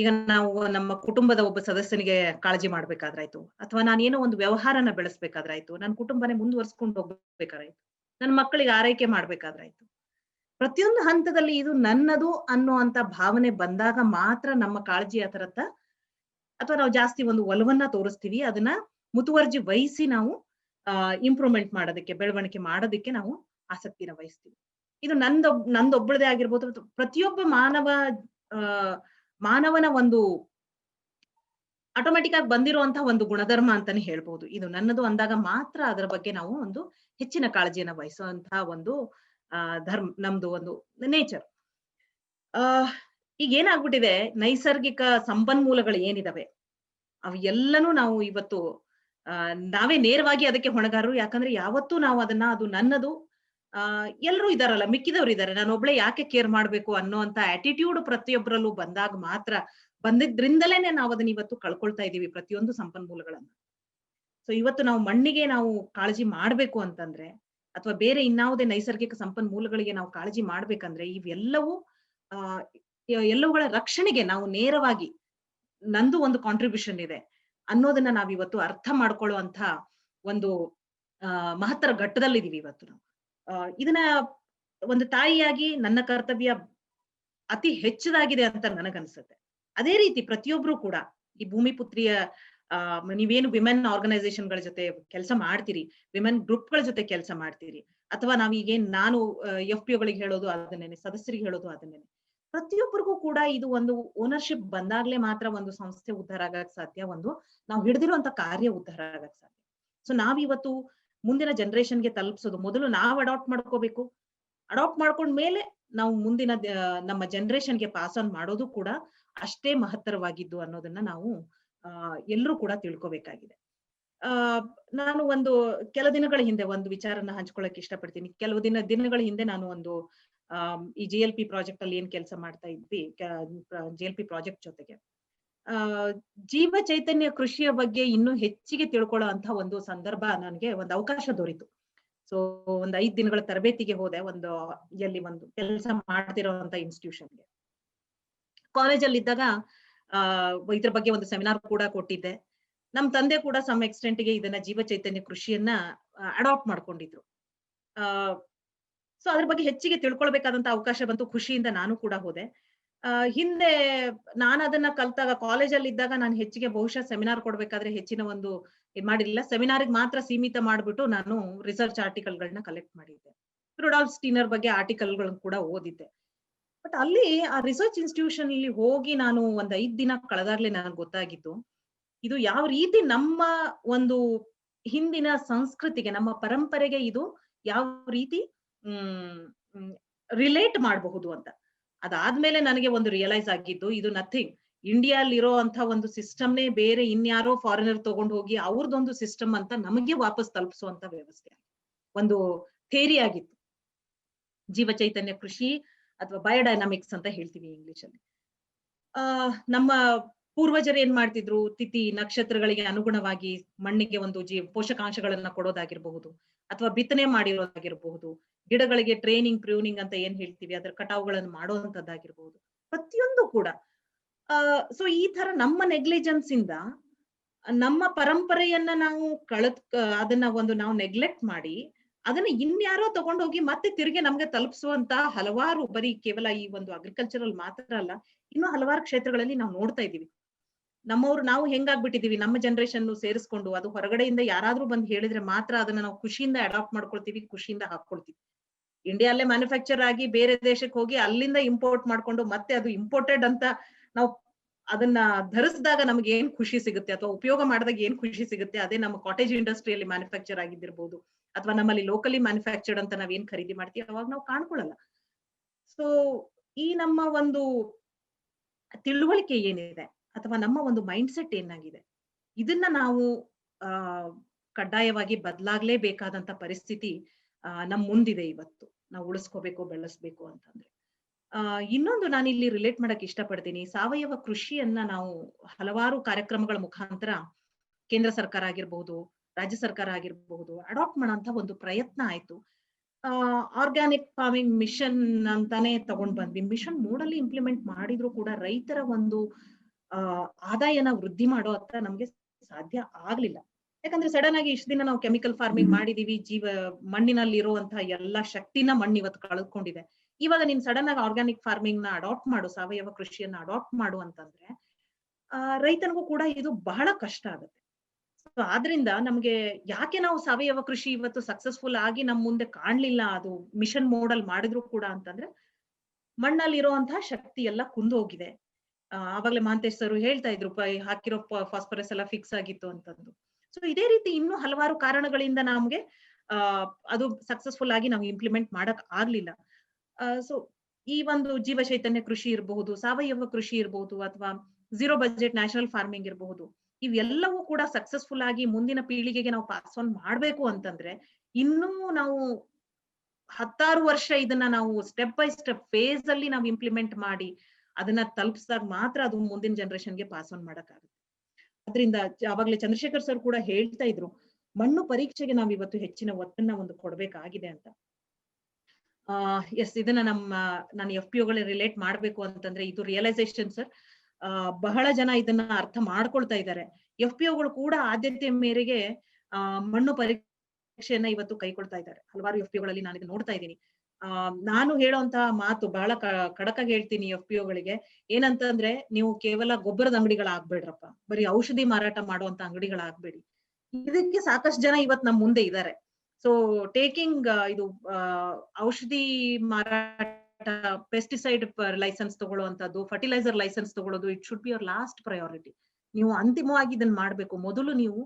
ಈಗ ನಾವು ನಮ್ಮ ಕುಟುಂಬದ ಒಬ್ಬ ಸದಸ್ಯನಿಗೆ ಕಾಳಜಿ ಮಾಡ್ಬೇಕಾದ್ರಾಯ್ತು, ಅಥವಾ ನಾನೇನೋ ಒಂದು ವ್ಯವಹಾರನ ಬೆಳೆಸ್ಬೇಕಾದ್ರಾಯ್ತು, ನನ್ನ ಕುಟುಂಬನೇ ಮುಂದುವರ್ಸ್ಕೊಂಡು ಹೋಗ್ಬೇಕಾದ್ರಾಯ್ತು, ನನ್ನ ಮಕ್ಕಳಿಗೆ ಆರೈಕೆ ಮಾಡ್ಬೇಕಾದ್ರಾಯ್ತು, ಪ್ರತಿಯೊಂದು ಹಂತದಲ್ಲಿ ಇದು ನನ್ನದು ಅನ್ನುವಂತ ಭಾವನೆ ಬಂದಾಗ ಮಾತ್ರ ನಮ್ಮ ಕಾಳಜಿ ಅದರತ್ತ, ಅಥವಾ ನಾವು ಜಾಸ್ತಿ ಒಂದು ಒಲವನ್ನ ತೋರಿಸ್ತೀವಿ, ಅದನ್ನ ಮುತುವರ್ಜಿ ವಹಿಸಿ ನಾವು ಇಂಪ್ರೂವ್ಮೆಂಟ್ ಮಾಡೋದಕ್ಕೆ, ಬೆಳವಣಿಗೆ ಮಾಡೋದಕ್ಕೆ ನಾವು ಆಸಕ್ತಿನ ವಹಿಸ್ತೀವಿ. ಇದು ನಂದೊಬ್ಬಳದೇ ಆಗಿರ್ಬೋದು, ಪ್ರತಿಯೊಬ್ಬ ಮಾನವನ ಒಂದು ಆಟೋಮೆಟಿಕ್ ಆಗಿ ಬಂದಿರುವಂತಹ ಒಂದು ಗುಣಧರ್ಮ ಅಂತಾನೆ ಹೇಳ್ಬಹುದು. ಇದು ನನ್ನದು ಅಂದಾಗ ಮಾತ್ರ ಅದರ ಬಗ್ಗೆ ನಾವು ಒಂದು ಹೆಚ್ಚಿನ ಕಾಳಜಿಯನ್ನ ವಹಿಸುವಂತಹ ಒಂದು ನಮ್ದು ಒಂದು ನೇಚರ್. ಈಗ ಏನಾಗ್ಬಿಟ್ಟಿದೆ, ನೈಸರ್ಗಿಕ ಸಂಪನ್ಮೂಲಗಳು ಏನಿದಾವೆ ಅವು ಎಲ್ಲನೂ ನಾವು ಇವತ್ತು ನಾವೇ ನೇರವಾಗಿ ಅದಕ್ಕೆ ಹೊಣೆಗಾರರು. ಯಾಕಂದ್ರೆ ಯಾವತ್ತೂ ನಾವು ಅದನ್ನ, ಅದು ನನ್ನದು, ಎಲ್ರೂ ಇದಾರಲ್ಲ, ಮಿಕ್ಕಿದವ್ರು ಇದಾರೆ, ನಾನು ಒಬ್ಳೆ ಯಾಕೆ ಕೇರ್ ಮಾಡ್ಬೇಕು ಅನ್ನೋಂತ ಆಟಿಟ್ಯೂಡ್ ಪ್ರತಿಯೊಬ್ಬರಲ್ಲೂ ಬಂದಾಗ ಮಾತ್ರ, ಬಂದಿದ್ರಿಂದಲೇನೆ ನಾವು ಅದನ್ನ ಇವತ್ತು ಕಳ್ಕೊಳ್ತಾ ಇದೀವಿ, ಪ್ರತಿಯೊಂದು ಸಂಪನ್ಮೂಲಗಳನ್ನ. ಸೊ ಇವತ್ತು ನಾವು ಮಣ್ಣಿಗೆ ನಾವು ಕಾಳಜಿ ಮಾಡ್ಬೇಕು ಅಂತಂದ್ರೆ, ಅಥವಾ ಬೇರೆ ಇನ್ಯಾವುದೇ ನೈಸರ್ಗಿಕ ಸಂಪನ್ಮೂಲಗಳಿಗೆ ನಾವು ಕಾಳಜಿ ಮಾಡ್ಬೇಕಂದ್ರೆ, ಇವೆಲ್ಲವೂ ಎಲ್ಲವುಗಳ ರಕ್ಷಣೆಗೆ ನಾವು ನೇರವಾಗಿ ನಂದು ಒಂದು ಕಾಂಟ್ರಿಬ್ಯೂಷನ್ ಇದೆ ಅನ್ನೋದನ್ನ ನಾವಿವತ್ತು ಅರ್ಥ ಮಾಡ್ಕೊಳ್ಳುವಂತ ಒಂದು ಮಹತ್ತರ ಘಟ್ಟದಲ್ಲಿದ್ದೀವಿ ಇವತ್ತು ನಾವು. ಇದನ್ನ ಒಂದು ತಾಯಿಯಾಗಿ ನನ್ನ ಕರ್ತವ್ಯ ಅತಿ ಹೆಚ್ಚದಾಗಿದೆ ಅಂತ ನನಗನ್ಸುತ್ತೆ. ಅದೇ ರೀತಿ ಪ್ರತಿಯೊಬ್ರು ಕೂಡ ಈ ಭೂಮಿಪುತ್ರಿಯ ನೀವೇನು ವಿಮೆನ್ ಆರ್ಗನೈಸೇಷನ್ ಗಳ ಜೊತೆ ಕೆಲಸ ಮಾಡ್ತೀರಿ, ವಿಮೆನ್ ಗ್ರೂಪ್ ಗಳ ಜೊತೆ ಕೆಲಸ ಮಾಡ್ತೀರಿ, ಅಥವಾ ನಾವೀಗೇನ್ ನಾನು FPO ಗಳಿಗೆ ಹೇಳೋದು ಅದನ್ನೇನೆ, ಸದಸ್ಯರಿಗೆ ಹೇಳೋದು ಅದನ್ನೇನೆ. ಪ್ರತಿಯೊಬ್ಬರಿಗೂ ಕೂಡ ಇದು ಒಂದು ಓನರ್ಶಿಪ್ ಬಂದಾಗ್ಲೇ ಮಾತ್ರ ಒಂದು ಸಂಸ್ಥೆ ಉದ್ಧಾರ ಆಗಕ್ ಸಾಧ್ಯ, ಒಂದು ನಾವು ಹಿಡಿದಿರುವಂತ ಕಾರ್ಯ ಉದ್ಧಾರ ಆಗಕ್ ಸಾಧ್ಯ. ಸೊ ನಾವಿವತ್ತು ಮುಂದಿನ ಜನರೇಷನ್ಗೆ ತಲುಪಿಸೋದು ಮೊದಲು ನಾವು ಅಡಾಪ್ಟ್ ಮಾಡ್ಕೋಬೇಕು. ಅಡಾಪ್ಟ್ ಮಾಡ್ಕೊಂಡ್ ಮೇಲೆ ನಾವು ಮುಂದಿನ ನಮ್ಮ ಜನರೇಷನ್ಗೆ ಪಾಸ್ ಆನ್ ಮಾಡೋದು ಕೂಡ ಅಷ್ಟೇ ಮಹತ್ತರವಾಗಿದ್ದು ಅನ್ನೋದನ್ನ ನಾವು ಎಲ್ಲರೂ ಕೂಡ ತಿಳ್ಕೊಬೇಕಾಗಿದೆ. ನಾನು ಒಂದು ಕೆಲ ದಿನಗಳ ಹಿಂದೆ ಒಂದು ವಿಚಾರನ ಹಂಚ್ಕೊಳ್ಳಕ್ ಇಷ್ಟಪಡ್ತೀನಿ. ಕೆಲವು ದಿನಗಳ ಹಿಂದೆ ನಾನು ಒಂದು ಈ JLP ಪ್ರಾಜೆಕ್ಟ್ ಅಲ್ಲಿ ಏನ್ ಕೆಲಸ ಮಾಡ್ತಾ ಇದ್ವಿ, JLP ಪ್ರಾಜೆಕ್ಟ್ ಜೊತೆಗೆ ಜೀವ ಚೈತನ್ಯ ಕೃಷಿಯ ಬಗ್ಗೆ ಇನ್ನೂ ಹೆಚ್ಚಿಗೆ ತಿಳ್ಕೊಳ್ಳೋ ಅಂತ ಒಂದು ಸಂದರ್ಭ ನನಗೆ ಒಂದು ಅವಕಾಶ ದೊರೀತು. ಸೊ ಒಂದು 5 ದಿನಗಳ ತರಬೇತಿಗೆ ಹೋದೆ, ಒಂದು ಕೆಲಸ ಮಾಡ್ತಿರೋಂತ ಇನ್ಸ್ಟಿಟ್ಯೂಷನ್ಗೆ. ಕಾಲೇಜಲ್ಲಿ ಇದ್ದಾಗ ಇದ್ರ ಬಗ್ಗೆ ಒಂದು ಸೆಮಿನಾರ್ ಕೂಡ ಕೊಟ್ಟಿದ್ದೆ. ನಮ್ ತಂದೆ ಕೂಡ ಸಮ್ ಎಕ್ಸ್ಟೆಂಟ್ ಗೆ ಇದನ್ನ ಜೀವ ಚೈತನ್ಯ ಕೃಷಿಯನ್ನ ಅಡಾಪ್ಟ್ ಮಾಡ್ಕೊಂಡಿದ್ರು. ಸೊ ಅದ್ರ ಬಗ್ಗೆ ಹೆಚ್ಚಿಗೆ ತಿಳ್ಕೊಳ್ಬೇಕಾದಂತ ಅವಕಾಶ ಬಂತು. ಖುಷಿಯಿಂದ ನಾನು ಕೂಡ ಹೋದೆ. ಹಿಂದೆ ನಾನು ಅದನ್ನ ಕಲ್ತಾಗ ಕಾಲೇಜಲ್ಲಿ ಇದ್ದಾಗ ನಾನು ಹೆಚ್ಚಿಗೆ ಬಹುಶಃ ಸೆಮಿನಾರ್ ಕೊಡ್ಬೇಕಾದ್ರೆ ಹೆಚ್ಚಿನ ಒಂದು ಮಾಡಿರ್ಲಿಲ್ಲ. ಸೆಮಿನಾರ್ಗೆ ಮಾತ್ರ ಸೀಮಿತ ಮಾಡ್ಬಿಟ್ಟು ನಾನು ರಿಸರ್ಚ್ ಆರ್ಟಿಕಲ್ಗಳನ್ನ ಕಲೆಕ್ಟ್ ಮಾಡಿದ್ದೆ. ರುಡಾಲ್ಫ್ ಸ್ಟೀನರ್ ಬಗ್ಗೆ ಆರ್ಟಿಕಲ್ಗಳನ್ನ ಕೂಡ ಓದಿದ್ದೆ. ಬಟ್ ಅಲ್ಲಿ ಆ ರಿಸರ್ಚ್ ಇನ್ಸ್ಟಿಟ್ಯೂಷನ್ ಇಲ್ಲಿ ಹೋಗಿ ನಾನು ಒಂದ್ 5 ದಿನ ಕಳೆದಾಗ್ಲೇ ನನಗೆ ಗೊತ್ತಾಗಿತ್ತು, ಇದು ಯಾವ ರೀತಿ ನಮ್ಮ ಒಂದು ಹಿಂದಿನ ಸಂಸ್ಕೃತಿಗೆ, ನಮ್ಮ ಪರಂಪರೆಗೆ ಇದು ಯಾವ ರೀತಿ ರಿಲೇಟ್ ಮಾಡಬಹುದು ಅಂತ. ಅದಾದ್ಮೇಲೆ ನನಗೆ ಒಂದು ರಿಯಲೈಸ್ ಆಗಿದ್ದು, ಇದು ನಥಿಂಗ್, ಇಂಡಿಯಾಲ್ ಇರೋ ಅಂತ ಒಂದು ಸಿಸ್ಟಮ್ನೇ ಬೇರೆ ಇನ್ಯಾರೋ ಫಾರಿನರ್ ತಗೊಂಡು ಹೋಗಿ ಅವ್ರದೊಂದು ಸಿಸ್ಟಮ್ ಅಂತ ನಮಗೆ ವಾಪಸ್ ತಲುಪಿಸುವಂತ ವ್ಯವಸ್ಥೆ, ಒಂದು ಥೇರಿ ಆಗಿತ್ತು. ಜೀವ ಚೈತನ್ಯ ಕೃಷಿ ಅಥವಾ ಬಯೋಡೈನಾಮಿಕ್ಸ್ ಅಂತ ಹೇಳ್ತೀವಿ ಇಂಗ್ಲಿಷ್ ಅಲ್ಲಿ. ನಮ್ಮ ಪೂರ್ವಜರು ಏನ್ ಮಾಡ್ತಿದ್ರು, ತಿಥಿ ನಕ್ಷತ್ರಗಳಿಗೆ ಅನುಗುಣವಾಗಿ ಮಣ್ಣಿಗೆ ಒಂದು ಪೋಷಕಾಂಶಗಳನ್ನ ಕೊಡೋದಾಗಿರಬಹುದು, ಅಥವಾ ಬಿತ್ತನೆ ಮಾಡಿರೋದಾಗಿರಬಹುದು, ಗಿಡಗಳಿಗೆ ಟ್ರೈನಿಂಗ್ ಪ್ರೂನಿಂಗ್ ಅಂತ ಏನ್ ಹೇಳ್ತೀವಿ ಅದರ ಕಟಾವುಗಳನ್ನು ಮಾಡುವಂತದ್ದಾಗಿರ್ಬಹುದು, ಪ್ರತಿಯೊಂದು ಕೂಡ. ಸೊ ಈ ತರ ನಮ್ಮ ನೆಗ್ಲಿಜೆನ್ಸ್ ಇಂದ ನಮ್ಮ ಪರಂಪರೆಯನ್ನ ನಾವು ಅದನ್ನ ಒಂದು ನಾವು ನೆಗ್ಲೆಕ್ಟ್ ಮಾಡಿ ಅದನ್ನ ಇನ್ಯಾರೋ ತಗೊಂಡೋಗಿ ಮತ್ತೆ ತಿರುಗಿ ನಮ್ಗೆ ತಲುಪಿಸುವಂತ ಹಲವಾರು, ಬರೀ ಕೇವಲ ಈ ಒಂದು ಅಗ್ರಿಕಲ್ಚರಲ್ ಮಾತ್ರ ಅಲ್ಲ, ಇನ್ನೂ ಹಲವಾರು ಕ್ಷೇತ್ರಗಳಲ್ಲಿ ನಾವು ನೋಡ್ತಾ ಇದ್ದೀವಿ. ನಮ್ಮವ್ರು ನಾವು ಹೆಂಗಾಗ್ಬಿಟ್ಟಿದೀವಿ, ನಮ್ಮ ಜನರೇಷನ್ ಸೇರಿಸ್ಕೊಂಡು ಅದು ಹೊರಗಡೆಯಿಂದ ಯಾರಾದ್ರೂ ಬಂದು ಹೇಳಿದ್ರೆ ಮಾತ್ರ ಅದನ್ನ ನಾವು ಖುಷಿಯಿಂದ ಅಡಾಪ್ಟ್ ಮಾಡ್ಕೊಳ್ತೀವಿ, ಖುಷಿಯಿಂದ ಹಾಕೊಳ್ತೀವಿ. ಇಂಡಿಯಾಲ್ಲೇ ಮ್ಯಾನುಫ್ಯಾಕ್ಚರ್ ಆಗಿ ಬೇರೆ ದೇಶಕ್ಕೆ ಹೋಗಿ ಅಲ್ಲಿಂದ ಇಂಪೋರ್ಟ್ ಮಾಡ್ಕೊಂಡು ಮತ್ತೆ ಅದು ಇಂಪೋರ್ಟೆಡ್ ಅಂತ ನಾವು ಅದನ್ನ ಧರಿಸಿದಾಗ ನಮ್ಗೆ ಏನ್ ಖುಷಿ ಸಿಗುತ್ತೆ, ಅಥವಾ ಉಪಯೋಗ ಮಾಡಿದಾಗ ಏನ್ ಖುಷಿ ಸಿಗುತ್ತೆ, ಅದೇ ನಮ್ಮ ಕಾಟೇಜ್ ಇಂಡಸ್ಟ್ರಿಯಲ್ಲಿ ಮ್ಯಾನುಫ್ಯಾಕ್ಚರ್ ಆಗಿದ್ದಿರ್ಬೋದು, ಅಥವಾ ನಮ್ಮಲ್ಲಿ ಲೋಕಲಿ ಮ್ಯಾನುಫ್ಯಾಕ್ಚರ್ಡ್ ಅಂತ ನಾವೇನ್ ಖರೀದಿ ಮಾಡ್ತೀವಿ ಅವಾಗ ನಾವು ಕಾಣ್ಕೊಳ್ಳಲ್ಲ. ಸೊ ಈ ನಮ್ಮ ಒಂದು ತಿಳುವಳಿಕೆ ಏನಿದೆ, ಅಥವಾ ನಮ್ಮ ಒಂದು ಮೈಂಡ್ ಸೆಟ್ ಏನಾಗಿದೆ, ಇದನ್ನ ನಾವು ಕಡ್ಡಾಯವಾಗಿ ಬದಲಾಗ್ಲೇಬೇಕಾದಂತ ಪರಿಸ್ಥಿತಿ ನಮ್ ಮುಂದಿದೆ ಇವತ್ತು, ನಾವು ಉಳಿಸ್ಕೋಬೇಕು, ಬೆಳೆಸ್ಬೇಕು ಅಂತಂದ್ರೆ. ಇನ್ನೊಂದು ನಾನು ಇಲ್ಲಿ ರಿಲೇಟ್ ಮಾಡಕ್ ಇಷ್ಟಪಡ್ತೀನಿ, ಸಾವಯವ ಕೃಷಿಯನ್ನ ನಾವು ಹಲವಾರು ಕಾರ್ಯಕ್ರಮಗಳ ಮುಖಾಂತರ ಕೇಂದ್ರ ಸರ್ಕಾರ ಆಗಿರ್ಬಹುದು, ರಾಜ್ಯ ಸರ್ಕಾರ ಆಗಿರ್ಬಹುದು ಅಡಾಪ್ಟ್ ಮಾಡೋಂತ ಒಂದು ಪ್ರಯತ್ನ ಆಯ್ತು. ಆರ್ಗ್ಯಾನಿಕ್ ಫಾರ್ಮಿಂಗ್ ಮಿಷನ್ ಅಂತಾನೆ ತಗೊಂಡ್ ಬಂದ್ವಿ. ಮಿಷನ್ ಮೋಡಲ್ಲಿ ಇಂಪ್ಲಿಮೆಂಟ್ ಮಾಡಿದ್ರು ಕೂಡ ರೈತರ ಒಂದು ಆದಾಯನ ವೃದ್ಧಿ ಮಾಡೋ ಅಂತ ನಮ್ಗೆ ಸಾಧ್ಯ ಆಗ್ಲಿಲ್ಲ. ಯಾಕಂದ್ರೆ ಸಡನ್ ಆಗಿ ಇಷ್ಟು ದಿನ ನಾವು ಕೆಮಿಕಲ್ ಫಾರ್ಮಿಂಗ್ ಮಾಡಿದೀವಿ, ಮಣ್ಣಿನಲ್ಲಿ ಇರುವಂತಹ ಎಲ್ಲಾ ಶಕ್ತಿನ ಮಣ್ಣು ಇವತ್ತು ಕಳೆದುಕೊಂಡಿದೆ. ಇವಾಗ ನೀನ್ ಸಡನ್ ಆಗಿ ಆರ್ಗ್ಯಾನಿಕ್ ಫಾರ್ಮಿಂಗ್ ನ ಅಡಾಪ್ಟ್ ಮಾಡು, ಸಾವಯವ ಕೃಷಿಯನ್ನ ಅಡಾಪ್ಟ್ ಮಾಡು ಅಂತಂದ್ರೆ ರೈತನಿಗೂ ಕೂಡ ಇದು ಬಹಳ ಕಷ್ಟ ಆಗುತ್ತೆ. ಸೊ ಆದ್ರಿಂದ ನಮ್ಗೆ ಯಾಕೆ ನಾವು ಸಾವಯವ ಕೃಷಿ ಇವತ್ತು ಸಕ್ಸಸ್ಫುಲ್ ಆಗಿ ನಮ್ ಮುಂದೆ ಕಾಣ್ಲಿಲ್ಲ, ಅದು ಮಿಷನ್ ಮೋಡಲ್ ಮಾಡಿದ್ರು ಕೂಡ ಅಂತಂದ್ರೆ ಮಣ್ಣಲ್ಲಿ ಇರುವಂತಹ ಶಕ್ತಿ ಎಲ್ಲ ಕುಂದೋಗಿದೆ. ಆವಾಗ್ಲೇ ಮಹಾಂತೇಶ್ ಸರ್ ಹೇಳ್ತಾ ಇದ್ರು, ಹಾಕಿರೋ ಫಾಸ್ಫರಸ್ ಎಲ್ಲ ಫಿಕ್ಸ್ ಆಗಿತ್ತು ಅಂತಂದು. ಸೊ ಇದೇ ರೀತಿ ಇನ್ನೂ ಹಲವಾರು ಕಾರಣಗಳಿಂದ ನಮ್ಗೆ ಅದು ಸಕ್ಸಸ್ಫುಲ್ ಆಗಿ ನಾವು ಇಂಪ್ಲಿಮೆಂಟ್ ಮಾಡಕ್ ಆಗ್ಲಿಲ್ಲ. ಸೊ ಈ ಒಂದು ಜೀವ ಚೈತನ್ಯ ಕೃಷಿ ಇರಬಹುದು, ಸಾವಯವ ಕೃಷಿ ಇರಬಹುದು, ಅಥವಾ ಝೀರೋ ಬಜೆಟ್ ನ್ಯಾಚುರಲ್ ಫಾರ್ಮಿಂಗ್ ಇರಬಹುದು, ಇವೆಲ್ಲವೂ ಕೂಡ ಸಕ್ಸಸ್ಫುಲ್ ಆಗಿ ಮುಂದಿನ ಪೀಳಿಗೆಗೆ ನಾವು ಪಾಸ್ ಆನ್ ಮಾಡ್ಬೇಕು ಅಂತಂದ್ರೆ ಇನ್ನೂ ನಾವು 10 ವರ್ಷ ಇದನ್ನ ನಾವು ಸ್ಟೆಪ್ ಬೈ ಸ್ಟೆಪ್ ಫೇಸ್ ಅಲ್ಲಿ ನಾವು ಇಂಪ್ಲಿಮೆಂಟ್ ಮಾಡಿ ಅದನ್ನ ತಲುಪಿಸಿದಾಗ ಮಾತ್ರ ಅದು ಮುಂದಿನ ಜನರೇಷನ್ಗೆ ಪಾಸ್ ಆನ್ ಮಾಡಕ್ಕಾಗುತ್ತೆ. ಅದರಿಂದ ಅವಾಗ್ಲೇ ಚಂದ್ರಶೇಖರ್ ಸರ್ ಕೂಡ ಹೇಳ್ತಾ ಇದ್ರು, ಮಣ್ಣು ಪರೀಕ್ಷೆಗೆ ನಾವು ಇವತ್ತು ಹೆಚ್ಚಿನ ಒತ್ತನ್ನ ಒಂದು ಕೊಡ್ಬೇಕಾಗಿದೆ ಅಂತ. ಎಸ್, ಇದನ್ನ ನಾನು FPO ಗಳ ರಿಲೇಟ್ ಮಾಡ್ಬೇಕು ಅಂತಂದ್ರೆ ಇದು ರಿಯಲೈಸೇಷನ್ ಸರ್. ಬಹಳ ಜನ ಇದನ್ನ ಅರ್ಥ ಮಾಡ್ಕೊಳ್ತಾ ಇದ್ದಾರೆ. FPO ಗಳು ಕೂಡ ಆದ್ಯತೆ ಮೇರೆಗೆ ಮಣ್ಣು ಪರೀಕ್ಷೆಯನ್ನ ಇವತ್ತು ಕೈಕೊಳ್ತಾ ಇದ್ದಾರೆ. ಹಲವಾರು FPO ಗಳಲ್ಲಿ ನಾನು ಇದನ್ನ ನೋಡ್ತಾ ಇದ್ದೀನಿ. ನಾನು ಹೇಳುವಂತಹ ಮಾತು ಬಹಳ ಖಡಕಾಗಿ ಹೇಳ್ತೀನಿ FPOಗಳಿಗೆ, ಏನಂತಂದ್ರೆ ನೀವು ಕೇವಲ ಗೊಬ್ಬರದ ಅಂಗಡಿಗಳಾಗ್ಬೇಡ್ರಪ್ಪ, ಬರೀ ಔಷಧಿ ಮಾರಾಟ ಮಾಡುವಂತ ಅಂಗಡಿಗಳಾಗ್ಬೇಡಿ. ಇದಕ್ಕೆ ಸಾಕಷ್ಟು ಜನ ಇವತ್ ನಮ್ ಮುಂದೆ ಇದ್ದಾರೆ. ಸೊ ಟೇಕಿಂಗ್ ಇದು ಔಷಧಿ ಮಾರಾಟ, ಪೆಸ್ಟಿಸೈಡ್ ಲೈಸೆನ್ಸ್ ತಗೊಳ್ಳುವಂತದ್ದು, ಫರ್ಟಿಲೈಸರ್ ಲೈಸೆನ್ಸ್ ತಗೊಳ್ಳೋದು, it should be your last priority. ನೀವು ಅಂತಿಮವಾಗಿ ಇದನ್ನ ಮಾಡ್ಬೇಕು. ಮೊದಲು ನೀವು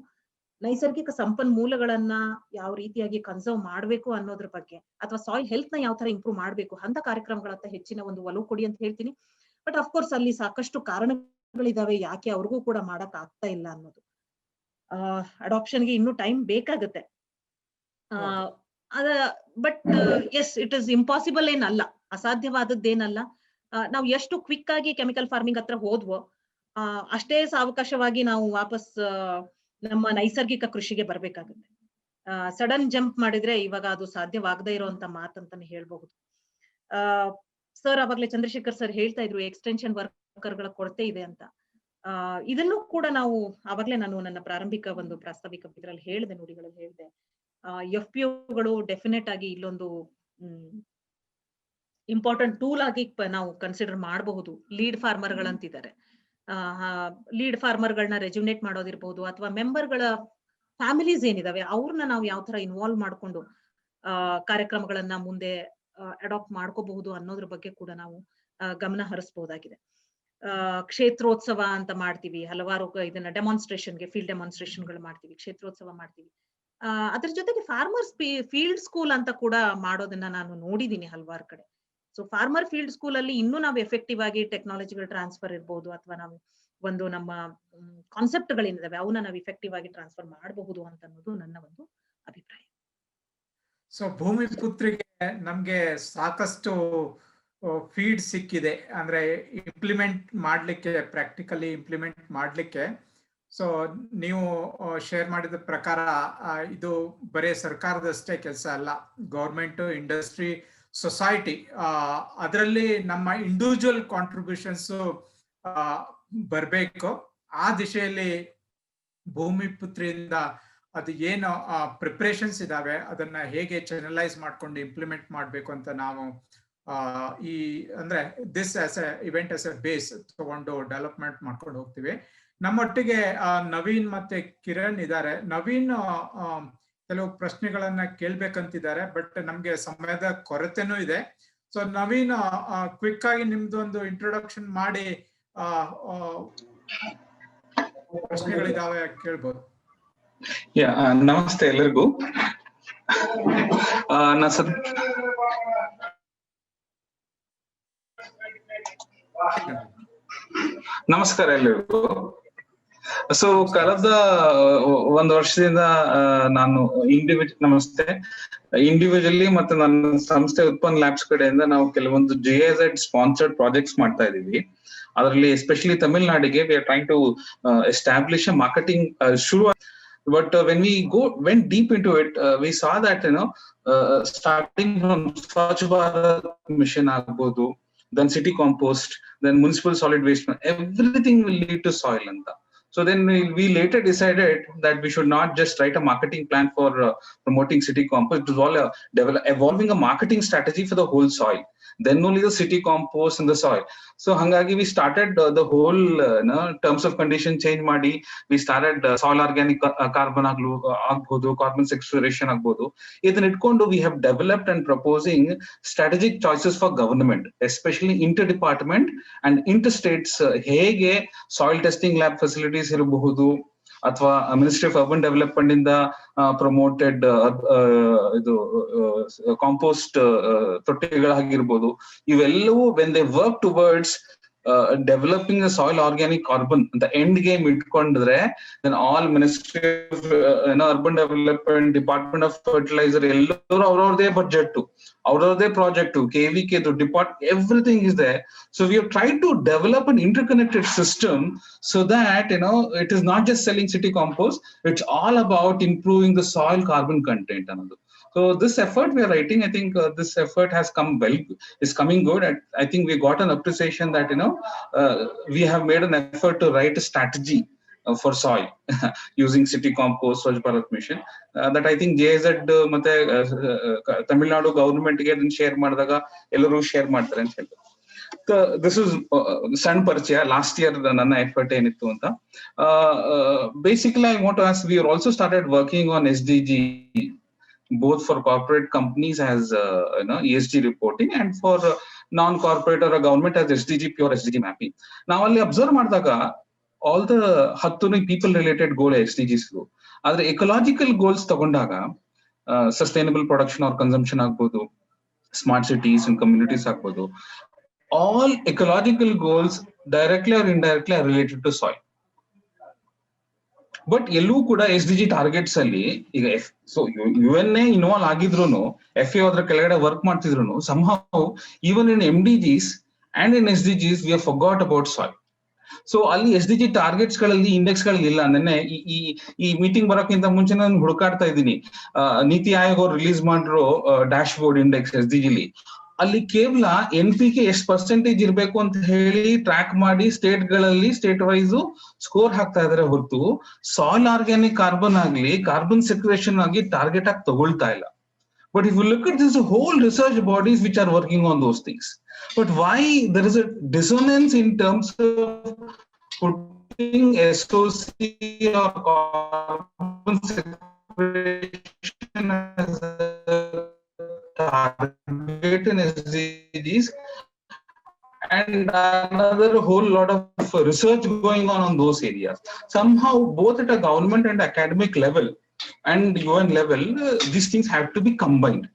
ನೈಸರ್ಗಿಕ ಸಂಪನ್ಮೂಲಗಳನ್ನ ಯಾವ ರೀತಿಯಾಗಿ ಕನ್ಸರ್ವ್ ಮಾಡ್ಬೇಕು ಅನ್ನೋದ್ರ ಬಗ್ಗೆ, ಅಥವಾ ಸಾಯಿಲ್ ಹೆಲ್ತ್ ನ ಯಾವ ತರ ಇಂಪ್ರೂವ್ ಮಾಡ್ಬೇಕು ಅಂತ ಕಾರ್ಯಕ್ರಮಗಳತ್ತ ಹೆಚ್ಚಿನ ಒಂದು ಒಲವು ಕೊಡಿ ಅಂತ ಹೇಳ್ತೀನಿ. ಬಟ್ ಅಫ್ಕೋರ್ಸ್ ಅಲ್ಲಿ ಸಾಕಷ್ಟು ಕಾರಣಗಳಿದಾವೆ ಯಾಕೆ ಅವ್ರಿಗೂ ಕೂಡ ಮಾಡಕ್ ಆಗ್ತಾ ಇಲ್ಲ ಅನ್ನೋದು. ಅಡಾಪ್ಷನ್ಗೆ ಇನ್ನೂ ಟೈಮ್ ಬೇಕಾಗತ್ತೆ. But yes, it is impossible ಏನಲ್ಲ, ಅಸಾಧ್ಯವಾದದ್ದೇನಲ್ಲ. ನಾವು ಎಷ್ಟು ಕ್ವಿಕ್ ಆಗಿ ಕೆಮಿಕಲ್ ಫಾರ್ಮಿಂಗ್ ಹತ್ರ ಹೋದ್ವೋ ಅಷ್ಟೇ ಸಾವಕಾಶವಾಗಿ ನಾವು ವಾಪಸ್ ನಮ್ಮ ನೈಸರ್ಗಿಕ ಕೃಷಿಗೆ ಬರ್ಬೇಕಾಗುತ್ತೆ. ಸಡನ್ ಜಂಪ್ ಮಾಡಿದ್ರೆ ಇವಾಗ ಅದು ಸಾಧ್ಯವಾಗದೇ ಇರುವಂತ ಮಾತಂತಾನೆ ಹೇಳ್ಬಹುದು. ಸರ್ ಅವಾಗ್ಲೇ ಚಂದ್ರಶೇಖರ್ ಸರ್ ಹೇಳ್ತಾ ಇದ್ರು ಎಕ್ಸ್ಟೆನ್ಷನ್ ವರ್ಕರ್ಗಳ ಕೊರತೆ ಇದೆ ಅಂತ. ಇದನ್ನು ಕೂಡ ನಾವು ಆವಾಗ್ಲೇ ನಾನು ನನ್ನ ಪ್ರಾರಂಭಿಕ ಒಂದು ಪ್ರಾಸ್ತಾವಿಕ ಇದ್ರಲ್ಲಿ ಹೇಳಿದೆ, ನುಡಿಗಳಲ್ಲಿ ಹೇಳಿದೆ. FPOಗಳು ಡೆಫಿನೆಟ್ ಆಗಿ ಇಲ್ಲೊಂದು ಇಂಪಾರ್ಟೆಂಟ್ ಟೂಲ್ ಆಗಿ ನಾವು ಕನ್ಸಿಡರ್ ಮಾಡಬಹುದು. ಲೀಡ್ ಫಾರ್ಮರ್ಗಳಂತಿದ್ದಾರೆ. ಲೀಡ್ ಫಾರ್ಮರ್ಗಳನ್ನ ರೆಜ್ಯುನೇಟ್ ಮಾಡೋದಿರ್ಬಹುದು, ಅಥವಾ ಮೆಂಬರ್ಗಳ ಫ್ಯಾಮಿಲೀಸ್ ಏನಿದಾವೆ ಅವ್ರನ್ನ ನಾವು ಯಾವ ತರ ಇನ್ವಾಲ್ವ್ ಮಾಡ್ಕೊಂಡು ಕಾರ್ಯಕ್ರಮಗಳನ್ನ ಮುಂದೆ ಅಡಾಪ್ಟ್ ಮಾಡ್ಕೋಬಹುದು ಅನ್ನೋದ್ರ ಬಗ್ಗೆ ಕೂಡ ನಾವು ಗಮನ ಹರಿಸಬಹುದಾಗಿದೆ. ಕ್ಷೇತ್ರೋತ್ಸವ ಅಂತ ಮಾಡ್ತೀವಿ, ಹಲವಾರು ಇದನ್ನ ಡೆಮಾನ್ಸ್ಟ್ರೇಷನ್ಗೆ ಫೀಲ್ಡ್ ಡೆಮಾನ್ಸ್ಟ್ರೇಷನ್ಗಳು ಮಾಡ್ತೀವಿ, ಕ್ಷೇತ್ರೋತ್ಸವ ಮಾಡ್ತೀವಿ. ಅದ್ರ ಜೊತೆಗೆ ಫಾರ್ಮರ್ಸ್ ಫೀಲ್ಡ್ ಸ್ಕೂಲ್ ಅಂತ ಕೂಡ ಮಾಡೋದನ್ನ ನಾನು ನೋಡಿದೀನಿ ಹಲವಾರು ಕಡೆ. ಸೊ ಫಾರ್ಮರ್ ಫೀಲ್ಡ್ ಸ್ಕೂಲ್ ಅಲ್ಲಿ ಇನ್ನೂ ನಾವು ಎಫೆಕ್ಟಿವ್ ಆಗಿ ಟೆಕ್ನಾಲಜಿಗಳ ಟ್ರಾನ್ಸ್ಫರ್ ಇರ್ಬೋದು, ಅಥವಾ ನಾವು ಒಂದು ನಮ್ಮ ಕಾನ್ಸೆಪ್ಟ್ ಗಳೇನಿದಾವೆ ಅವನ್ನ ನಾವು ಇಫೆಕ್ಟಿವ್ ಆಗಿ ಟ್ರಾನ್ಸ್ಫರ್ ಮಾಡಬಹುದು ಅಂತ ಅನ್ನೋದು ನನ್ನ ಒಂದು ಅಭಿಪ್ರಾಯ. ಸೊ ಭೂಮಿ ಪುತ್ರಿಗೆ ನಮ್ಗೆ ಸಾಕಷ್ಟು ಫೀಡ್ ಸಿಕ್ಕಿದೆ, ಅಂದ್ರೆ ಇಂಪ್ಲಿಮೆಂಟ್ ಮಾಡ್ಲಿಕ್ಕೆ, ಪ್ರಾಕ್ಟಿಕಲಿ ಇಂಪ್ಲಿಮೆಂಟ್ ಮಾಡ್ಲಿಕ್ಕೆ. ಸೊ ನೀವು ಶೇರ್ ಮಾಡಿದ ಪ್ರಕಾರ ಇದು ಬರೀ ಸರ್ಕಾರದಷ್ಟೇ ಕೆಲಸ ಅಲ್ಲ, ಗೌರ್ಮೆಂಟ್, ಇಂಡಸ್ಟ್ರಿ, ಸೊಸೈಟಿ, ಅದರಲ್ಲಿ ನಮ್ಮ ಇಂಡಿವಿಜುವಲ್ ಕಾಂಟ್ರಿಬ್ಯೂಷನ್ಸ್ ಬರಬೇಕು. ಆ ದಿಶೆಯಲ್ಲಿ ಭೂಮಿ ಪುತ್ರಿಯಿಂದ ಅದು ಏನು ಪ್ರಿಪ್ರೇಷನ್ಸ್ ಇದಾವೆ ಅದನ್ನ ಹೇಗೆ ಚಾನಲೈಸ್ ಮಾಡ್ಕೊಂಡು ಇಂಪ್ಲಿಮೆಂಟ್ ಮಾಡಬೇಕು ಅಂತ ನಾವು ಈ ಅಂದ್ರೆ this as A event as A base ತಗೊಂಡು ಡೆವಲಪ್ಮೆಂಟ್ ಮಾಡ್ಕೊಂಡು ಹೋಗ್ತೀವಿ. ನಮ್ಮೊಟ್ಟಿಗೆ ನವೀನ್ ಮತ್ತೆ ಕಿರಣ್ ಇದ್ದಾರೆ. ನವೀನ್ ಕೆಲವು ಪ್ರಶ್ನೆಗಳನ್ನ ಕೇಳ್ಬೇಕಂತಿದ್ದಾರೆ, ಬಟ್ ನಮ್ಗೆ ಸಮಯದ ಕೊರತೆನೂ ಇದೆ. ಸೊ ನವೀನ್, ಕ್ವಿಕ್ ಆಗಿ ನಿಮ್ದು ಒಂದು ಇಂಟ್ರೊಡಕ್ಷನ್ ಮಾಡಿ ಪ್ರಶ್ನೆಗಳಿದಾವೆ ಕೇಳ್ಬೋದು. ನಮಸ್ತೆ ಎಲ್ಲರಿಗೂ. ನಮಸ್ಕಾರ ಎಲ್ಲರಿಗೂ. ಸೊ ಕಳೆದ ಒಂದು ವರ್ಷದಿಂದ ನಾನು ಇಂಡಿವಿಜುವಲಿ ಮತ್ತೆ ನನ್ನ ಸಂಸ್ಥೆ ಉತ್ಪನ್ನ ಲ್ಯಾಬ್ಸ್ ಕಡೆಯಿಂದ ನಾವು ಕೆಲವೊಂದು GIZ ಸ್ಪಾನ್ಸರ್ಡ್ ಪ್ರಾಜೆಕ್ಟ್ಸ್ ಮಾಡ್ತಾ ಇದೀವಿ. ಅದರಲ್ಲಿ ಎಸ್ಪೆಷಲಿ ತಮಿಳ್ನಾಡಿಗೆ we are trying to establish a marketing ಶುರು. But when we went deep into it, we saw that starting from Swachh Bharat mission agbodu, then city compost, then municipal solid waste, everything will lead to soil anta. So then we later decided that we should not just write a marketing plan for promoting city compost. It was all evolving a marketing strategy for the whole soil. Then only the city compost and the soil. So hangagi we started the whole terms of condition change ಮಾಡಿ we started soil organic carbon agbodu, carbon sequestration agbodu. ಇದನ್ನ ಇಟ್ಕೊಂಡು we have developed and proposing strategic choices for government, especially interdepartment and interstates. ಹೇಗೆ soil testing lab facilities ಇರಬಹುದು, ಅಥವಾ ಮಿನಿಸ್ಟ್ರಿ ಆಫ್ ಅರ್ಬನ್ ಡೆವಲಪ್ಮೆಂಟ್ ಇಂದ ಪ್ರಮೋಟೆಡ್ ಇದು ಕಾಂಪೋಸ್ಟ್ ತೊಟ್ಟಿಗಳಾಗಿರ್ಬೋದು, ಇವೆಲ್ಲವೂ when they work towards developing the soil organic carbon ಅಂತ ಎಂಡ್ ಗೇಮ್ ಇಟ್ಕೊಂಡ್ರೆ, then all ministry of urban development, department of fertiliser ಎಲ್ಲರೂ ಅವ್ರವ್ರದೇ ಬಜೆಟ್, ಅವ್ರವ್ರದೇ project, KVK everything is there. So we have tried to develop an interconnected system so that it is not just selling city compost, it's all about improving the soil carbon content. So this effort we are writing, I think this effort has come well, is coming good. I think we got an appreciation that we have made an effort to write a strategy for soil using city compost Swachh Bharat mission. That I think JIZ ಮತ್ತೆ Tamil Nadu government ಗೆ ಅದನ್ನ share ಮಾಡಿದಾಗ ಎಲ್ಲರೂ share ಮಾಡ್ತಾರೆ ಅಂತ ಹೇಳ್ತಾರೆ. This is ಸಣ್ಣ ಪರಿಚಯ ಲಾಸ್ಟ್ ಇಯರ್ ನನ್ನ ಎಫರ್ಟ್ ಏನಿತ್ತು ಅಂತ. Basically I want to ask, we also started working on SDG both for corporate companies as ESG reporting and for non-corporate or a government as SDG, pure SDG mapping. Now ಅಲ್ಲಿ observe ಮಾಡಿದಾಗ all the 10 people related goal SDGs ಆದ್ರೆ ಎಕಲಾಜಿಕಲ್ ಗೋಲ್ಸ್ ತಗೊಂಡಾಗ ಸಸ್ಟೈನಬಲ್ ಪ್ರೊಡಕ್ಷನ್ ಆರ್ ಕನ್ಸಂಪ್ಷನ್ ಆಗ್ಬೋದು, ಸ್ಮಾರ್ಟ್ ಸಿಟೀಸ್ ಅಂಡ್ ಕಮ್ಯುನಿಟೀಸ್ ಆಗ್ಬೋದು, all ecological goals directly or indirectly are related to soil. But ಎಲ್ಲೂ ಕೂಡ SDG ಟಾರ್ಗೆಟ್ಸ್ ಅಲ್ಲಿ ಈಗ UN ಇನ್ವಾಲ್ವ್ ಆಗಿದ್ರು, FAO ಅದ್ರ ಕೆಳಗಡೆ ವರ್ಕ್ ಮಾಡ್ತಿದ್ರು, somehow even in MDGs and in SDGs we have forgot about soil. So ಅಲ್ಲಿ SDG ಟಾರ್ಗೆಟ್ಸ್ ಗಳಲ್ಲಿ ಇಂಡೆಕ್ಸ್ ಗಳಲ್ಲಿ ಇಲ್ಲ. ನೆನ್ನೆ ಈ ಮೀಟಿಂಗ್ ಬರೋಕ್ಕಿಂತ ಮುಂಚೆ ನಾನು ಹುಡುಕಾಡ್ತಾ ಇದ್ದೀನಿ, ನೀತಿ ಆಯೋಗ ಅವ್ರು ರಿಲೀಸ್ ಮಾಡಿರೋ ಡ್ಯಾಶ್ ಬೋರ್ಡ್ ಇಂಡೆಕ್ಸ್ SDG ಅಲ್ಲಿ ಕೇವಲ NPK ಎಷ್ಟು ಪರ್ಸೆಂಟೇಜ್ ಇರಬೇಕು ಅಂತ ಹೇಳಿ ಟ್ರ್ಯಾಕ್ ಮಾಡಿ ಸ್ಟೇಟ್ ಗಳಲ್ಲಿ ಸ್ಟೇಟ್ ವೈಸ್ ಸ್ಕೋರ್ ಹಾಕ್ತಾ ಇದಾರೆ ಹೊರತು ಸಾಯಿಲ್ ಆರ್ಗ್ಯಾನಿಕ್ ಕಾರ್ಬನ್ ಆಗ್ಲಿ ಕಾರ್ಬನ್ ಸೆಕ್ರೇಷನ್ ಆಗಿ ಟಾರ್ಗೆಟ್ ಆಗಿ ತಗೊಳ್ತಾ ಇಲ್ಲ. But if you look at this, whole research bodies which are working on those things. But why there is a dissonance in terms of putting SOC or carbon sequestration as a target in SDGs, and another whole lot of research going on those areas. Somehow both at a government and academic level and UN level, these things have to be combined.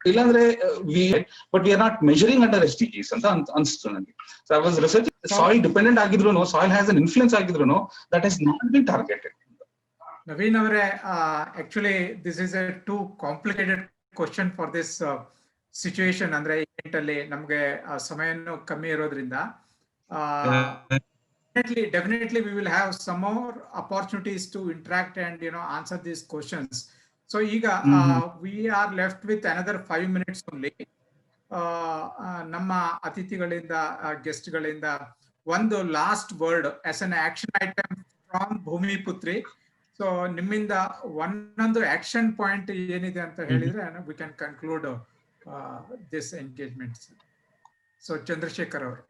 But we are not measuring under SDGs ಅಂತ ಅನ್ಸ್ತು ನನಗೆ. So I was researching, soil dependent ಆಗಿದ್ರು, soil has an influence ಆಗಿದ್ರು, that has not been targeted. Naveen avare, actually this is a too complicated question for this situation. ಅಂದ್ರೆ event ಅಲ್ಲಿ ನಮಗೆ ಸಮಯನೂ ಕಮ್ಮಿ ಇರೋದ್ರಿಂದ definitely we will have some more opportunities to interact and answer these questions. So Iga, we are left with another 5 minutes only. ನಮ್ಮ ಅತಿಥಿಗಳಿಂದ ಗೆಸ್ಟ್ಗಳಿಂದ ಒಂದು last word as an action item from ಭೂಮಿ ಪುತ್ರಿ. ಸೊ ನಿಮ್ಮಿಂದ ಒಂದೊಂದು ಆಕ್ಷನ್ ಪಾಯಿಂಟ್ ಏನಿದೆ ಅಂತ ಹೇಳಿದ್ರೆ we can conclude this engagement. So Chandrashekhar ಅವರು.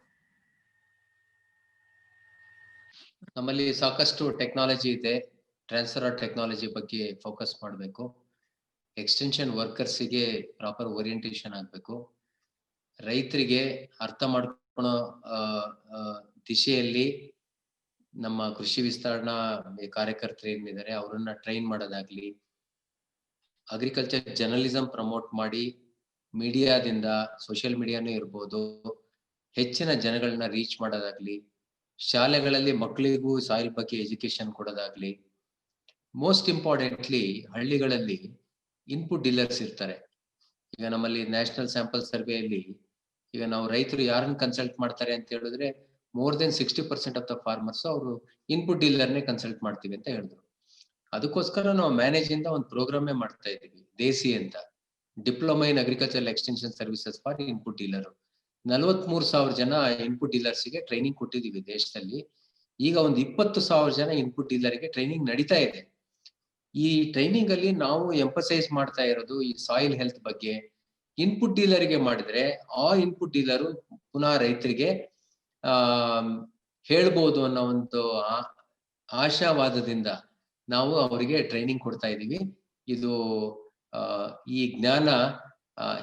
ನಮ್ಮಲ್ಲಿ ಸಾಕಷ್ಟು ಟೆಕ್ನಾಲಜಿ ಇದೆ, ಟ್ರಾನ್ಸ್ಫರ್ ಆಫ್ ಟೆಕ್ನಾಲಜಿ ಬಗ್ಗೆ ಫೋಕಸ್ ಮಾಡಬೇಕು. ಎಕ್ಸ್ಟೆನ್ಷನ್ ವರ್ಕರ್ಸಿಗೆ ಪ್ರಾಪರ್ ಓರಿಯೆಂಟೇಶನ್ ಆಗಬೇಕು. ರೈತರಿಗೆ ಅರ್ಥ ಮಾಡ್ಕೊಳ್ಳೋ ದಿಶೆಯಲ್ಲಿ ನಮ್ಮ ಕೃಷಿ ವಿಸ್ತರಣಾ ಕಾರ್ಯಕರ್ತರು ಏನಿದ್ದಾರೆ ಅವರನ್ನ ಟ್ರೈನ್ ಮಾಡೋದಾಗ್ಲಿ, ಅಗ್ರಿಕಲ್ಚರ್ ಜರ್ನಲಿಸಂ ಪ್ರಮೋಟ್ ಮಾಡಿ ಮೀಡಿಯಾದಿಂದ, ಸೋಷಿಯಲ್ ಮೀಡಿಯಾನೂ ಇರ್ಬೋದು, ಹೆಚ್ಚಿನ ಜನಗಳನ್ನ ರೀಚ್ ಮಾಡೋದಾಗ್ಲಿ, ಶಾಲೆಗಳಲ್ಲಿ ಮಕ್ಕಳಿಗೂ ಸಾಯಿಲ್ ಬಗ್ಗೆ ಎಜುಕೇಶನ್ ಕೊಡೋದಾಗ್ಲಿ. ಮೋಸ್ಟ್ ಇಂಪಾರ್ಟೆಂಟ್ಲಿ ಹಳ್ಳಿಗಳಲ್ಲಿ ಇನ್ಪುಟ್ ಡೀಲರ್ಸ್ ಇರ್ತಾರೆ. ಈಗ ನಮ್ಮಲ್ಲಿ ನ್ಯಾಷನಲ್ ಸ್ಯಾಂಪಲ್ ಸರ್ವೆಯಲ್ಲಿ ಈಗ ನಾವು ರೈತರು ಯಾರನ್ನ ಕನ್ಸಲ್ಟ್ ಮಾಡ್ತಾರೆ ಅಂತ ಹೇಳಿದ್ರೆ more than 60% of the farmers ಅವರು ಇನ್ಪುಟ್ ಡೀಲರ್ನೇ ಕನ್ಸಲ್ಟ್ ಮಾಡ್ತೀವಿ ಅಂತ ಹೇಳಿದ್ರು. ಅದಕ್ಕೋಸ್ಕರ ನಾವು ಮ್ಯಾನೇಜ್ ಇಂದ ಒಂದು ಪ್ರೋಗ್ರಾಮೇ ಮಾಡ್ತಾ ಇದ್ದೀವಿ, ದೇಸಿ ಅಂತ, diploma in agricultural extension services for input dealer. 43,000 ಜನ ಇನ್ಪುಟ್ ಡೀಲರ್ಸ್ಗೆ ಟ್ರೈನಿಂಗ್ ಕೊಟ್ಟಿದ್ದೀವಿ ದೇಶದಲ್ಲಿ. ಈಗ ಒಂದು 20,000 ಜನ ಇನ್ಪುಟ್ ಡೀಲರ್ಗೆ ಟ್ರೈನಿಂಗ್ ನಡೀತಾ ಇದೆ. ಈ ಟ್ರೈನಿಂಗ್ ಅಲ್ಲಿ ನಾವು ಎಂಫಸೈಸ್ ಮಾಡ್ತಾ ಇರೋದು ಈ ಸಾಯಿಲ್ ಹೆಲ್ತ್ ಬಗ್ಗೆ. ಇನ್ಪುಟ್ ಡೀಲರ್ಗೆ ಮಾಡಿದ್ರೆ ಆ ಇನ್ಪುಟ್ ಡೀಲರು ಪುನಃ ರೈತರಿಗೆ ಹೇಳ್ಬೋದು ಅನ್ನೋ ಒಂದು ಆಶಾವಾದದಿಂದ ನಾವು ಅವರಿಗೆ ಟ್ರೈನಿಂಗ್ ಕೊಡ್ತಾ ಇದ್ದೀವಿ. ಇದು ಈ ಜ್ಞಾನ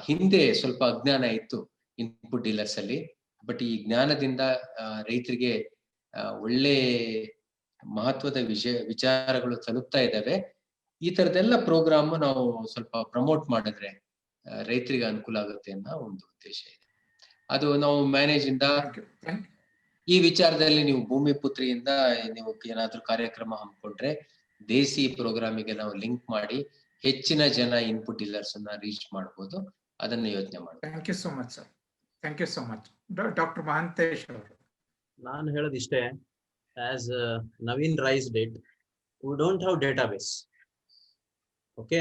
ಹಿಂದೆ ಸ್ವಲ್ಪ ಅಜ್ಞಾನ ಇತ್ತು ಇನ್ಪುಟ್ ಡೀಲರ್ಸ್ ಅಲ್ಲಿ, ಬಟ್ ಈ ಜ್ಞಾನದಿಂದ ರೈತರಿಗೆ ಒಳ್ಳೆ ಮಹತ್ವದ ವಿಚಾರಗಳು ತಲುಪ್ತಾ ಇದ್ದಾವೆ. ಈ ತರದೆಲ್ಲ ಪ್ರೋಗ್ರಾಮ್ ನಾವು ಸ್ವಲ್ಪ ಪ್ರಮೋಟ್ ಮಾಡಿದ್ರೆ ರೈತರಿಗೆ ಅನುಕೂಲ ಆಗುತ್ತೆ ಅನ್ನೋ ಒಂದು ಉದ್ದೇಶ ಇದೆ. ಅದು ನಾವು ಮ್ಯಾನೇಜ್ ಇಂದ ಈ ವಿಚಾರದಲ್ಲಿ ನೀವು ಭೂಮಿ ಪುತ್ರಿಯಿಂದ ನೀವು ಏನಾದ್ರೂ ಕಾರ್ಯಕ್ರಮ ಹಮ್ಮಿಕೊಂಡ್ರೆ ದೇಸಿ ಪ್ರೋಗ್ರಾಮಿಗೆ ನಾವು ಲಿಂಕ್ ಮಾಡಿ ಹೆಚ್ಚಿನ ಜನ ಇನ್ಪುಟ್ ಡೀಲರ್ಸ್ ಅನ್ನ ರೀಚ್ ಮಾಡಬಹುದು. ಅದನ್ನ ಯೋಚನೆ ಮಾಡಿ. Thank you so much sir. Thank you so much. Doctor Mahantesh ಅವರು. ನಾನು ಹೇಳೋದಿಷ್ಟೇ, as Naveen raised it, we don't have database. Okay,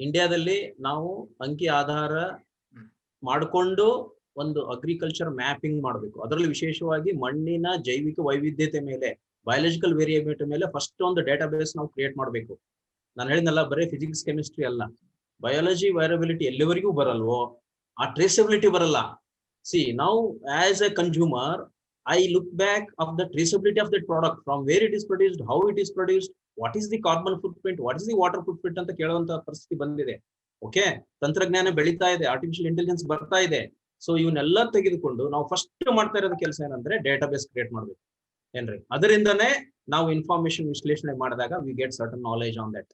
ಇಂಡಿಯಾದಲ್ಲಿ ನಾವು ಅಂಕಿ ಆಧಾರ ಮಾಡಿಕೊಂಡು ಒಂದು ಅಗ್ರಿಕಲ್ಚರ್ ಮ್ಯಾಪಿಂಗ್ ಮಾಡಬೇಕು. ಅದರಲ್ಲಿ ವಿಶೇಷವಾಗಿ ಮಣ್ಣಿನ ಜೈವಿಕ ವೈವಿಧ್ಯತೆ ಮೇಲೆ ಬಯಾಲಜಿಕಲ್ ವೇರಿಯಬಿಲಿಟಿ ಮೇಲೆ ಫಸ್ಟ್ ಒಂದು ಡೇಟಾಬೇಸ್ ನಾವು ಕ್ರಿಯೇಟ್ ಮಾಡಬೇಕು. ನಾನು ಹೇಳಿದ್ನಲ್ಲ, ಬರೀ ಫಿಸಿಕ್ಸ್ ಕೆಮಿಸ್ಟ್ರಿ ಅಲ್ಲ, ಬಯಾಲಜಿ ವೇರಿಯಬಿಲಿಟಿ ಎಲ್ಲಿವರೆಗೂ ಬರಲ್ವೋ ಆ ಟ್ರೇಸಬಿಲಿಟಿ ಬರಲ್ಲ. ಸಿ ನಾವು as A consumer I look back of the traceability of that product, from where it is produced, how it is produced, what is the carbon footprint, what is the water footprint ಅಂತ ಕೇಳುವಂತ ಪರಿಸ್ಥಿತಿ ಬಂದಿದೆ. ಓಕೆ, ತಂತ್ರಜ್ಞಾನ ಬೆಳೀತಾ ಇದೆ, ಆರ್ಟಿಫಿಷಿಯಲ್ ಇಂಟೆಲಿಜೆನ್ಸ್ ಬರ್ತಾ ಇದೆ. ಸೊ ಇವನ್ನೆಲ್ಲ ತೆಗೆದುಕೊಂಡು ನಾವು ಫಸ್ಟ್ ಮಾಡ್ತಾ ಇರೋದು ಕೆಲಸ ಏನಂದ್ರೆ ಡೇಟಾಬೇಸ್ ಕ್ರಿಯೇಟ್ ಮಾಡ್ಬೇಕು ಏನ್ರಿ. ಅದರಿಂದನೇ ನಾವು ಇನ್ಫಾರ್ಮೇಶನ್ ವಿಶ್ಲೇಷಣೆ ಮಾಡಿದಾಗ we get certain knowledge on that.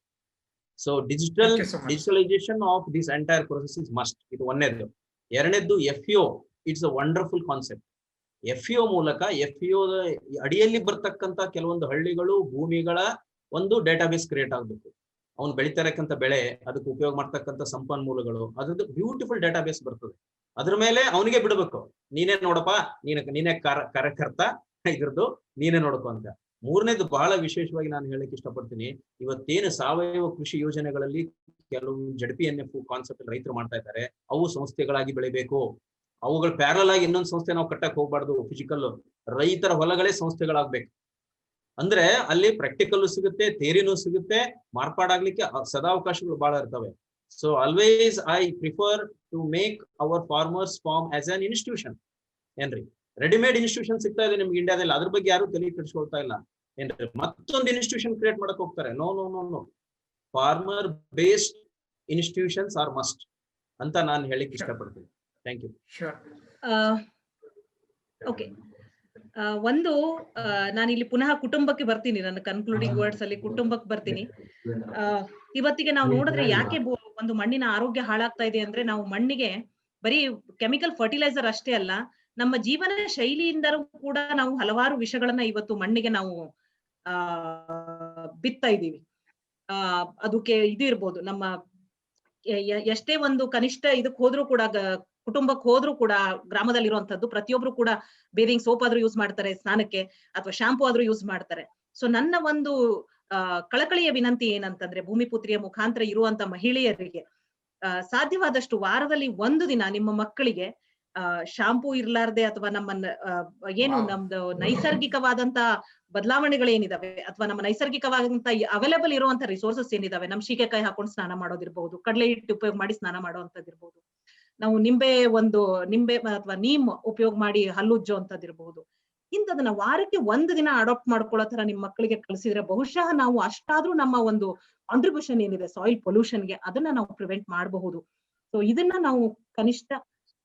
So digitalisation of this entire process is must. ಇದು ಒಂದನೇದು. ಎರಡನೇದ್ದು FEO, it's a wonderful concept. FEO ಮೂಲಕ FEO ಅಡಿಯಲ್ಲಿ ಬರ್ತಕ್ಕಂತ ಕೆಲವೊಂದು ಹಳ್ಳಿಗಳು, ಭೂಮಿಗಳ ಒಂದು ಡೇಟಾಬೇಸ್ ಕ್ರಿಯೇಟ್ ಆಗ್ಬೇಕು. ಅವ್ನು ಬೆಳಿತಾ ಇರಕ್ಕಂತ ಬೆಳೆ, ಅದಕ್ಕೆ ಉಪಯೋಗ ಮಾಡ್ತಕ್ಕಂಥ ಸಂಪನ್ಮೂಲಗಳು, ಅದ್ರದ್ದು ಬ್ಯೂಟಿಫುಲ್ ಡೇಟಾಬೇಸ್ ಬರ್ತದೆ. ಅದ್ರ ಮೇಲೆ ಅವನಿಗೆ ಬಿಡ್ಬೇಕು, ನೀನೇ ನೋಡಪ್ಪ, ನೀನೇ ಕಾರ್ಯಕರ್ತ, ಇದ್ರದ್ದು ನೀನೇ ನೋಡಪ್ಪ ಅಂತ. ಮೂರನೇದು ಬಹಳ ವಿಶೇಷವಾಗಿ ನಾನು ಹೇಳಕ್ ಇಷ್ಟಪಡ್ತೀನಿ, ಇವತ್ತೇನು ಸಾವಯವ ಕೃಷಿ ಯೋಜನೆಗಳಲ್ಲಿ ಕೆಲವು ZPNF ಕಾನ್ಸೆಪ್ಟ್ ರೈತರು ಮಾಡ್ತಾ ಇದ್ದಾರೆ, ಅವು ಸಂಸ್ಥೆಗಳಾಗಿ ಬೆಳಿಬೇಕು. ಅವುಗಳ ಪ್ಯಾರಲ್ ಆಗಿ ಇನ್ನೊಂದು ಸಂಸ್ಥೆ ನಾವು ಕಟ್ಟಕ್ ಹೋಗ್ಬಾರ್ದು. ಫಿಸಿಕಲ್ ರೈತರ ಹೊಲಗಳೇ ಸಂಸ್ಥೆಗಳಾಗ್ಬೇಕು. ಅಂದ್ರೆ ಅಲ್ಲಿ ಪ್ರಾಕ್ಟಿಕಲ್ ಸಿಗುತ್ತೆ, ಥಿಯರಿನೂ ಸಿಗುತ್ತೆ, ಮಾರ್ಪಾಡಾಗ್ಲಿಕ್ಕೆ ಸದಾವಕಾಶಗಳು ಬಹಳ ಇರ್ತವೆ. So always I prefer to make our farmers form as an institution. ಏನ್ರಿ, ರೆಡಿಮೇಡ್ ಇನ್ಸ್ಟಿಟ್ಯೂಷನ್ ಸಿಗ್ತಾ ಇದೆ ನಿಮ್ಗೆ ಇಂಡಿಯಾದಲ್ಲಿ, ಅದ್ರ ಬಗ್ಗೆ ಯಾರು ತಲೆ ಕೆಡಿಸ್ಕೊಳ್ತಾ ಇಲ್ಲ ಏನ್ರಿ. ಮತ್ತೊಂದು ಇನ್ಸ್ಟಿಟ್ಯೂಷನ್ ಕ್ರಿಯೇಟ್ ಮಾಡಕ್ ಹೋಗ್ತಾರೆ. No no no no, farmer based institutions are must ಅಂತ ನಾನು ಹೇಳಿಕ್ ಇಷ್ಟಪಡ್ತೀನಿ. Thank you. ಓಕೆ, ಒಂದು ನಾನಿಲ್ಲಿ ಪುನಃ ಕುಟುಂಬಕ್ಕೆ ಬರ್ತೀನಿ. ನನ್ನ ಕನ್ಕ್ಲೂಡಿಂಗ್ ವರ್ಡ್ಸ್ ಅಲ್ಲಿ ಕುಟುಂಬಕ್ಕೆ ಬರ್ತೀನಿ. ಇವತ್ತಿಗೆ ನಾವು ನೋಡಿದ್ರೆ ಯಾಕೆ ಒಂದು ಮಣ್ಣಿನ ಆರೋಗ್ಯ ಹಾಳಾಗ್ತಾ ಇದೆ ಅಂದ್ರೆ, ನಾವು ಮಣ್ಣಿಗೆ ಬರೀ ಕೆಮಿಕಲ್ ಫರ್ಟಿಲೈಸರ್ ಅಷ್ಟೇ ಅಲ್ಲ, ನಮ್ಮ ಜೀವನ ಶೈಲಿಯಿಂದಲೂ ಕೂಡ ನಾವು ಹಲವಾರು ವಿಷಗಳನ್ನ ಇವತ್ತು ಮಣ್ಣಿಗೆ ನಾವು ಬಿತ್ತಾ ಇದ್ದೀವಿ. ಅದಕ್ಕೆ ಇದು ಇರ್ಬೋದು, ನಮ್ಮ ಎಷ್ಟೇ ಒಂದು ಕನಿಷ್ಠ ಇದಕ್ ಹೋದ್ರೂ ಕೂಡ, ಕುಟುಂಬಕ್ಕೆ ಹೋದ್ರೂ ಕೂಡ, ಗ್ರಾಮದಲ್ಲಿರುವಂತದ್ದು ಪ್ರತಿಯೊಬ್ರು ಕೂಡ ಬೇರಿಂಗ್ ಸೋಪ್ ಆದ್ರೂ ಯೂಸ್ ಮಾಡ್ತಾರೆ ಸ್ನಾನಕ್ಕೆ, ಅಥವಾ ಶಾಂಪೂ ಆದ್ರೂ ಯೂಸ್ ಮಾಡ್ತಾರೆ. ಸೊ ನನ್ನ ಒಂದು ಕಳಕಳಿಯ ವಿನಂತಿ ಏನಂತಂದ್ರೆ, ಭೂಮಿಪುತ್ರಿಯ ಮುಖಾಂತರ ಇರುವಂತ ಮಹಿಳೆಯರಿಗೆ ಸಾಧ್ಯವಾದಷ್ಟು ವಾರದಲ್ಲಿ ಒಂದು ದಿನ ನಿಮ್ಮ ಮಕ್ಕಳಿಗೆ ಶಾಂಪೂ ಇರ್ಲಾರ್ದೆ, ಅಥವಾ ನಮ್ಮನ್ನ ಏನು ನಮ್ದು ನೈಸರ್ಗಿಕವಾದಂತ ಬದಲಾವಣೆಗಳೇನಿದಾವೆ, ಅಥವಾ ನಮ್ಮ ನೈಸರ್ಗಿಕವಾದಂತ ಅವೈಲೇಬಲ್ ಇರುವಂತ ರಿಸೋರ್ಸಸ್ ಏನಿದಾವೆ, ನಮ್ ಶೀಗೆಕಾಯಿ ಹಾಕೊಂಡು ಸ್ನಾನ ಮಾಡೋದಿರ್ಬಹುದು, ಕಡಲೆ ಹಿಟ್ಟು ಉಪಯೋಗ ಮಾಡಿ ಸ್ನಾನ ಮಾಡುವಂತದಿರ್ಬಹುದು, ನಾವು ನಿಂಬೆ ಅಥವಾ ನೀಮ್ ಉಪಯೋಗ ಮಾಡಿ ಹಲ್ಲುಜ್ಜೋ ಅಂತದಿರ್ಬಹುದು. ಇಂಥದನ್ನ ವಾರಕ್ಕೆ ಒಂದು ದಿನ ಅಡಾಪ್ಟ್ ಮಾಡ್ಕೊಳ್ಳೋ ತರ ನಿಮ್ ಮಕ್ಕಳಿಗೆ ಕಲಿಸಿದ್ರೆ ಬಹುಶಃ ನಾವು ಅಷ್ಟಾದ್ರೂ ನಮ್ಮ ಒಂದು ಕಾಂಟ್ರಿಬ್ಯೂಷನ್ ಏನಿದೆ ಸಾಯಿಲ್ ಪೊಲ್ಯೂಷನ್ಗೆ, ಅದನ್ನ ನಾವು ಪ್ರಿವೆಂಟ್ ಮಾಡಬಹುದು. ಸೊ ಇದನ್ನ ನಾವು ಕನಿಷ್ಠ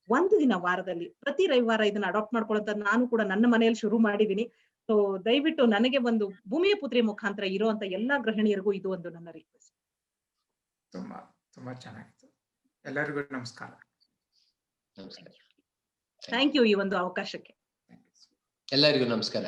ಒಂದು ದಿನ ವಾರದಲ್ಲಿ, ಪ್ರತಿ ರವಿವಾರ ಇದನ್ನ ಅಡಾಪ್ಟ್ ಮಾಡ್ಕೊಳ್ಳೋಂತ ನಾನು ಕೂಡ ನನ್ನ ಮನೆಯಲ್ಲಿ ಶುರು ಮಾಡಿದೀನಿ. ಸೊ ದಯವಿಟ್ಟು ನನಗೆ ಒಂದು ಭೂಮಿಯ ಪುತ್ರಿಯ ಮುಖಾಂತರ ಇರುವಂತ ಎಲ್ಲಾ ಗೃಹಿಣಿಯರಿಗೂ ಇದು ಒಂದು ನನ್ನ ರಿಕ್ವೆಸ್ಟ್. ತುಂಬಾ ತುಂಬಾ ಚೆನ್ನಾಗಿತ್ತು. ಎಲ್ಲರಿಗೂ ನಮಸ್ಕಾರ. ಥ್ಯಾಂಕ್ ಯು ಈ ಒಂದು ಅವಕಾಶಕ್ಕೆ. ಎಲ್ಲರಿಗೂ ನಮಸ್ಕಾರ.